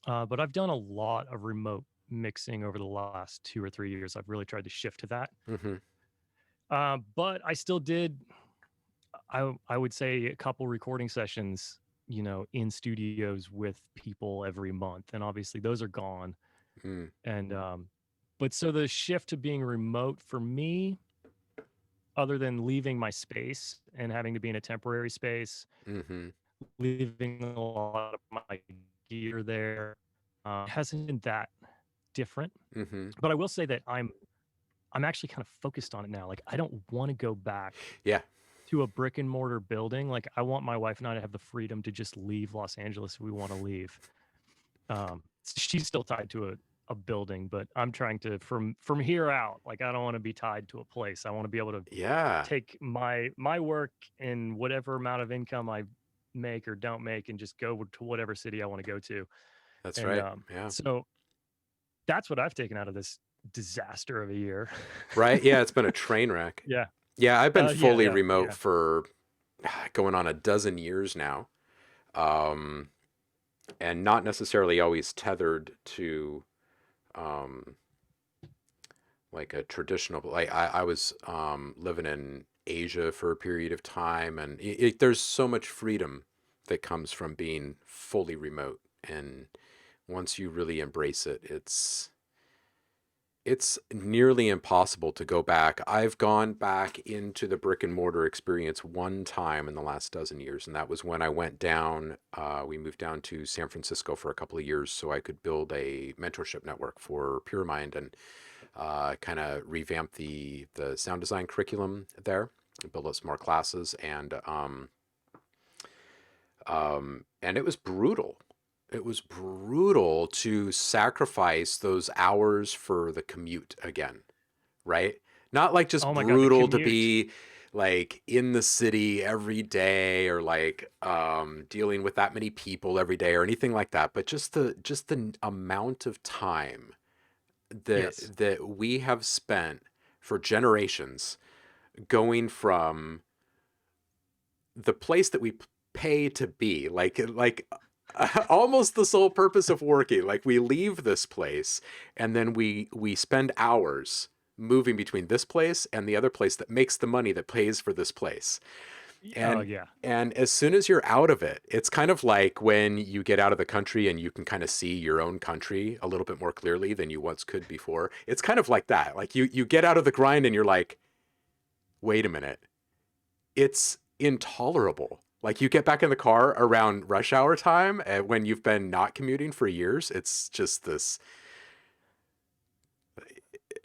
But I've done a lot of remote mixing over the last 2 or 3 years. I've really tried to shift to that. Mm-hmm. But I still did, I would say, a couple recording sessions, in studios with people every month. And obviously those are gone. Mm. And, but so the shift to being remote for me, other than leaving my space and having to be in a temporary space, Mm-hmm. leaving a lot of my gear there, hasn't been that different. Mm-hmm. But I will say that I'm actually kind of focused on it now. Like I don't want to go back Yeah. to a brick and mortar building. Like I want my wife and I to have the freedom to just leave Los Angeles if we want to leave. She's still tied to a building, but I'm trying to from here out. Like I don't want to be tied to a place. I want to be able to Yeah. take my work and whatever amount of income I make or don't make and just go to whatever city I want to go to. That's And right. Yeah. so that's what I've taken out of this disaster of a year. Right. Yeah. It's been a train wreck. Yeah. Yeah. I've been Yeah, fully yeah, remote yeah. for going on a dozen years now. And not necessarily always tethered to um, like a traditional, like I was living in Asia for a period of time, and there's so much freedom that comes from being fully remote. And once you really embrace it, it's nearly impossible to go back. I've gone back into the brick and mortar experience one time in the last dozen years, and that was when I went down. We moved down to San Francisco for a couple of years so I could build a mentorship network for PureMind and kind of revamp the sound design curriculum there, build up some more classes, and it was brutal. It was brutal to sacrifice those hours for the commute again, right? Not like just Oh my God, the brutal to commute. be like in the city every day or like dealing with that many people every day or anything like that, but just the amount of time Yes. that we have spent for generations going from the place that we pay to be like almost the sole purpose of working. Like we leave this place and then we spend hours moving between this place and the other place that makes the money that pays for this place. Oh and yeah. and as soon as you're out of it, it's kind of like when you get out of the country and you can kind of see your own country a little bit more clearly than you once could before. It's kind of like that. Like you get out of the grind and you're like, wait a minute, it's intolerable. Like you get back in the car around rush hour time when you've been not commuting for years. It's just this,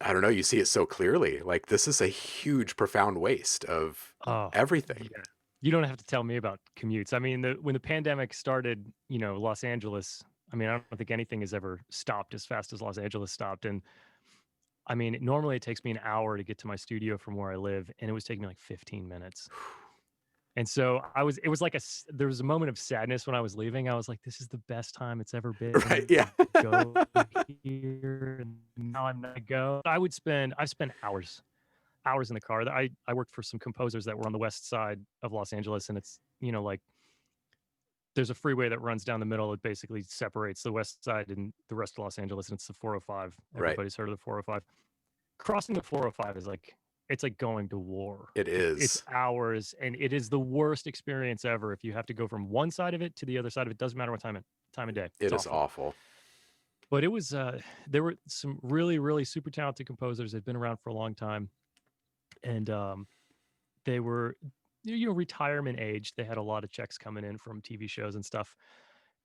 I don't know, you see it so clearly. Like this is a huge, profound waste of Oh everything. yeah. You don't have to tell me about commutes. I mean, when the pandemic started, Los Angeles, I mean, I don't think anything has ever stopped as fast as Los Angeles stopped. And I mean, normally it takes me an hour to get to my studio from where I live, and it was taking me like 15 minutes. And so it was like there was a moment of sadness when I was leaving. I was like, this is the best time it's ever Right. been Yeah. to go here. And now I'm going to go. I've spent hours in the car. I worked for some composers that were on the west side of Los Angeles. And it's, like there's a freeway that runs down the middle. It basically separates the west side and the rest of Los Angeles. And it's the 405. Right. Everybody's heard of the 405. Crossing the 405 is like, it's like going to war. It It's is. hours, and it is the worst experience ever. If you have to go from one side of it to the other side of it, doesn't matter what time of day. It It's is awful. awful. But it was there were some really, really super talented composers that had been around for a long time, and they were retirement age. They had a lot of checks coming in from TV shows and stuff,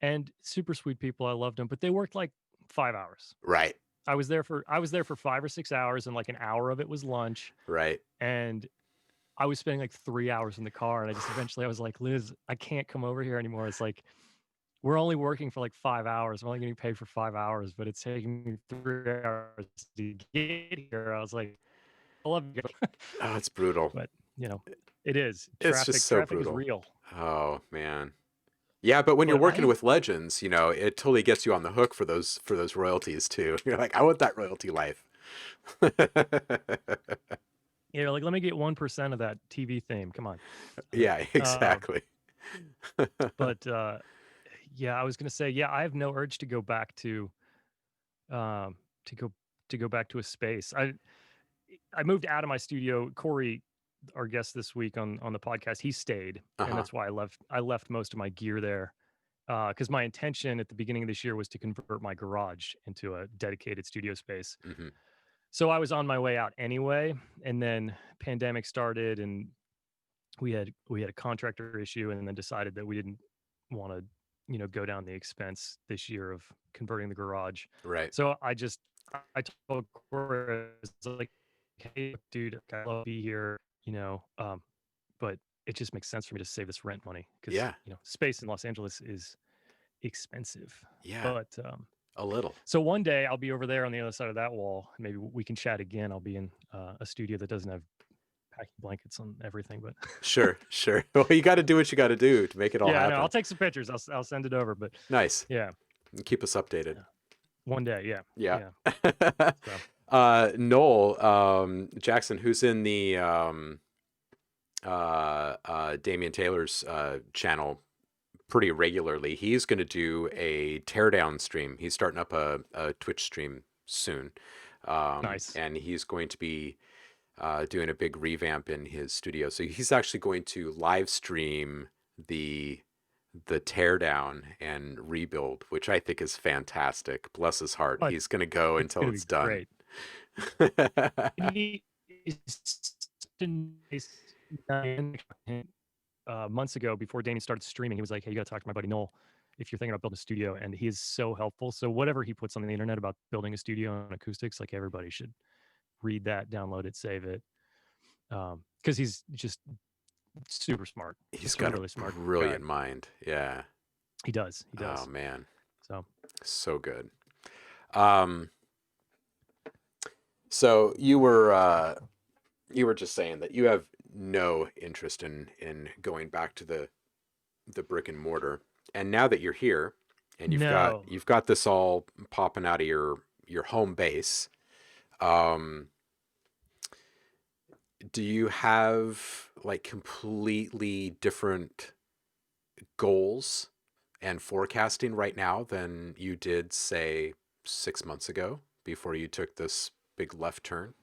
and super sweet people. I loved them, but they worked like 5 hours. Right. I was there for 5 or 6 hours, and like an hour of it was lunch. Right. And I was spending like 3 hours in the car, and I was like, Liz, I can't come over here anymore. It's like, we're only working for like 5 hours. We're only getting paid for 5 hours, but it's taking me 3 hours to get here. I was like, I love you. Oh, it's brutal. But it is. It's just so Traffic is brutal. real. Oh man. Yeah, but when you're But working with legends, it totally gets you on the hook for those royalties too. You're like, I want that royalty life. Like, let me get 1% of that TV theme. Come on. Yeah, exactly. But Yeah, I was gonna say, yeah, I have no urge to go back um to go back to a space. I moved out of my studio. Corey, our guest this week on the podcast, he stayed, and Uh-huh. that's why I left most of my gear there. Because my intention at the beginning of this year was to convert my garage into a dedicated studio space. Hmm. So I was on my way out anyway, and then pandemic started, and we had a contractor issue, and then decided that we didn't want to, go down the expense this year of converting the garage. Right. So I told Corey, I was like, hey, dude, I love to be here, but it just makes sense for me to save this rent money because Yeah. space in Los Angeles is expensive. Yeah. But A little. so one day I'll be over there on the other side of that wall. Maybe we can chat again. I'll be in a studio that doesn't have packing blankets on everything, but Sure. Sure. Well, you got to do what you got to do to make it all yeah, I know. happen. I'll take some pictures. I'll send it over. But Nice. yeah, Keep us updated. yeah. One day, yeah, Yeah. yeah. So Noel Jackson, who's in the Damian Taylor's channel pretty regularly, he's going to do a teardown stream. He's starting up a Twitch stream soon. nice. And he's going to be doing a big revamp in his studio. So he's actually going to live stream the teardown and rebuild, which I think is fantastic. Bless his heart. Oh, He's going to go it's until gonna it's be done. great. He is such a nice guy. Months ago, before Danny started streaming, he was like, "Hey, you got to talk to my buddy Noel if you're thinking about building a studio." And he is so helpful. So whatever he puts on the internet about building a studio and acoustics, like everybody should read that, download it, save it, because he's just super smart. He's Just got really a smart guy. brilliant mind. Yeah. He does. He does. Oh man, So good. So you were just saying that you have no interest in going back to the brick and mortar, and now that you're here and no. you've got this all popping out of your home base, do you have like completely different goals and forecasting right now than you did, say, 6 months ago before you took this big left turn?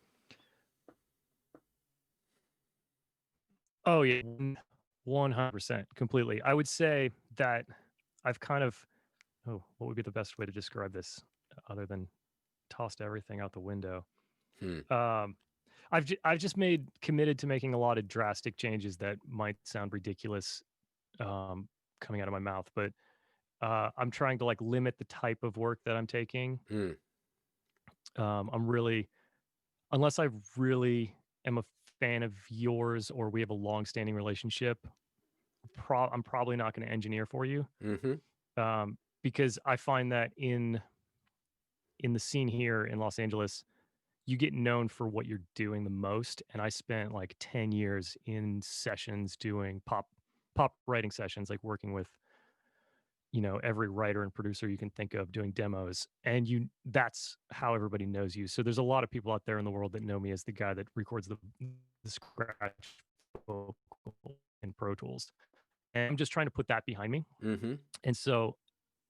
Oh yeah, 100%, completely. I would say that I've kind of, oh, what would be the best way to describe this other than tossed everything out the window? Hmm. I've just committed to making a lot of drastic changes that might sound ridiculous coming out of my mouth, but I'm trying to like limit the type of work that I'm taking. Hmm. I'm really, unless I really am a fan of yours or we have a long-standing relationship, I'm probably not going to engineer for you, Mm-hmm. because I find that in the scene here in Los Angeles, you get known for what you're doing the most. And I spent like 10 years in sessions doing pop writing sessions, like working with every writer and producer you can think of, doing demos, and that's how everybody knows you. So there's a lot of people out there in the world that know me as the guy that records the scratch vocal in Pro Tools, and I'm just trying to put that behind me. Mm-hmm. And so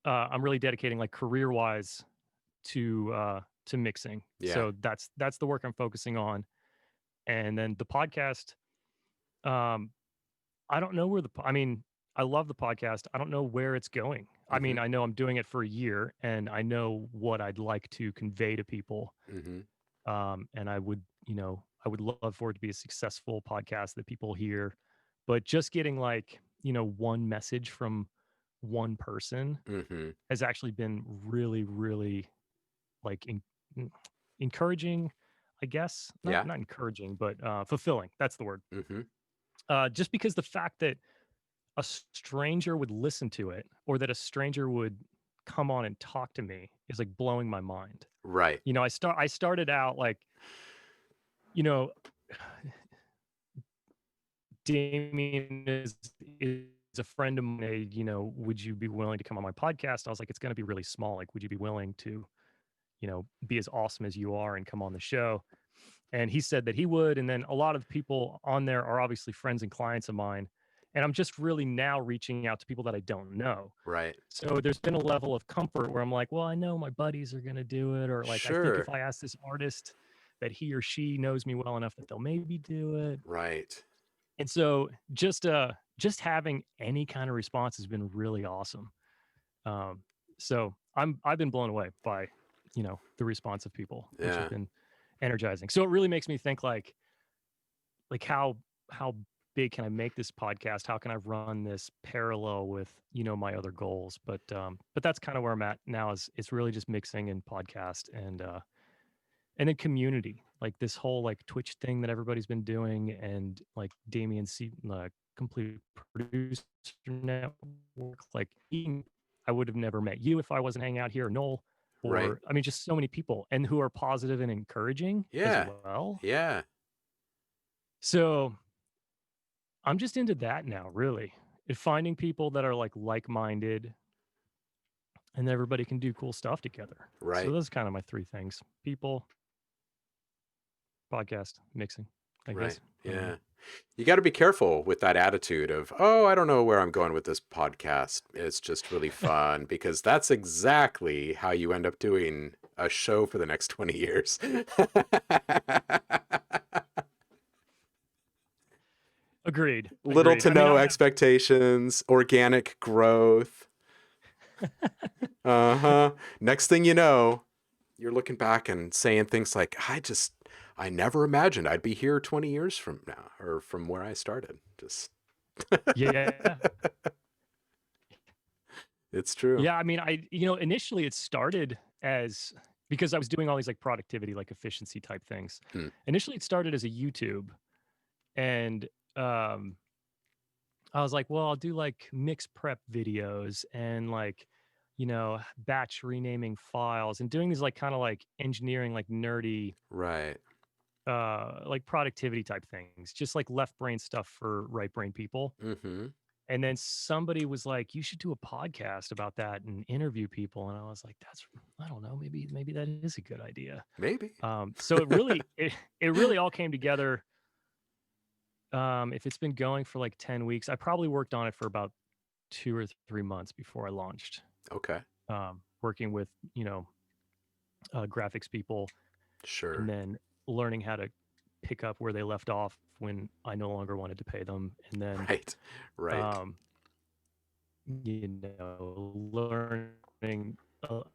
I'm really dedicating, like, career wise, to mixing. Yeah. So that's the work I'm focusing on. And then the podcast, um I don't know I mean, I love the podcast. I don't know where it's going. I mean, Mm-hmm. I know I'm doing it for a year, and I know what I'd like to convey to people. Mm-hmm. And I would love for it to be a successful podcast that people hear. But just getting, like, one message from one person Mm-hmm. has actually been really, really, like, encouraging, I guess. Yeah. Not encouraging, but fulfilling. That's the word. Mm-hmm. Just because the fact that a stranger would listen to it, or that a stranger would come on and talk to me, is like blowing my mind. Right. I started out like, you know, Damien is a friend of mine. Would you be willing to come on my podcast? I was like, it's going to be really small. Like, would you be willing to, be as awesome as you are and come on the show? And he said that he would. And then a lot of people on there are obviously friends and clients of mine. and I'm just really now reaching out to people that I don't know. Right. So there's been a level of comfort where I'm like, well, I know my buddies are going to do it. Or like, I think if Sure. I ask this artist that he or she knows me well enough that they'll maybe do it. Right. And so just having any kind of response has been really awesome. Um, so I've been blown away by, the response of people, which has Yeah. been energizing. So it really makes me think like how big can I make this podcast? How can I run this parallel with, my other goals? But that's kind of where I'm at now, is it's really just mixing and podcast and then community, like this whole like Twitch thing that everybody's been doing, and like Damien C, complete producer network, like I would have never met you if I wasn't hanging out here, Noel, Right. or I mean, just so many people, and who are positive and encouraging as Yeah. well. Yeah. So I'm just into that now, really. And finding people that are like-minded, and everybody can do cool stuff together. So Right. those are kind of my three things: people, podcast, mixing, I Right. guess. I don't know. Yeah. You got to be careful with that attitude of, oh, I don't know where I'm going with this podcast. It's just really fun, because that's exactly how you end up doing a show for the next 20 years. Agreed. Little to I mean, no I have- expectations, organic growth. Uh-huh. Next thing you know, you're looking back and saying things like, I never imagined I'd be here 20 years from now, or from where I started. Just yeah. It's true. Yeah, I mean, initially it started as, because I was doing all these like productivity, like efficiency type things. Hmm. Initially it started as a YouTube, and I was like, well, I'll do like mix prep videos and like, batch renaming files and doing these like kind of like engineering, like nerdy, Right. like productivity type things, just like left brain stuff for right brain people. Mm-hmm. And then somebody was like, you should do a podcast about that and interview people. And I was like, I don't know, maybe that is a good idea. Maybe. So it really all came together. If it's been going for like 10 weeks, I probably worked on it for about 2 or 3 months before I launched. Okay. Working with, graphics people, Sure. and then learning how to pick up where they left off when I no longer wanted to pay them. And then, Right. learning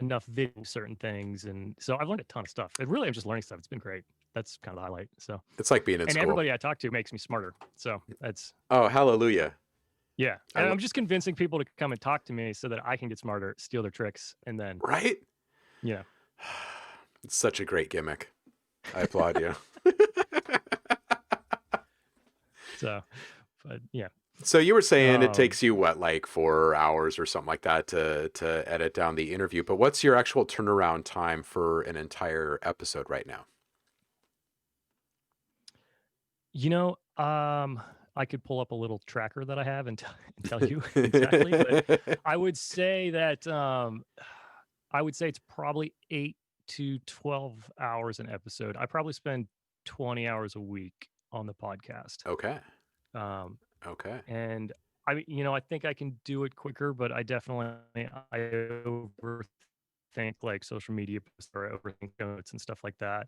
enough video certain things. And so I've learned a ton of stuff. And really, I'm just learning stuff. It's been great. That's kind of the highlight. So It's like being in and school. everybody I talk to makes me smarter. So that's, Oh, hallelujah. yeah. And I'm just convincing people to come and talk to me so that I can get smarter, steal their tricks, and then, Right? yeah. It's such a great gimmick. I applaud you. So, but yeah. So you were saying it takes you what, like 4 hours or something like that to edit down the interview, but what's your actual turnaround time for an entire episode right now? I could pull up a little tracker that I have and tell you exactly, but I would say that it's probably 8 to 12 hours an episode. I probably spend 20 hours a week on the podcast. Okay. Okay. And I think I can do it quicker, but I overthink like social media posts, or I overthink notes and stuff like that.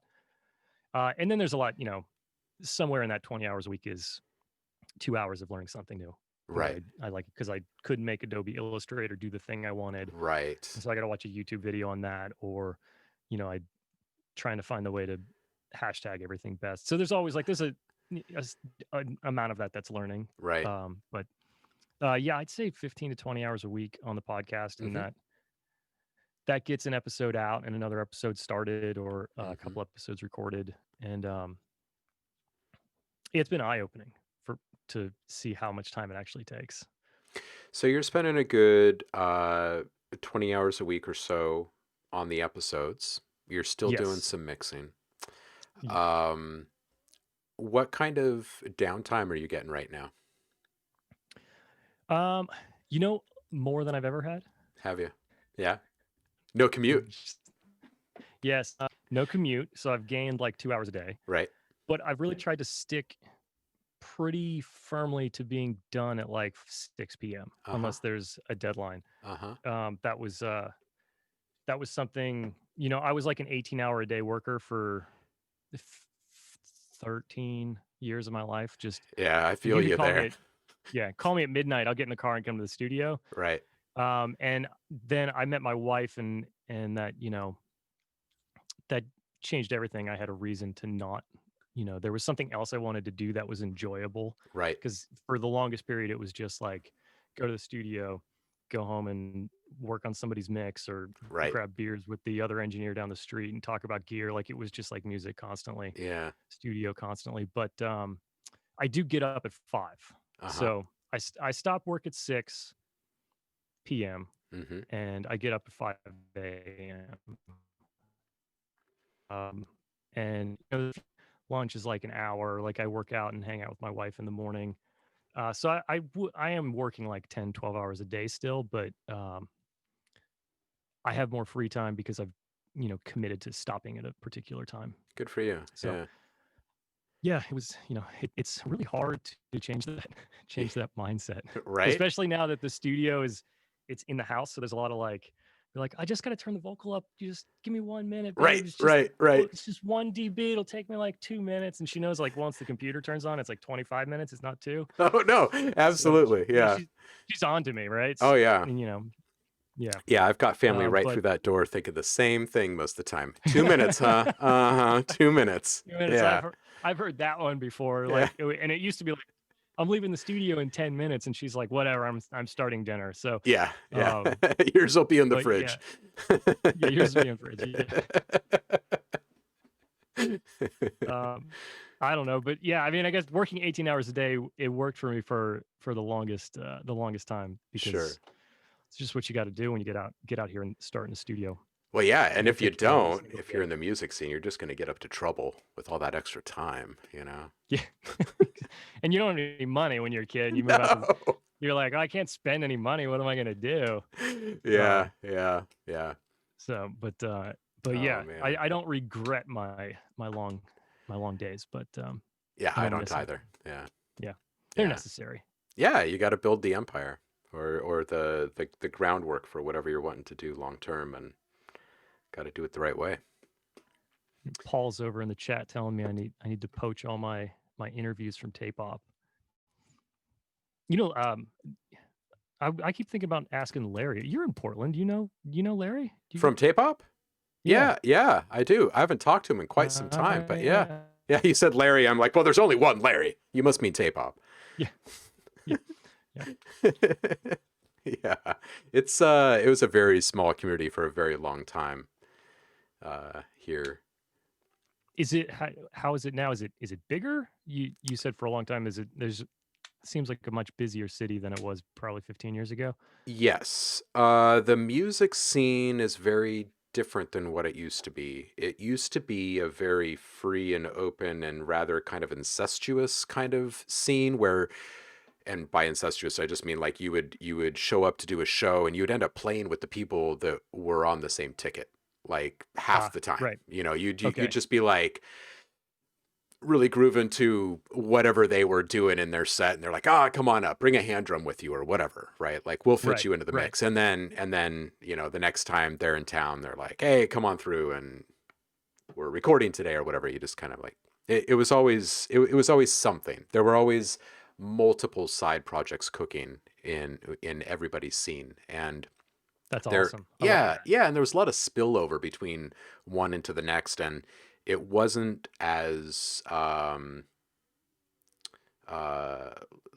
And then there's a lot, somewhere in that 20 hours a week is 2 hours of learning something new. Right. I like it because I couldn't make Adobe Illustrator do the thing I wanted. Right. So I got to watch a YouTube video on that, or, I trying to find the way to hashtag everything best. So there's always like, there's an amount of that's learning. Right. But yeah, I'd say 15 to 20 hours a week on the podcast, and that gets an episode out and another episode started, or a couple episodes recorded. And it's been eye-opening to see how much time it actually takes. So you're spending a good 20 hours a week or so on the episodes. You're still doing Yes. some mixing. Yeah. What kind of downtime are you getting right now? More than I've ever had. Have you? Yeah. No commute. Yes. No commute. So I've gained like 2 hours a day. Right. But I've really tried to stick pretty firmly to being done at like 6 p.m. Uh-huh. unless there's a deadline. Uh-huh. That was something, I was like an 18-hour a day worker for f- 13 years of my life. Just Yeah, I feel you could you call there. call me at midnight. I'll get in the car and come to the studio. Right. And then I met my wife, and that, that changed everything. I had a reason to not, there was something else I wanted to do that was enjoyable. Right. Because for the longest period, it was just like go to the studio, go home and work on somebody's mix, or Right. grab beers with the other engineer down the street and talk about gear. Like it was just like music constantly, Yeah. studio constantly. But I do get up at 5. Uh-huh. So I stop work at 6 p.m. Mm-hmm. and I get up at 5 a.m. And lunch is like an hour. Like I work out and hang out with my wife in the morning. So I am working like 10, 12 hours a day still, but I have more free time because I've, committed to stopping at a particular time. Good for you. So yeah, it was, it's really hard to change that mindset, Right. especially now that the studio it's in the house. So there's a lot of like, you're like, I just got to turn the vocal up. You just give me 1 minute. Babe. Right. It's just, Right. It's just 1 dB. It'll take me like 2 minutes. And she knows like once the computer turns on, it's like 25 minutes. It's not 2. Oh no, absolutely. So, yeah. She's on to me, right? Oh yeah. And, yeah. Yeah, I've got family right but through that door thinking the same thing most of the time. 2 minutes, huh? Uh-huh. 2 minutes. 2 minutes. Yeah. I've heard that one before. Yeah. Like, and it used to be like, I'm leaving the studio in 10 minutes, and she's like, whatever, I'm starting dinner. So Yeah. Yours will be in the but fridge. yeah, yours will be in the fridge. Yeah. I don't know, but yeah, I mean, I guess working 18 hours a day, it worked for me for the longest time, because Sure. it's just what you got to do when you get out here and start in the studio. Well, yeah, and You if you take care of every don't, single if you're day. in the music scene, you're just going to get up to trouble with all that extra time, Yeah. And you don't have any money when you're a kid. You move out. No. You're like, I can't spend any money. What am I gonna do? Yeah. So, but Oh, yeah, man. I don't regret my long days, but Yeah, I I don't don't miss 'em. either. Yeah. They're Yeah. necessary. Yeah, you got to build the empire or the groundwork for whatever you're wanting to do long term, and got to do it the right way. Paul's over in the chat telling me I need to poach all my interviews from Tape Op. I keep thinking about asking Larry. You're in Portland. You know Larry? From Tape Op? Yeah, I do. I haven't talked to him in quite some time, but yeah. Yeah, you said Larry. I'm like, well, there's only one Larry. You must mean Tape Op. Yeah. Yeah. It was a very small community for a very long time here. Is it how is it now? Is it bigger? You said for a long time. Seems like a much busier city than it was probably 15 years ago. Yes. The music scene is very different than what it used to be. It used to be a very free and open and rather kind of incestuous kind of scene where, and by incestuous, I just mean like you would show up to do a show and you would end up playing with the people that were on the same ticket, like half the time. Right. You'd Okay. just be like really grooving to whatever they were doing in their set, and they're like, come on up, bring a hand drum with you or whatever, right? Like we'll fit Right, you into the right. mix. And then the next time they're in town, they're like, hey, come on through and we're recording today or whatever. You just kind of like it was always something. There were always multiple side projects cooking in everybody's scene, and That's awesome. yeah, and there was a lot of spillover between one into the next, and it wasn't as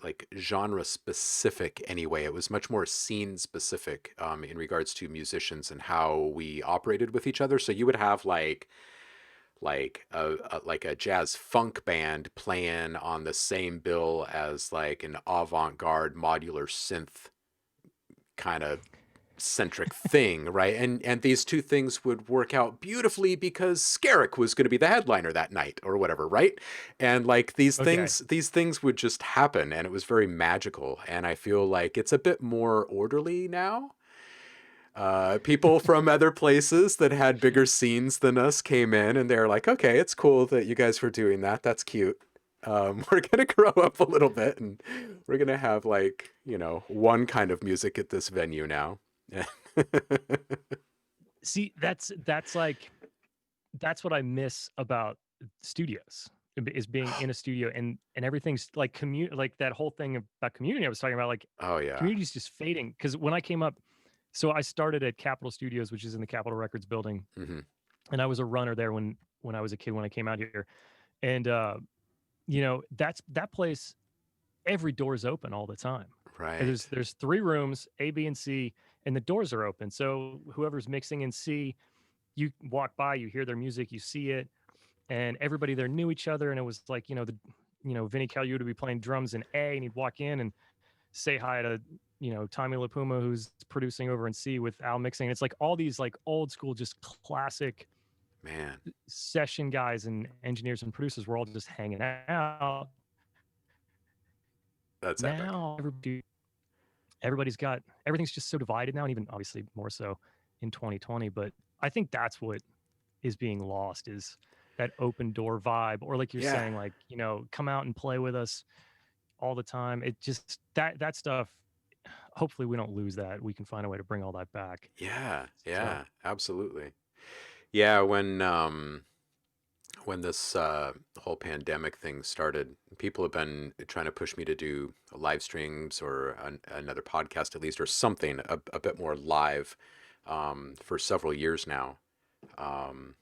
like genre specific anyway. It was much more scene specific in regards to musicians and how we operated with each other. So you would have like a jazz funk band playing on the same bill as like an avant-garde modular synth kind of centric thing, right? And these two things would work out beautifully because Skerrick was going to be the headliner that night or whatever, right? And like these things would just happen, and it was very magical. And I feel like it's a bit more orderly now. People from other places that had bigger scenes than us came in, and they're like, okay, it's cool that you guys were doing that. That's cute. We're gonna grow up a little bit, and we're gonna have like, you know, one kind of music at this venue now. See, that's like that's what I miss about studios is being in a studio and everything's like like that whole thing about community I was talking about, like Oh yeah. community's just fading. Because when I came up, so I started at Capitol Studios, which is in the Capitol Records building, Hmm. and I was a runner there when I was a kid when I came out here, and you know that place, every door is open all the time. And Right. there's three rooms, A, B, and C, and the doors are open. So whoever's mixing in C, you walk by, you hear their music, you see it, and everybody there knew each other. And it was like, Vinny Caluta would be playing drums in A, and he'd walk in and say hi to, Tommy LaPuma, who's producing over in C with Al mixing. It's like all these like old school, just classic Man, session guys and engineers and producers were all just hanging out. that's epic. Now everybody's got everything's just so divided now, and even obviously more so in 2020. But I think that's what is being lost is that open door vibe, or like you're Yeah. saying, like, come out and play with us all the time. It just that stuff. Hopefully, we don't lose that. We can find a way to bring all that back. Yeah. So Yeah. Absolutely. Yeah. When this whole pandemic thing started, people have been trying to push me to do live streams or another podcast at least, or something a bit more live, for several years now. Um,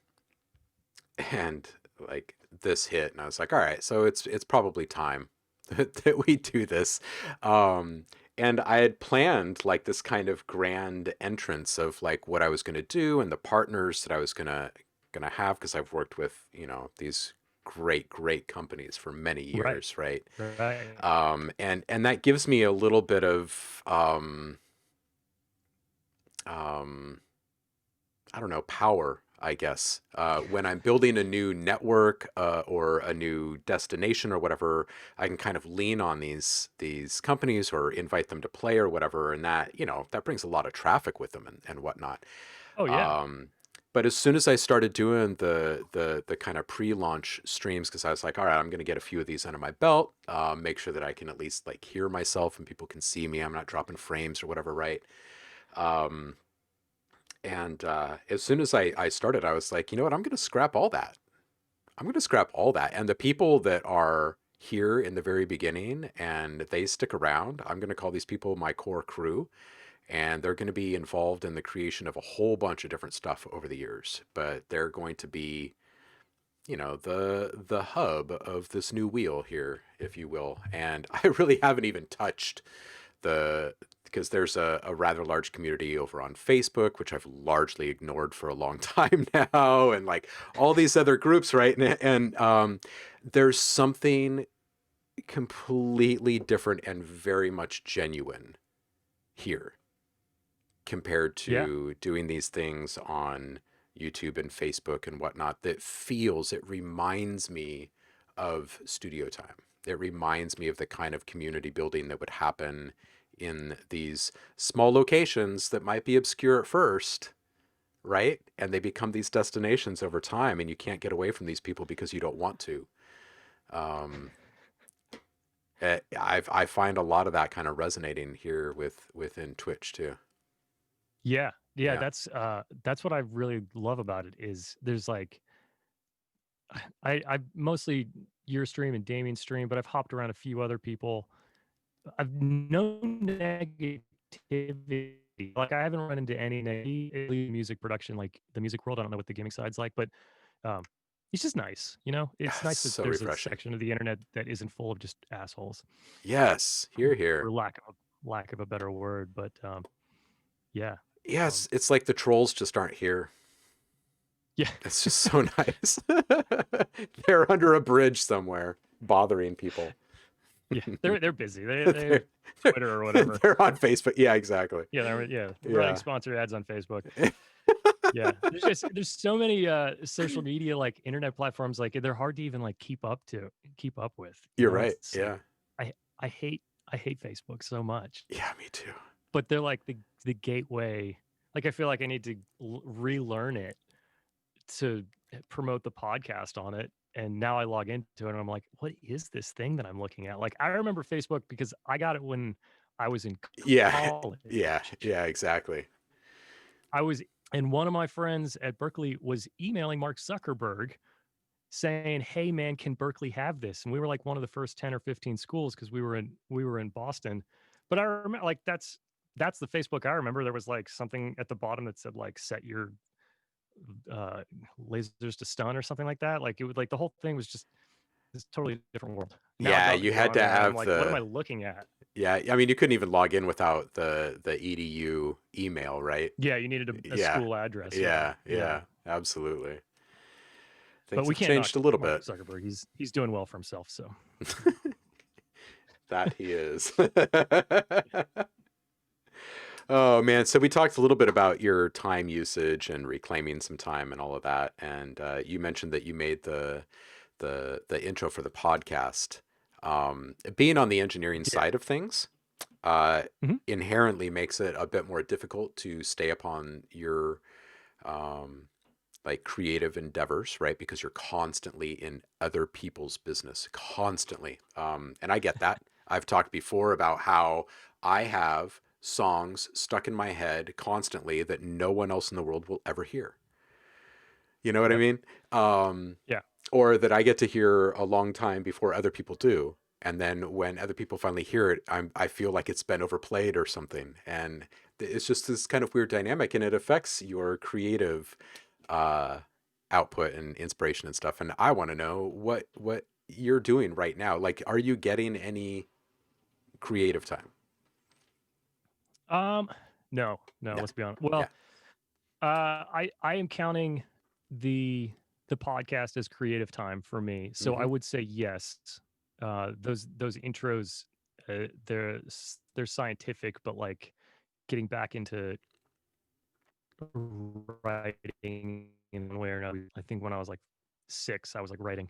and like this hit, and I was like, all right, so it's probably time that we do this. Um, and I had planned like this kind of grand entrance of like what I was going to do and the partners that I was gonna have, because I've worked with, you know, these great companies for many right, years, right? right, And that gives me a little bit of I don't know, power, I guess. When I'm building a new network, or a new destination or whatever, I can kind of lean on these companies or invite them to play or whatever, and that, you know, that brings a lot of traffic with them and whatnot. oh yeah, Um, but as soon as I started doing the kind of pre-launch streams, because I was like, all right, I'm going to get a few of these under my belt, make sure that I can at least like hear myself and people can see me. I'm not dropping frames or whatever, right? Um, and as soon as I started, I was like, you know what? I'm going to scrap all that. I'm going to scrap all that. And the people that are here in the very beginning and they stick around, I'm going to call these people my core crew. And they're going to be involved in the creation of a whole bunch of different stuff over the years. But they're going to be, you know, the hub of this new wheel here, if you will. And I really haven't even touched the because there's a rather large community over on Facebook, which I've largely ignored for a long time now, and like all these other groups, right? And there's something completely different and very much genuine here compared yeah, to doing these things on YouTube and Facebook and whatnot. It reminds me of studio time. It reminds me of the kind of community building that would happen in these small locations that might be obscure at first, right? And they become these destinations over time, and you can't get away from these people because you don't want to. Um, I find a lot of that kind of resonating here within Twitch too. yeah, yeah. Yeah. That's what I really love about it is there's like I mostly your stream and Damien's stream, but I've hopped around a few other people. I've no negativity. Like I haven't run into any negativity in music production, like the music world. I don't know what the gaming side's like, but um, it's just nice. It's nice that So there's a refreshing. section of the internet that isn't full of just assholes, Yes, here, for here. lack of a better word. But yeah, Yes, um, it's like the trolls just aren't here. yeah, It's just so nice. They're under a bridge somewhere, bothering people. yeah. They're busy. They have they're, they're, Twitter or whatever. they're on Facebook. Yeah, exactly. Yeah, running Yeah. sponsored ads on Facebook. Yeah, there's so many social media like internet platforms, like they're hard to even like keep up with. You're right. It's like Yeah. I I hate I hate Facebook so much, Yeah, me too. but they're like the gateway. Like I feel like I need to relearn it to promote the podcast on it. And now I log into it and I'm like, what is this thing that I'm looking at? Like, I remember Facebook because I got it when I was in Yeah. college. Yeah, exactly. I was, and one of my friends at Berkeley was emailing Mark Zuckerberg saying, "Hey man, can Berkeley have this?" And we were like one of the first 10 or 15 schools because we were in Boston. But I remember, like, that's the Facebook I remember. There was like something at the bottom that said like set your uh lasers to stun or something like that. Like, it would, like, the whole thing was just this totally different world. Now Yeah, I you go had on to there and I'm have like, what am I looking at? yeah, I mean, you couldn't even log in without the edu email, right? Yeah, you needed a Yeah. school address. Yeah, absolutely. But Things we have can't knock changed a little Mark bit. Zuckerberg. He's doing well for himself. So That he is. Oh man, so we talked a little bit about your time usage and reclaiming some time and all of that, and you mentioned that you made the intro for the podcast. Being on the engineering yeah. side of things Mhm. inherently makes it a bit more difficult to stay upon your like creative endeavors, right? Because you're constantly in other people's business, constantly. And I get that. I've talked before about how I have songs stuck in my head constantly that no one else in the world will ever hear. You know what I Yep. mean? Um, Yeah. or that I get to hear a long time before other people do. And then when other people finally hear it, I feel like it's been overplayed or something. And it's just this kind of weird dynamic, and it affects your creative uh, output and inspiration and stuff. And I want to know what you're doing right now. Like, are you getting any creative time? No, No. let's be honest. Yeah. Well, I am counting the podcast as creative time for me. So I Mm-hmm. would say yes. Those intros, they're scientific, but like getting back into writing in one way or another. I think when I was like 6, I was like writing,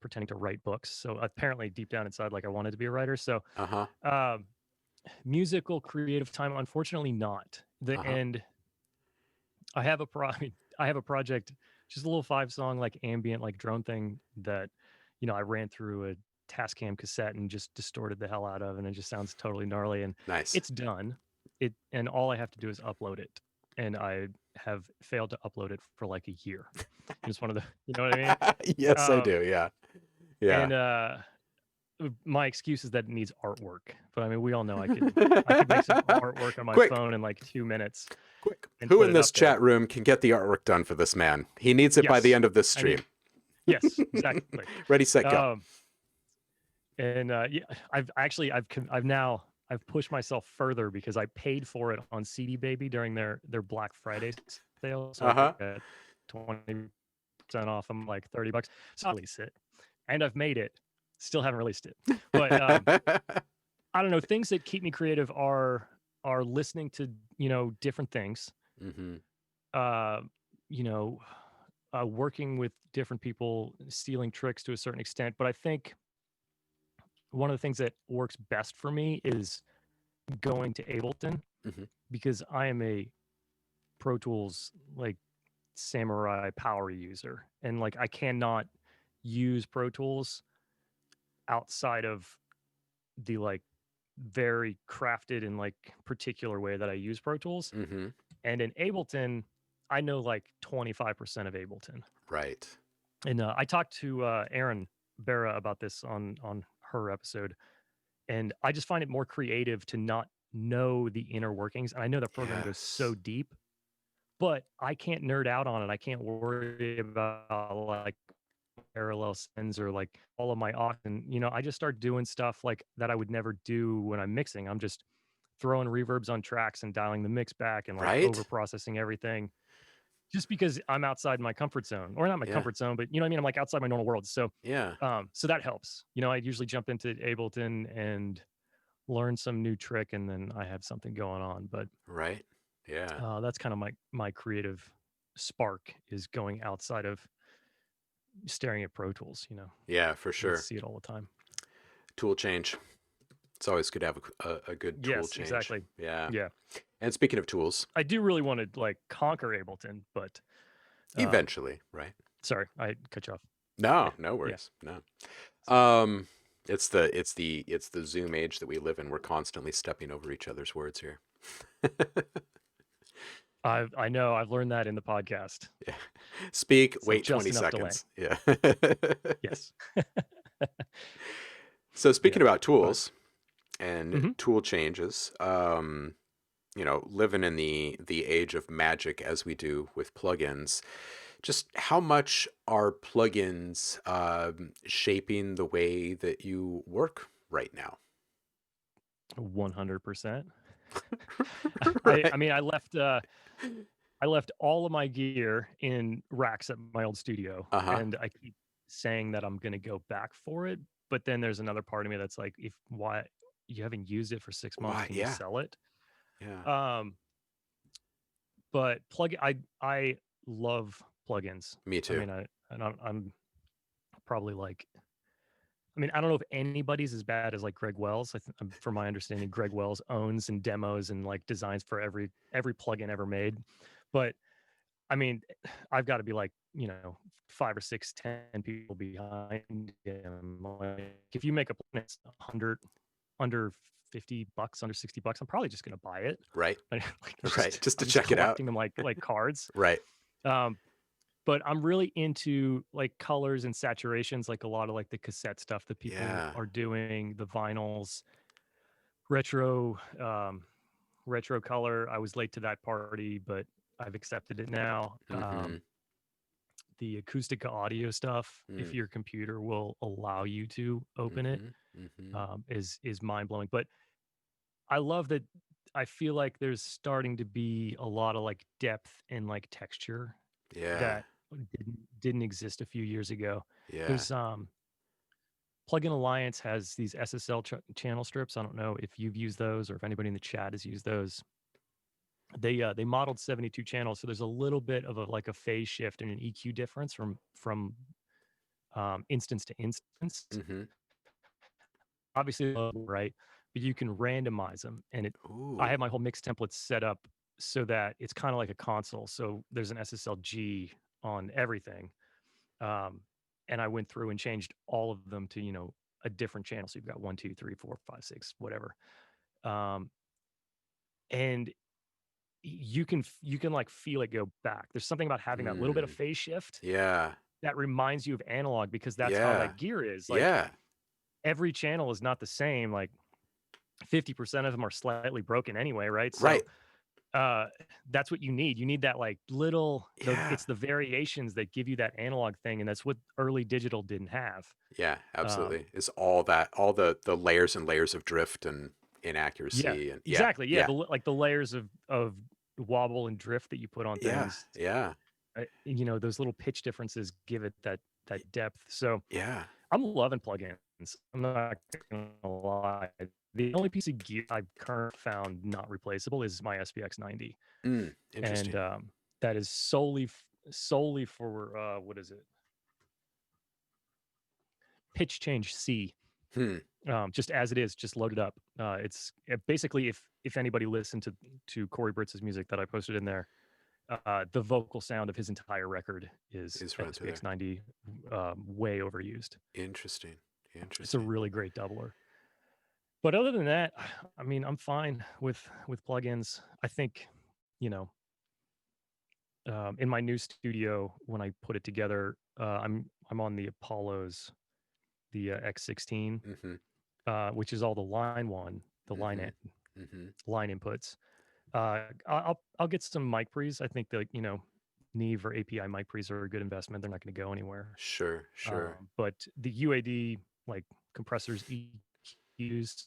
pretending to write books. So apparently deep down inside, like, I wanted to be a writer. So Uh-huh. um, musical creative time, unfortunately not. Uh-huh. And I have a I have a project, just a little 5-song like ambient like drone thing that, I ran through a Tascam cassette and just distorted the hell out of, and it just sounds totally gnarly. And Nice. it's done. And all I have to do is upload it. And I have failed to upload it for like a year. And it's one of the, you know what I mean? Yes, I Um, do. Yeah. Yeah. and my excuse is that it needs artwork. But I mean, we all know I could make some artwork on my Quick. phone in like 2 minutes. Quick. And Who put in it this up there. chat room can get the artwork done for this man? He needs it by the Yes. end of this I mean, stream. yes, exactly. Ready, set, go. And yeah, I've pushed myself further because I paid for it on CD Baby during their Black Friday sale. So I got 20% off. I'm like $30. So I'll release it, and I've made it. Still haven't released it, but I don't know. Things that keep me creative are listening to different things. Mm-hmm. Working with different people, stealing tricks to a certain extent. But I think one of the things that works best for me is going to Ableton, Mm-hmm. because I am a Pro Tools like samurai power user, and like I cannot use Pro Tools outside of the like very crafted and like particular way that I use Pro Tools. Mm-hmm. And in Ableton, I know like 25% of Ableton. Right. And I talked to Erin Barra about this on her episode, and I just find it more creative to not know the inner workings. And I know that program goes so deep, but I can't nerd out on it. I can't worry about like parallel sends or like all of my aux. And I just start doing stuff like that I would never do when I'm mixing. I'm just throwing reverbs on tracks and dialing the mix back and like Right. over processing everything, just because I'm outside my comfort zone, or not my comfort zone, but you know what I mean? I'm like outside my normal world. So Yeah. so that helps. I usually jump into Ableton and learn some new trick, and then I have something going on. But Right. Yeah. that's kind of my creative spark, is going outside of staring at Pro Tools. Yeah, for You sure. see it all the time. Tool change. It's always good to have a good tool Yes, change. exactly. Yeah. Yeah. And speaking of tools, I do really want to like conquer Ableton, but eventually, right? sorry, I cut you off. No, no Yeah. worries. No. So It's the Zoom age that we live in. We're constantly stepping over each other's words here. I know I've learned that in the podcast. Yeah. Speak, So wait just 20 enough delay. seconds. Yeah. Yes. So speaking Yeah. about But tools and mhm. tool changes, living in the age of magic as we do with plugins, just how much are plugins shaping the way that you work right now? 100%. I Right. mean I left all of my gear in racks at my old studio, Uh-huh. and I keep saying that I'm gonna go back for it, but then there's another part of me that's like, if why you haven't used it for 6 months, Why? can you Yeah. sell it? Yeah. Um, but I love plugins. Me I too. mean, I'm probably like I mean, I don't know if anybody's as bad as like Greg Wells. From my understanding, Greg Wells owns and demos and like designs for every plugin ever made. But I mean, I've got to be like, 5 or 6, 10 people behind him. Like, if you make a plugin that's 100, under $50, under $60, I'm probably just gonna buy it. Right. Like, Right. Just to I'm just check it out. collecting them like cards. Right. Um, but I'm really into like colors and saturations, like a lot of like the cassette stuff that people Yeah. are doing, the vinyls, retro, retro color. I was late to that party, but I've accepted it now. Mm-hmm. The acoustic audio stuff, if Mm. your computer will allow you to open it, Mm-hmm. Mm-hmm. is mind blowing. But I love that. I feel like there's starting to be a lot of like depth and like texture Yeah. that didn't exist a few years ago. Yeah. There's Plugin Alliance has these SSL channel strips. I don't know if you've used those or if anybody in the chat has used those. They modeled 72 channels, so there's a little bit of a phase shift and an EQ difference from instance to instance. Mm-hmm. Obviously, right, but you can randomize them, and I Ooh. have my whole mix template set up so that it's kind of like a console. So there's an SSLG on everything, and I went through and changed all of them to a different channel. So you've got 1, 2, 3, 4, 5, 6, whatever, um, and you can like feel it go back. There's something about having that little bit of Mm. phase shift Yeah. that reminds you of analog because that's how Yeah. that gear is. Like Yeah. every channel is not the same. Like 50% of them are slightly broken anyway, right? So Right. uh that's what you need. You need that like Yeah. it's the variations that give you that analog thing, and that's what early digital didn't have. Yeah, Um absolutely. It's all that, all the layers and layers of drift and yeah, inaccuracy, and yeah, exactly. Yeah, yeah, like the layers of wobble and drift that you put on yeah, things. yeah, Those little pitch differences give it that y- depth. So yeah. I'm loving plugins. I'm not gonna lie. The only piece of gear I've currently found not replaceable is my SPX 90, and Interesting. that is solely for what is it? Pitch change C. Hmm. Just as it is, just load it up. It's basically if anybody listened to Corey Britz's music that I posted in there, the vocal sound of his entire record is Is run through SPX there. 90, way overused. Interesting. It's a Interesting. really great doubler. But other than that, I mean, I'm fine with plugins. I think, you know, in my new studio when I put it together, I'm on the Apollo's, the X16, Mm-hmm. which is all the line one, the Mm-hmm. Mm-hmm. line inputs. I'll get some mic pre's. I think that Neve or API mic pre's are a good investment. They're not going to go anywhere. Sure. Sure. But the UAD like compressors, EQs,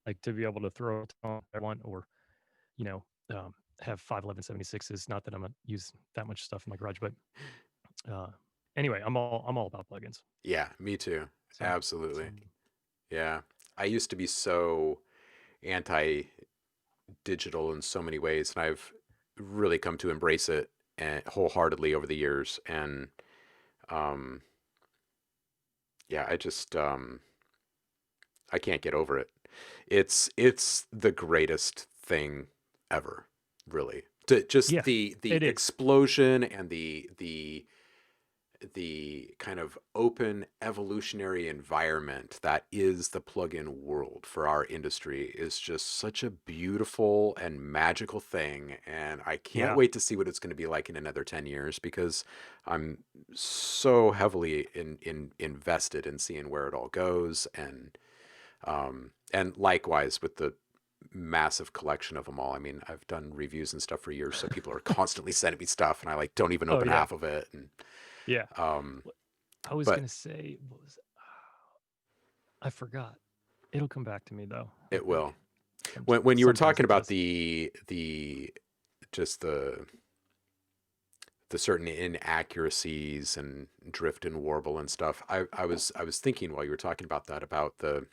like to be able to throw a tone I want, or you know um, have 51176s. Not that I'm gonna use that much stuff in my garage, but uh, anyway, I'm all about plugins. Yeah, me too. So, Absolutely. so Yeah. I used to be so anti-digital in so many ways, and I've really come to embrace it wholeheartedly over the years. And um, yeah, I can't get over it. It's the greatest thing ever, really. Just yeah, the it is. explosion and the the kind of open evolutionary environment that is the plugin world for our industry is just such a beautiful and magical thing, and I can't Yeah. wait to see what it's going to be like in another 10 years because I'm so heavily invested in seeing where it all goes, and likewise with the massive collection of them all. I mean, I've done reviews and stuff for years, so people are constantly sending me stuff and I like don't even Oh open yeah. half of it. And Yeah. um, I was but gonna say, what was I forgot. It'll come back to me though, I it think. will. When you were Sometimes talking it about does. the just the certain inaccuracies and drift and warble and stuff, I was thinking while you were talking about that about the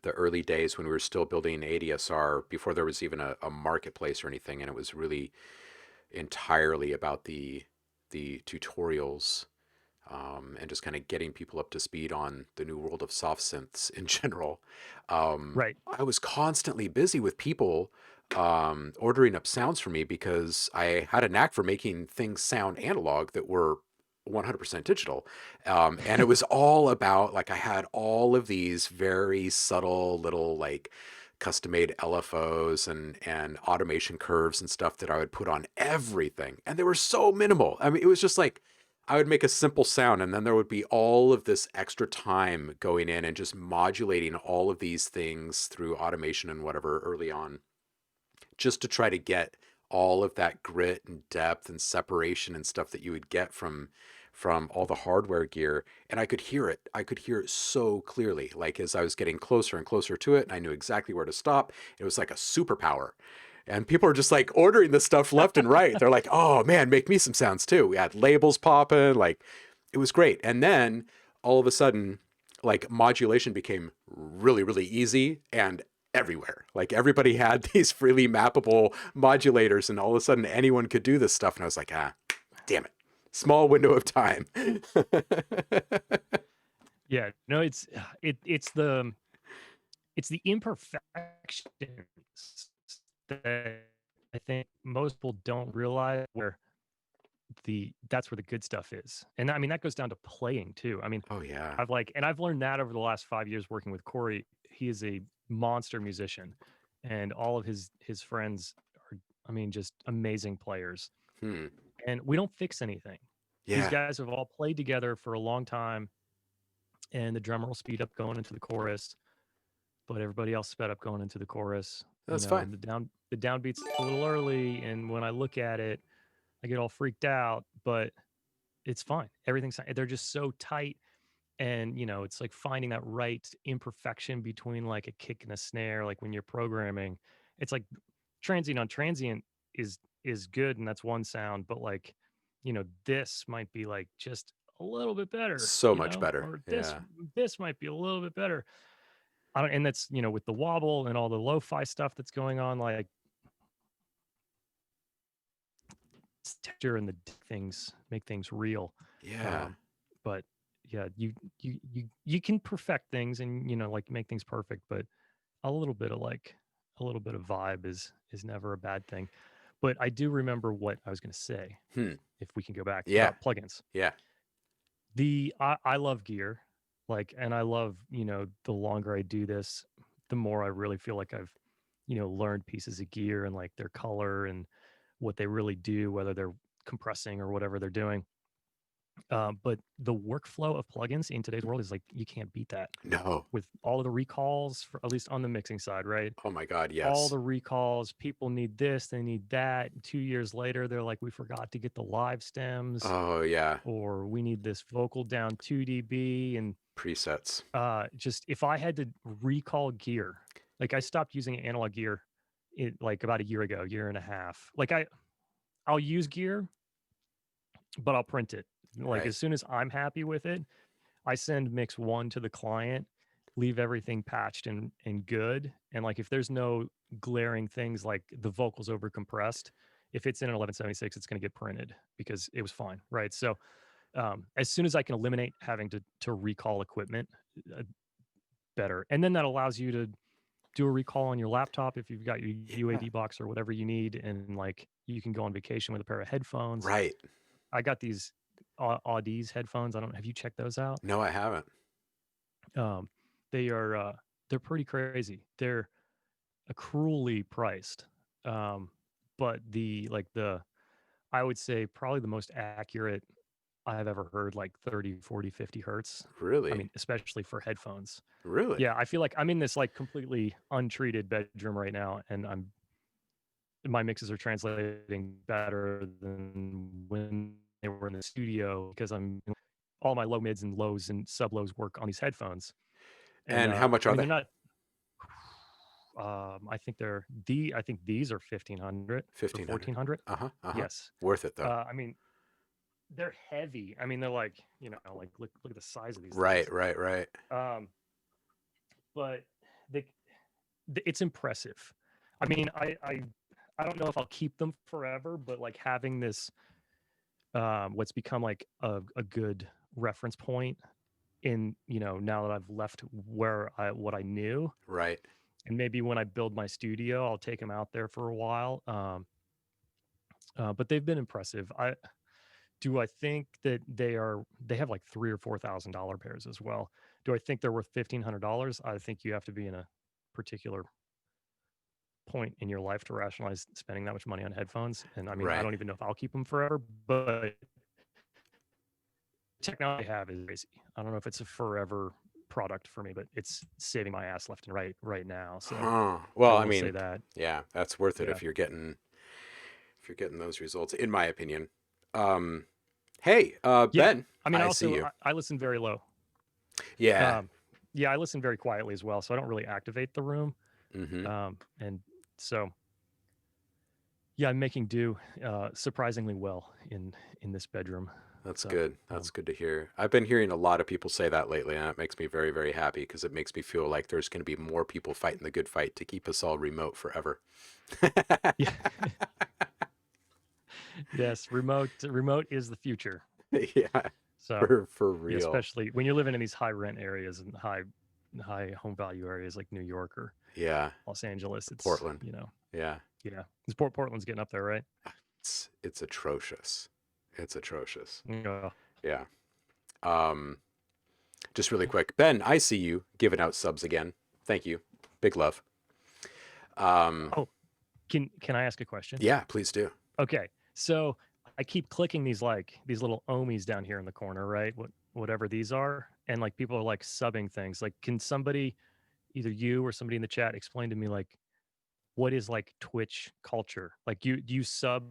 early days when we were still building ADSR before there was even a marketplace or anything, and it was really entirely about the tutorials, and just kind of getting people up to speed on the new world of soft synths in general. Right. I was constantly busy with people ordering up sounds for me because I had a knack for making things sound analog that were 100% digital. And it was all about, like, I had all of these very subtle little, like, custom made LFOs and automation curves and stuff that I would put on everything. And they were so minimal. I mean, it was just like, I would make a simple sound and then there would be all of this extra time going in and just modulating all of these things through automation and whatever early on, just to try to get all of that grit and depth and separation and stuff that you would get from all the hardware gear. And I could hear it so clearly, like as I was getting closer and closer to it, and I knew exactly where to stop. It was like a superpower. And people are just like ordering this stuff left and right. They're like, oh man, make me some sounds too. We had labels popping, like it was great. And then all of a sudden, like modulation became really, really easy and everywhere. Like everybody had these freely mappable modulators, and all of a sudden anyone could do this stuff. And I was like, damn it. Small window of time. Yeah. No, it's the imperfections that I think most people don't realize where that's where the good stuff is. And I mean that goes down to playing too. I mean, Oh yeah. I've learned that over the last 5 years working with Corey. He is a monster musician, and all of his friends are, I mean, just amazing players. Hmm. And we don't fix anything. These Yeah. guys have all played together for a long time, and the drummer will speed up going into the chorus, but everybody else sped up going into the chorus. You That's know, fine. the downbeat's a little early, and when I look at it, I get all freaked out, but it's fine. They're just so tight, and it's like finding that right imperfection between like a kick and a snare. Like when you're programming, it's like transient on transient is good, and that's one sound, but like this might be like just a little bit better, So much better. or Yeah. this might be a little bit better. I don't, and that's with the wobble and all the lo-fi stuff that's going on, like texture and the things make things real. Yeah. um but yeah, you can perfect things, and like make things perfect, but a little bit of a little bit of vibe is never a bad thing. But I do remember what I was going to say, Hmm. if we can go back Yeah. about plugins. Yeah. I love gear, like, and I love, the longer I do this, the more I really feel like I've learned pieces of gear and like their color and what they really do, whether they're compressing or whatever they're doing. But the workflow of plugins in today's world is like you can't beat that, No. with all of the recalls, for at least on the mixing side, right? Oh my God. All Yes. the recalls, people need this, they need that. 2 years later, they're like, we forgot to get the live stems, Oh yeah. or we need this vocal down 2 dB. And Presets. just if I had to recall gear, like I stopped using analog gear like about a year ago, year and a half. Like I'll use gear, but I'll print it. Like Right. as soon as I'm happy with it, I send mix one to the client, leave everything patched and good. And like if there's no glaring things like the vocals over compressed, if it's in an 1176, it's going to get printed because it was fine, right? So as soon as I can eliminate having to recall equipment, uh, better. And then that allows you to do a recall on your laptop if you've got your Yeah. UAD box or whatever you need, and like you can go on vacation with a pair of headphones. Right. I got these. Audi's headphones. I don't. Have you checked those out? No, I haven't. Um, they are they're pretty crazy. They're cruelly priced. Um, but the I would say probably the most accurate I've ever heard, like 30, 40, 50 hertz. I Really? mean, especially for headphones. Really? Yeah, I feel like I'm in this like completely untreated bedroom right now, and my mixes are translating better than when they were in the studio because all my low mids and lows and sub lows work on these headphones. And And how much I are mean, they? they're not. I think these are 1,500 or 1,500. 1,400. Uh-huh. Uh-huh. Yes. Worth it though. I mean, they're heavy. I mean, they're like, like look at the size of these Right, things. right, right. Um, but they, it's impressive. I mean, I don't know if I'll keep them forever, but like having this, what's become like a good reference point in, now that I've left what I knew, Right. and maybe when I build my studio, I'll take them out there for a while. But they've been impressive. Do I think that they have like $3,000 or $4,000 pairs as well. Do I think they're worth $1,500? I think you have to be in a particular point in your life to rationalize spending that much money on headphones. And I mean, I Right. don't even know if I'll keep them forever, but the technology I have is crazy. I don't know if it's a forever product for me, but it's saving my ass left and right now. So Huh. I Well, I will say mean, that. yeah, that's worth it Yeah. if you're getting those results, in my opinion. Um, hey, Yeah. Ben, I mean, I see you. I listen very low. Yeah. Yeah, I listen very quietly as well, so I don't really activate the room. Mm-hmm. And so, yeah, I'm making do surprisingly well in this bedroom. That's So, good. That's good to hear. I've been hearing a lot of people say that lately, and that makes me very, very happy because it makes me feel like there's going to be more people fighting the good fight to keep us all remote forever. yeah, yes, remote is the future. Yeah, So, for yeah, real. especially when you're living in these high rent areas and high home value areas like New York or Yeah, Los Angeles. It's Portland. Yeah, yeah, Portland's getting up there, right? it's atrocious. It's atrocious. Yeah. Yeah. Um, just really quick, Ben, I see you giving out subs again. Thank you. Big love. Oh, can I ask a question? Yeah, please do. Okay, so I keep clicking these little ohmies down here in the corner, right? Whatever these are, and like people are like subbing things. Like, can somebody, either you or somebody in the chat, explain to me like what is like Twitch culture? Like, do you sub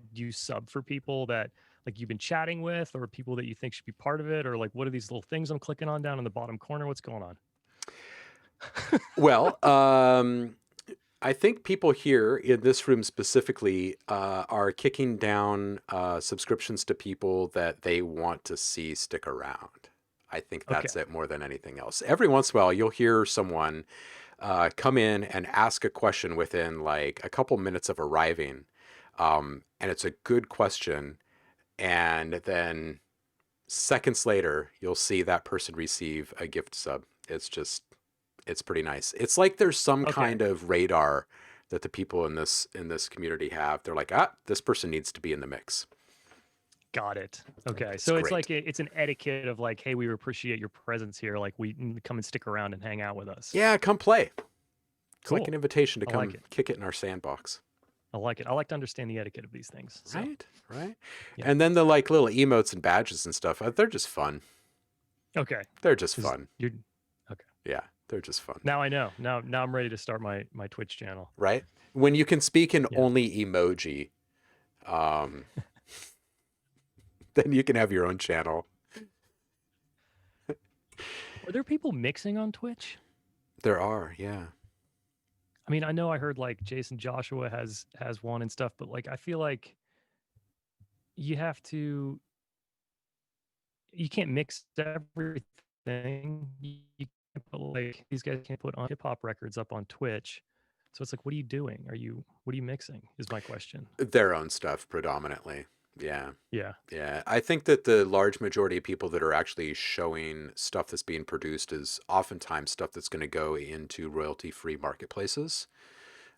for people that like you've been chatting with, or people that you think should be part of it, or like what are these little things I'm clicking on down in the bottom corner? What's going on? Well, I think people here in this room specifically are kicking down subscriptions to people that they want to see stick around. I think Okay. that's it more than anything else. Every once in a while, you'll hear someone come in and ask a question within like a couple minutes of arriving. And it's a good question. And then seconds later, you'll see that person receive a gift sub. It's pretty nice. It's like there's some Okay. kind of radar that the people in this community have. They're like, this person needs to be in the mix. Got it. Okay. It's So it's great. like it's an etiquette of like, hey, we appreciate your presence here. Like, we come and stick around and hang out with us. Yeah, come play. It's Cool. like an invitation to I come like it. kick it in our sandbox. I like it. I like to understand the etiquette of these things. So. Right. Yeah. And then the like little emotes and badges and stuff, they're just fun. Okay. They're just fun. You're okay. Yeah, they're just fun. Now I know. Now I'm ready to start my Twitch channel. Right? When you can speak in Yeah. only emoji, then you can have your own channel. Are there people mixing on Twitch? There are, yeah. I mean, I know I heard like Jason Joshua has one and stuff, but like I feel like you can't mix everything. You can't put like these guys can't put on hip hop records up on Twitch. So it's like, what are you doing? What are you mixing? Is my question. Their own stuff predominantly. Yeah. Yeah. Yeah. I think that the large majority of people that are actually showing stuff that's being produced is oftentimes stuff that's going to go into royalty-free marketplaces,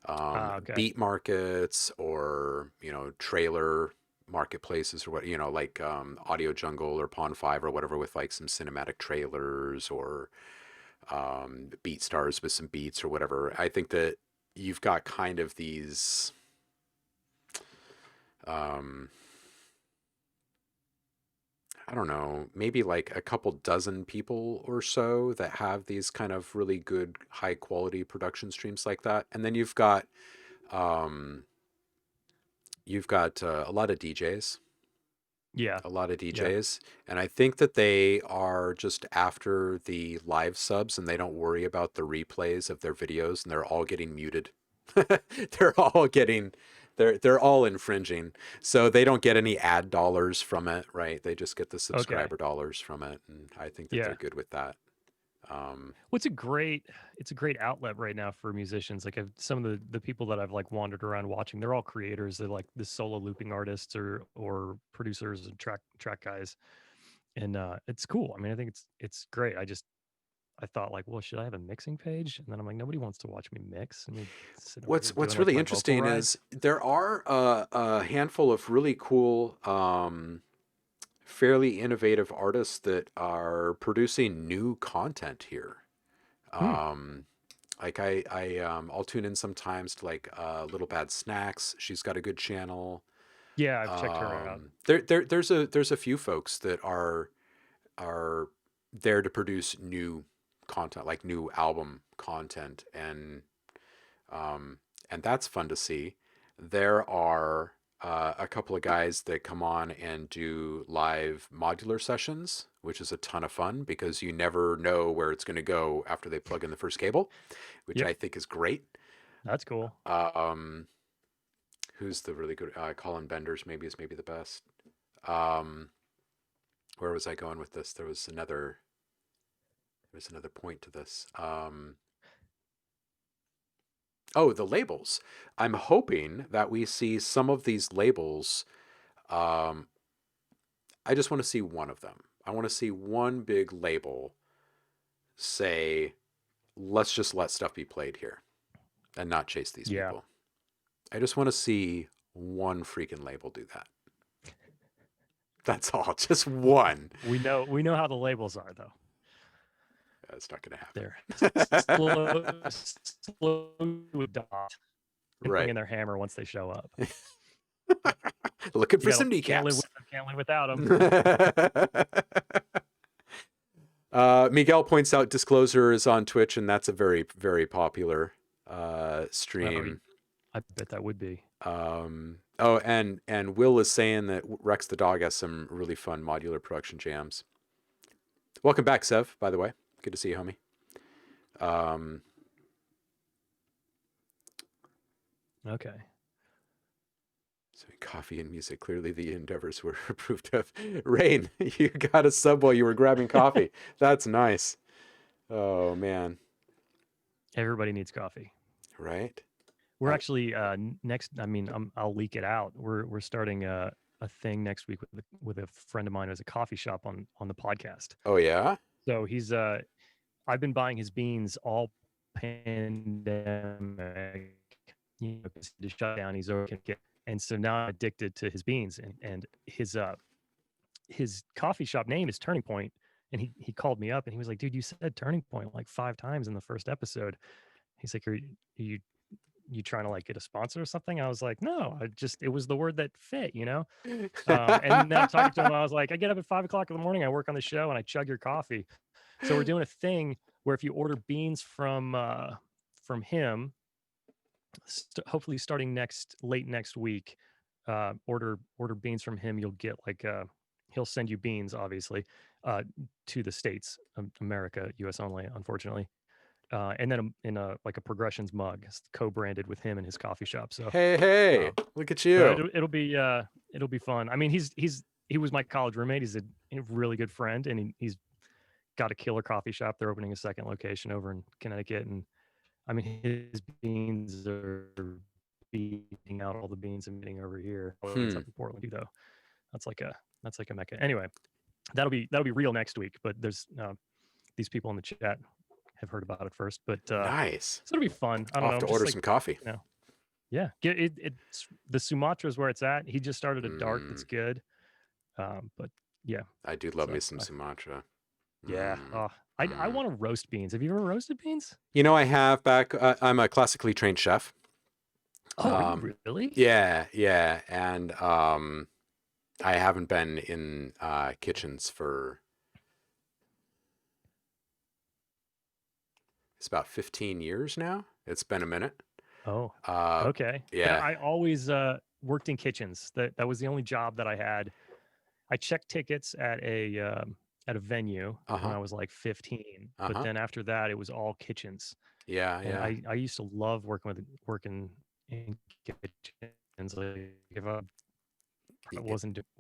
Okay. beat markets, or, trailer marketplaces or what, like Audio Jungle or Pond5 or whatever, with like some cinematic trailers, or BeatStars with some beats or whatever. I think that you've got kind of these I don't know, maybe like a couple dozen people or so that have these kind of really good high quality production streams like that. And then um, you've got a lot of DJs, Yeah. a lot of Yeah. DJs, and I think that they are just after the live subs and they don't worry about the replays of their videos, and they're all getting muted. they're all getting they're all infringing, so they don't get any ad dollars from it, right? They just get the Okay. subscriber dollars from it, and I think that they're Yeah. good with that. um Well, it's a great outlet right now for musicians. Like some of the people that I've like wandered around watching, they're all creators. They're like the solo looping artists or producers and track guys. And it's cool. I mean, I think it's great. I thought like, well, should I have a mixing page? And then I'm like, nobody wants to watch me mix. I mean, sit over here doing what's like really my vocal interesting rides. is there are a handful of really cool fairly innovative artists that are producing new content here. Hmm. Like I'll tune in sometimes to like Little Bad Snacks. She's got a good channel. Yeah, I've checked her out. There's a few folks that are there to produce new content, like new album content, um, and that's fun to see. There are a couple of guys that come on and do live modular sessions, which is a ton of fun because you never know where it's going to go after they plug in the first cable, which Yep, I think is great. that's cool. Um, who's the really good Colin Benders? Maybe the best. Um, where was I going with this? There was another point to this. Oh, the labels. I'm hoping that we see some of these labels. Um, I just want to see one of them. I want to see one big label say, let's just let stuff be played here and not chase these Yeah. people. I just want to see one freaking label do that. That's all. Just one. We know how the labels are though. That's not going to They're happen. slow to adopt, Right. in their hammer once they show up. Looking for Yeah, some can't live kneecaps. with them, can't live without them. Miguel points out Disclosure is on Twitch, and that's a very, very popular stream. I bet that would be. Oh, and Will is saying that Rex the dog has some really fun modular production jams. Welcome back, Sev, by the way. Good to see you, homie. Okay. So coffee and music, clearly the endeavors were approved of. Rain, you got a sub while you were grabbing coffee. That's nice. Oh, man. Everybody needs coffee. Right? We're actually next. I mean, I'll leak it out. We're starting a thing next week with a friend of mine who has a coffee shop on the podcast. Oh, yeah? So he's I've been buying his beans all pandemic. You know, 'cause the shutdown. He's over and so now I'm addicted to his beans and his coffee shop name is Turning Point. And he called me up and he was like, dude, you said Turning Point like 5 times in the first episode. He's like, are you trying to like get a sponsor or something? I was like, no, it was the word that fit, you know? And then talking to him, I was like, I get up at 5 o'clock in the morning, I work on the show and I chug your coffee. So we're doing a thing where if you order beans from him, hopefully starting late next week, order beans from him, you'll get like he'll send you beans, obviously, to the States, America, US only, unfortunately. And then in a like a Progressions mug, it's co-branded with him and his coffee shop. So Hey, look at you. so it'll be fun. I mean, he was my college roommate. He's a really good friend, and he's got a killer coffee shop. They're opening a second location over in Connecticut, and I mean, his beans are beating out all the beans I'm getting over here. It's up in Portland too, though. That's like a mecca. Anyway, that'll be real next week. But there's these people in the chat have heard about it first. But Nice. so it'll be fun. I don't I'll have know. to Just order like, some coffee. you know, Yeah, it's the Sumatra is where it's at. He just started a dark that's good. But yeah, I do love so me some Sumatra. yeah. Mm, Oh, I mm. want to roast beans. Have you ever roasted beans? You know, I have back. I'm a classically trained chef. Oh, are you really? Yeah, yeah, and I haven't been in kitchens for it's about 15 years now. It's been a minute. Oh, Uh, okay. Yeah, yeah. I always worked in kitchens. That was the only job that I had. I checked tickets at a venue when Uh-huh. I was like 15, but Uh-huh. then after that, it was all kitchens. Yeah, And yeah. I used to love working in kitchens. Like if I Y-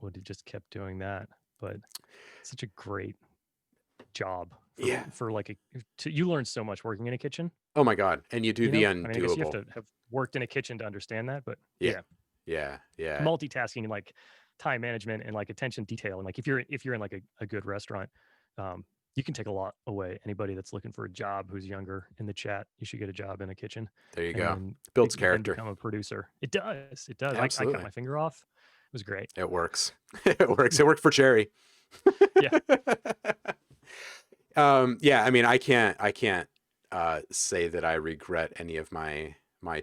would have just kept doing that, but it's such a great job Yeah. for like you learn so much working in a kitchen. Oh my God. And you do You the know, I mean, I guess you have undoable. to have worked in a kitchen to understand that, but Yeah. yeah, Yeah. Yeah. multitasking and like time management and like attention detail and like if you're in like a good restaurant, um, you can take a lot away. Anybody that's looking for a job who's younger in the chat, you should get a job in a kitchen There you and go. Builds then character. become a producer. It does. It does. I cut Absolutely. my finger off. It was great. It works. It works. It worked for Cherry. Yeah. Yeah, I mean, I can't say that I regret any of my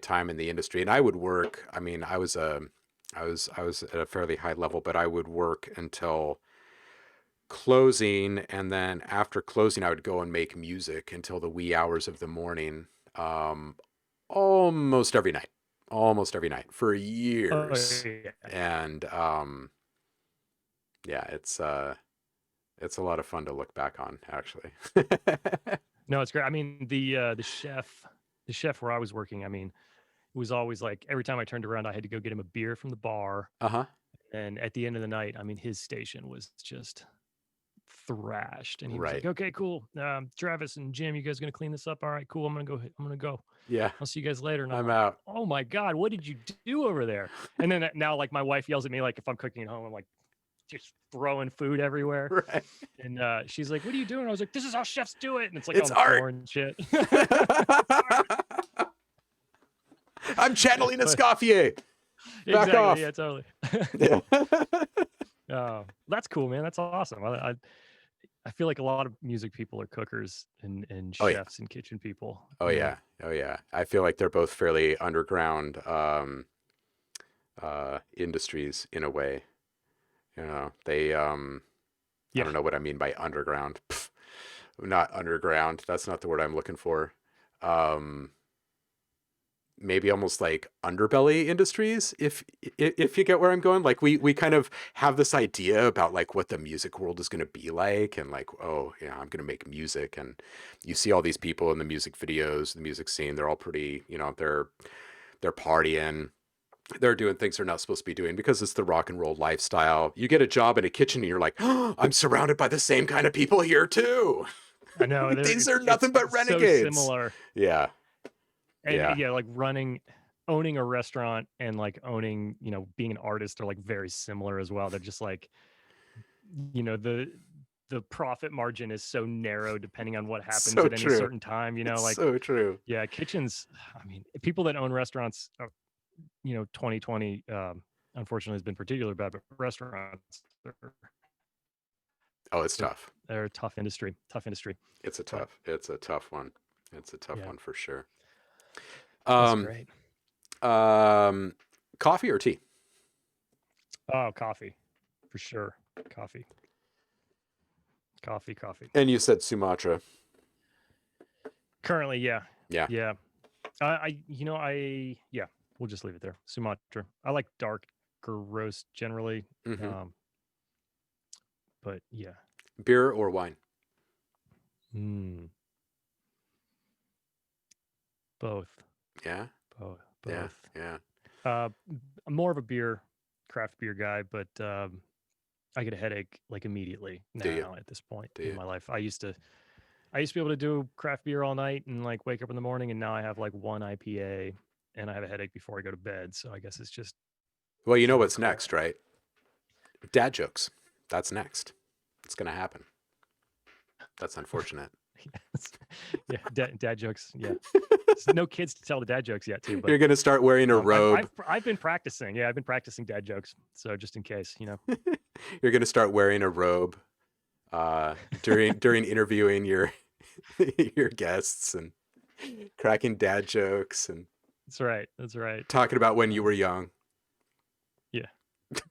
time in the industry. And I would work, I mean, I was at a fairly high level, but I would work until closing, and then after closing I would go and make music until the wee hours of the morning. Um almost every night. Almost every night for Oh years. yeah. And yeah, it's a lot of fun to look back on, actually. No, it's great. I mean, the chef where I was working, I mean, it was always like every time I turned around, I had to go get him a beer from the bar. Uh-huh. And at the end of the night, I mean, his station was just thrashed. And he was like, Right. "Okay, cool. Travis and Jim, you guys gonna clean this up? All right, cool. I'm gonna go. I'm gonna go. Yeah, I'll see you guys later." And I'm I'm like, out. "Oh my god, what did you do over there?" And then now, like, my wife yells at me, like, if I'm cooking at home, I'm like just throwing food everywhere. Right. And she's like, "What are you doing?" I was like, "This is how chefs do it." And it's like It's on the art. floor and shit. I'm channeling But Escoffier. Back exactly, off. yeah, totally. Yeah. Oh, that's cool, man. That's awesome. I feel like a lot of music people are cookers and Oh yeah. chefs and kitchen people. Oh You know? yeah. Oh yeah. I feel like they're both fairly underground industries in a way. You know, they I Yeah. don't know what I mean by underground. Pff, not underground. That's not the word I'm looking for. Um Maybe almost like underbelly industries, if you get where I'm going. Like we kind of have this idea about like what the music world is going to be like, and like, oh yeah, I'm going to make music. And you see all these people in the music videos, the music scene, they're all pretty, you know, they're partying, they're doing things they're not supposed to be doing because it's the rock and roll lifestyle. You get a job in a kitchen and you're like, oh, I'm surrounded by the same kind of people here too. I know. These are It's nothing but so renegades. similar. Yeah. And Yeah. yeah, like owning a restaurant and like owning, you know, being an artist are like very similar as well. They're just like, you know, the profit margin is so narrow depending on what happens So at any true. certain time, you know, It's like so true. yeah, kitchens, I mean, people that own restaurants, you know, 2020 unfortunately has been particularly bad, but restaurants Oh, it's tough. they're a tough industry, tough industry. But It's a tough one. It's a tough yeah, one for sure. that's Um, great. um, Coffee or tea? Oh, coffee for sure. Coffee. Coffee. And you said Sumatra. Currently, yeah. Yeah. Yeah. Yeah, we'll just leave it there. Sumatra. I like darker roast generally. Hmm. But yeah. Beer or wine? Mm, both. Yeah. Both. Yeah. Yeah. I'm more of a craft beer guy, but I get a headache like immediately Do you? now at this point Do in you? my life. I used to be able to do craft beer all night and like wake up in the morning, and now I have like one IPA and I have a headache before I go to bed. So I guess it's just Well, you know kind of what's next, right? Dad jokes. That's next. It's gonna happen. That's unfortunate. Yes. Yeah, dad jokes. Yeah, no kids to tell the dad jokes yet, too. But You're gonna start wearing a robe. I've been practicing. Yeah, I've been practicing dad jokes. So just in case, You're gonna start wearing a robe during interviewing your your guests and cracking dad jokes and That's right. That's right. talking about when you were young. Yeah.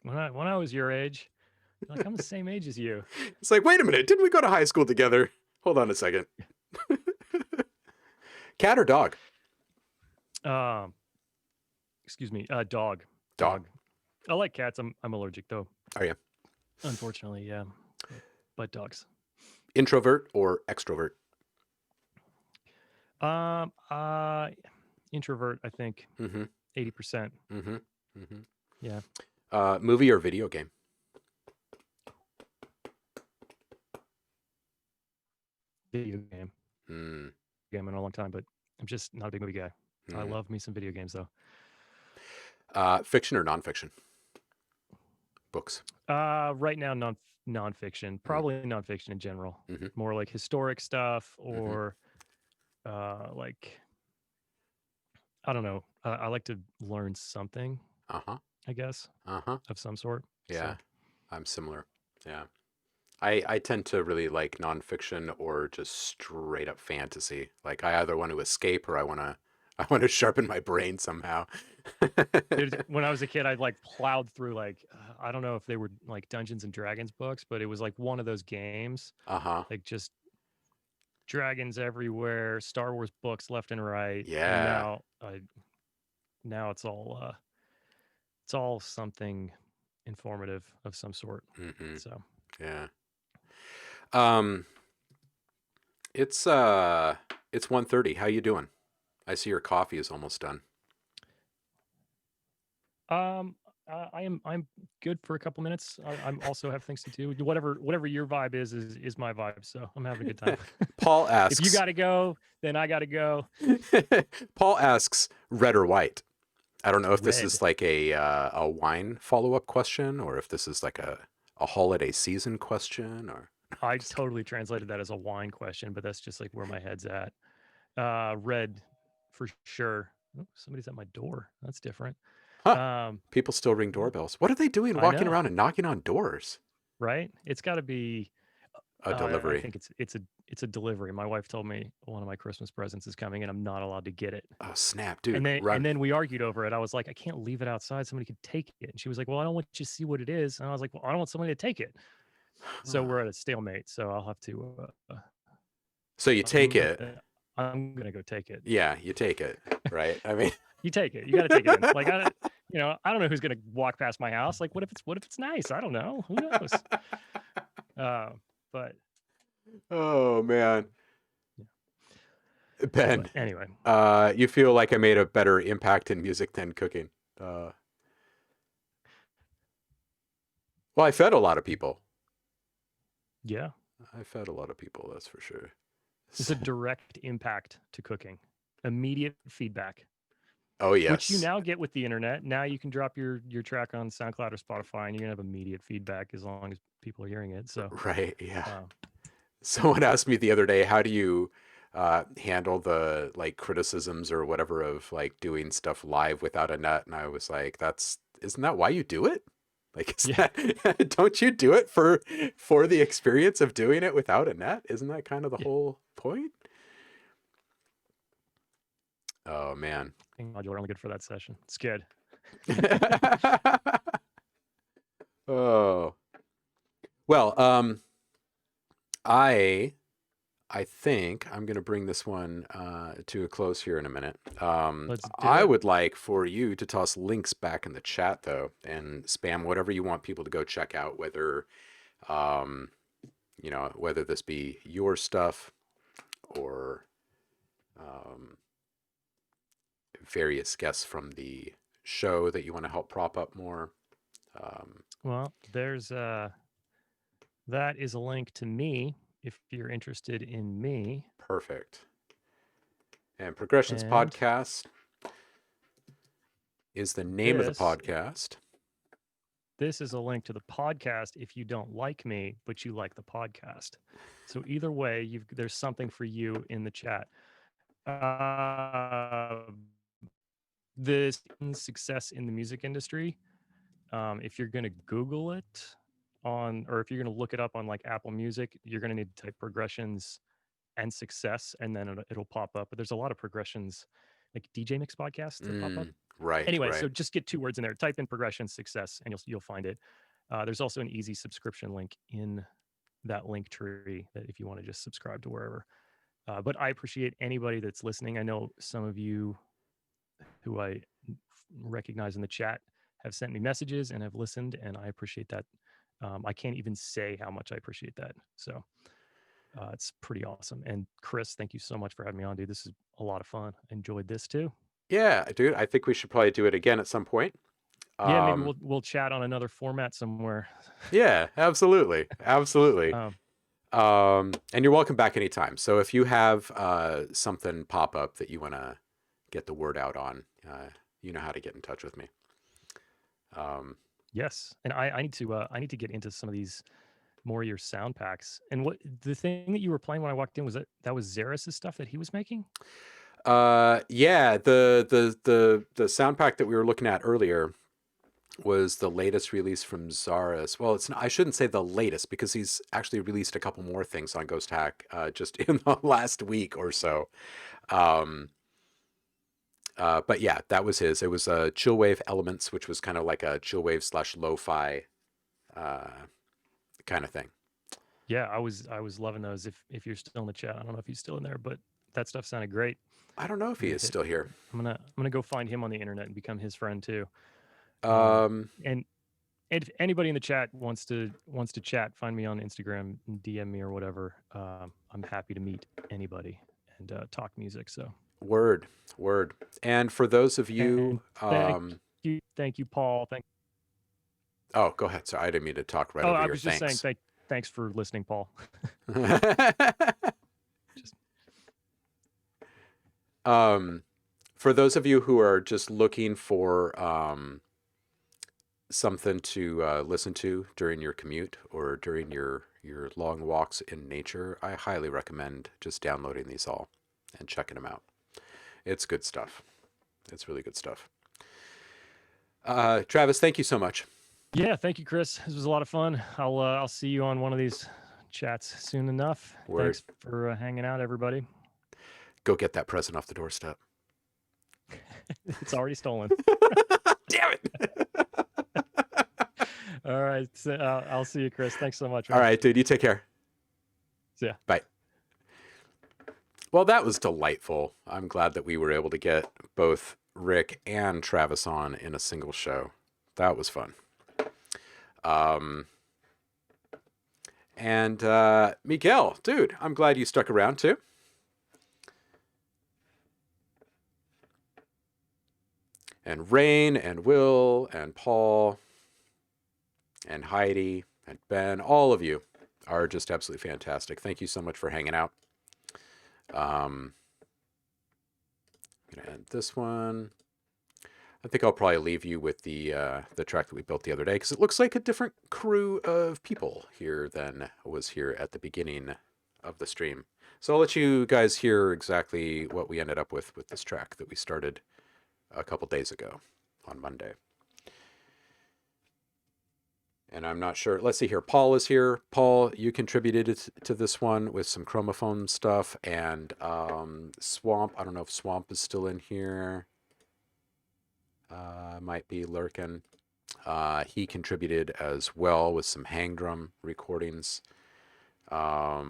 When I was your age, like I'm the same age as you. It's like, wait a minute, didn't we go to high school together? Hold on a second. Cat or dog? Excuse me. Dog. Dog. I like cats. I'm allergic though. Are you? Unfortunately, yeah. But dogs. Introvert or extrovert? Introvert, I think. 80%. Yeah. Movie or video game? Video game. Game in a long time, but I'm just not a big movie guy. I love me some video games though. Fiction or nonfiction? Books. Right now, nonfiction. Probably nonfiction in general. More like historic stuff or like, I don't know. I like to learn something. I guess. Of some sort. Yeah, So. I'm similar. Yeah. I tend to really like nonfiction or just straight up fantasy. Like I either want to escape or I want to sharpen my brain somehow. Dude, when I was a kid, I like plowed through like I don't know if they were like Dungeons and Dragons books, but it was like one of those games. Like just dragons everywhere, Star Wars books left and right. Yeah. And now it's all something informative of some sort. So yeah. It's 1:30. How you doing? I see your coffee is almost done. I'm good for a couple minutes. I'm also have things to do. Whatever your vibe is my vibe. So I'm having a good time. Paul asks, if you got to go, then I got to go. Paul asks, red or white? I don't know if this Red. is like a wine follow-up question or if this is like a holiday season question or. I totally translated that as a wine question, but that's just like where my head's at. Red for sure. Oh, somebody's at my door. That's different. People still ring doorbells. What are they doing walking around and knocking on doors? Right? It's got to be a delivery. I think it's a delivery. My wife told me one of my Christmas presents is coming and I'm not allowed to get it. Oh, snap, dude. And then we argued over it. I was like, I can't leave it outside. Somebody could take it. And she was like, well, I don't want you to see what it is. And I was like, well, I don't want somebody to take it. So we're at a stalemate. So I'll have to. So you take it. I'm going to go take it. Yeah, you take it. Right. I mean, you take it. You got to take it in. Like, I don't know who's going to walk past my house. Like, what if it's nice? I don't know. Who knows? But. Oh, man. Ben. Anyway. You feel like I made a better impact in music than cooking. Well, I fed a lot of people. Yeah. I fed a lot of people, that's for sure. It's a direct impact to cooking. Immediate feedback. Oh, yes. Which you now get with the internet. Now you can drop your track on SoundCloud or Spotify and you're going to have immediate feedback as long as people are hearing it. So. Right, yeah. Someone asked me the other day, how do you handle the like criticisms or whatever of like doing stuff live without a net? And I was like, isn't that why you do it? Like, don't you do it for the experience of doing it without a net? Isn't that kind of the whole point? Oh, man. Modular only good for that session. It's good. Oh. Well, I think I'm going to bring this one to a close here in a minute. I would like for you to toss links back in the chat, though, and spam whatever you want people to go check out, whether, whether this be your stuff or various guests from the show that you want to help prop up more. Well, there's that is a link to me. If you're interested in me. Perfect. And Progressions Podcast is the name of the podcast. this is a link to the podcast if you don't like me, but you like the podcast. So either way, there's something for you in the chat. This success in the music industry, if you're going to Google it or if you're going to look it up on like Apple Music, you're going to need to type progressions and success, and then it'll pop up. But there's a lot of progressions, like DJ Mix podcasts that pop up. Right. Anyway, right. so just get 2 words in there. Type in progression success, and you'll find it. There's also an easy subscription link in that link tree that if you want to just subscribe to wherever. But I appreciate anybody that's listening. I know some of you who I recognize in the chat have sent me messages and have listened, and I appreciate that. I can't even say how much I appreciate that. So it's pretty awesome. And Chris, thank you so much for having me on, dude. This is a lot of fun. I enjoyed this too. Yeah, dude, I think we should probably do it again at some point. Yeah, maybe we'll chat on another format somewhere. Yeah, absolutely. Absolutely. And you're welcome back anytime. So if you have something pop up that you want to get the word out on, you know how to get in touch with me. Yes, and I need to get into some of these more of your sound packs. And what the thing that you were playing when I walked in was that was Zaris's stuff that he was making? Yeah, the sound pack that we were looking at earlier was the latest release from Zaris. Well, I shouldn't say the latest, because he's actually released a couple more things on Ghost Hack just in the last week or so. But yeah, that was his. It was a Chillwave Elements, which was kind of like a chillwave / lo-fi kind of thing. Yeah, I was loving those. If you're still in the chat, I don't know if he's still in there, but that stuff sounded great. I don't know if he is still here. I'm gonna go find him on the internet and become his friend too. And if anybody in the chat wants to chat, find me on Instagram, DM me or whatever. I'm happy to meet anybody and talk music. So word. And for those of you, thank you, Paul. Oh, go ahead. Sorry, I didn't mean to talk right over I your was just thanks. saying thanks for listening, Paul. For those of you who are just looking for something to listen to during your commute or during your long walks in nature, I highly recommend just downloading these all and checking them out. It's good stuff. It's really good stuff. Travis, thank you so much. Yeah, thank you, Chris. This was a lot of fun. I'll see you on one of these chats soon enough. Word. Thanks for hanging out, everybody. Go get that present off the doorstep. It's already stolen. Damn it. All right. So, I'll see you, Chris. Thanks so much. Man. All right, dude. You take care. See ya. Bye. Well, that was delightful. I'm glad that we were able to get both Rick and Travis on in a single show. That was fun. And Miguel, dude, I'm glad you stuck around too. And Rain and Will and Paul and Heidi and Ben, all of you are just absolutely fantastic. Thank you so much for hanging out. I'm gonna end this one. I think I'll probably leave you with the track that we built the other day, because it looks like a different crew of people here than was here at the beginning of the stream. So I'll let you guys hear exactly what we ended up with this track that we started a couple days ago on Monday. And I'm not sure. Let's see here. Paul is here. Paul, you contributed to this one with some chromophone stuff, and Swamp. I don't know if Swamp is still in here. Might be lurking. He contributed as well with some hang drum recordings. Yeah,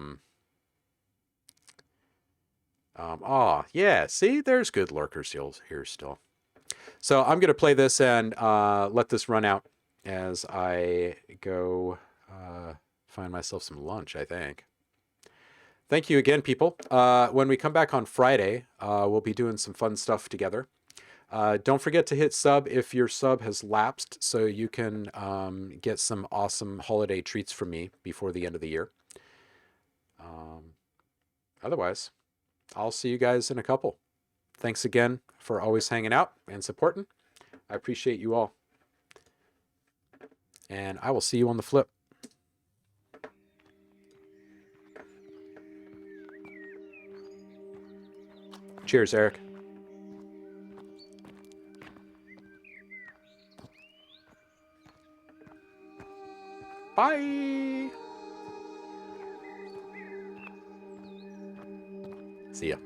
see, there's good lurkers here still. So I'm going to play this and let this run out as I go find myself some lunch, I think. Thank you again, people. When we come back on Friday, we'll be doing some fun stuff together. Don't forget to hit sub if your sub has lapsed, so you can get some awesome holiday treats from me before the end of the year. Otherwise, I'll see you guys in a couple. Thanks again for always hanging out and supporting. I appreciate you all. And I will see you on the flip. Cheers, Eric. Bye. See ya.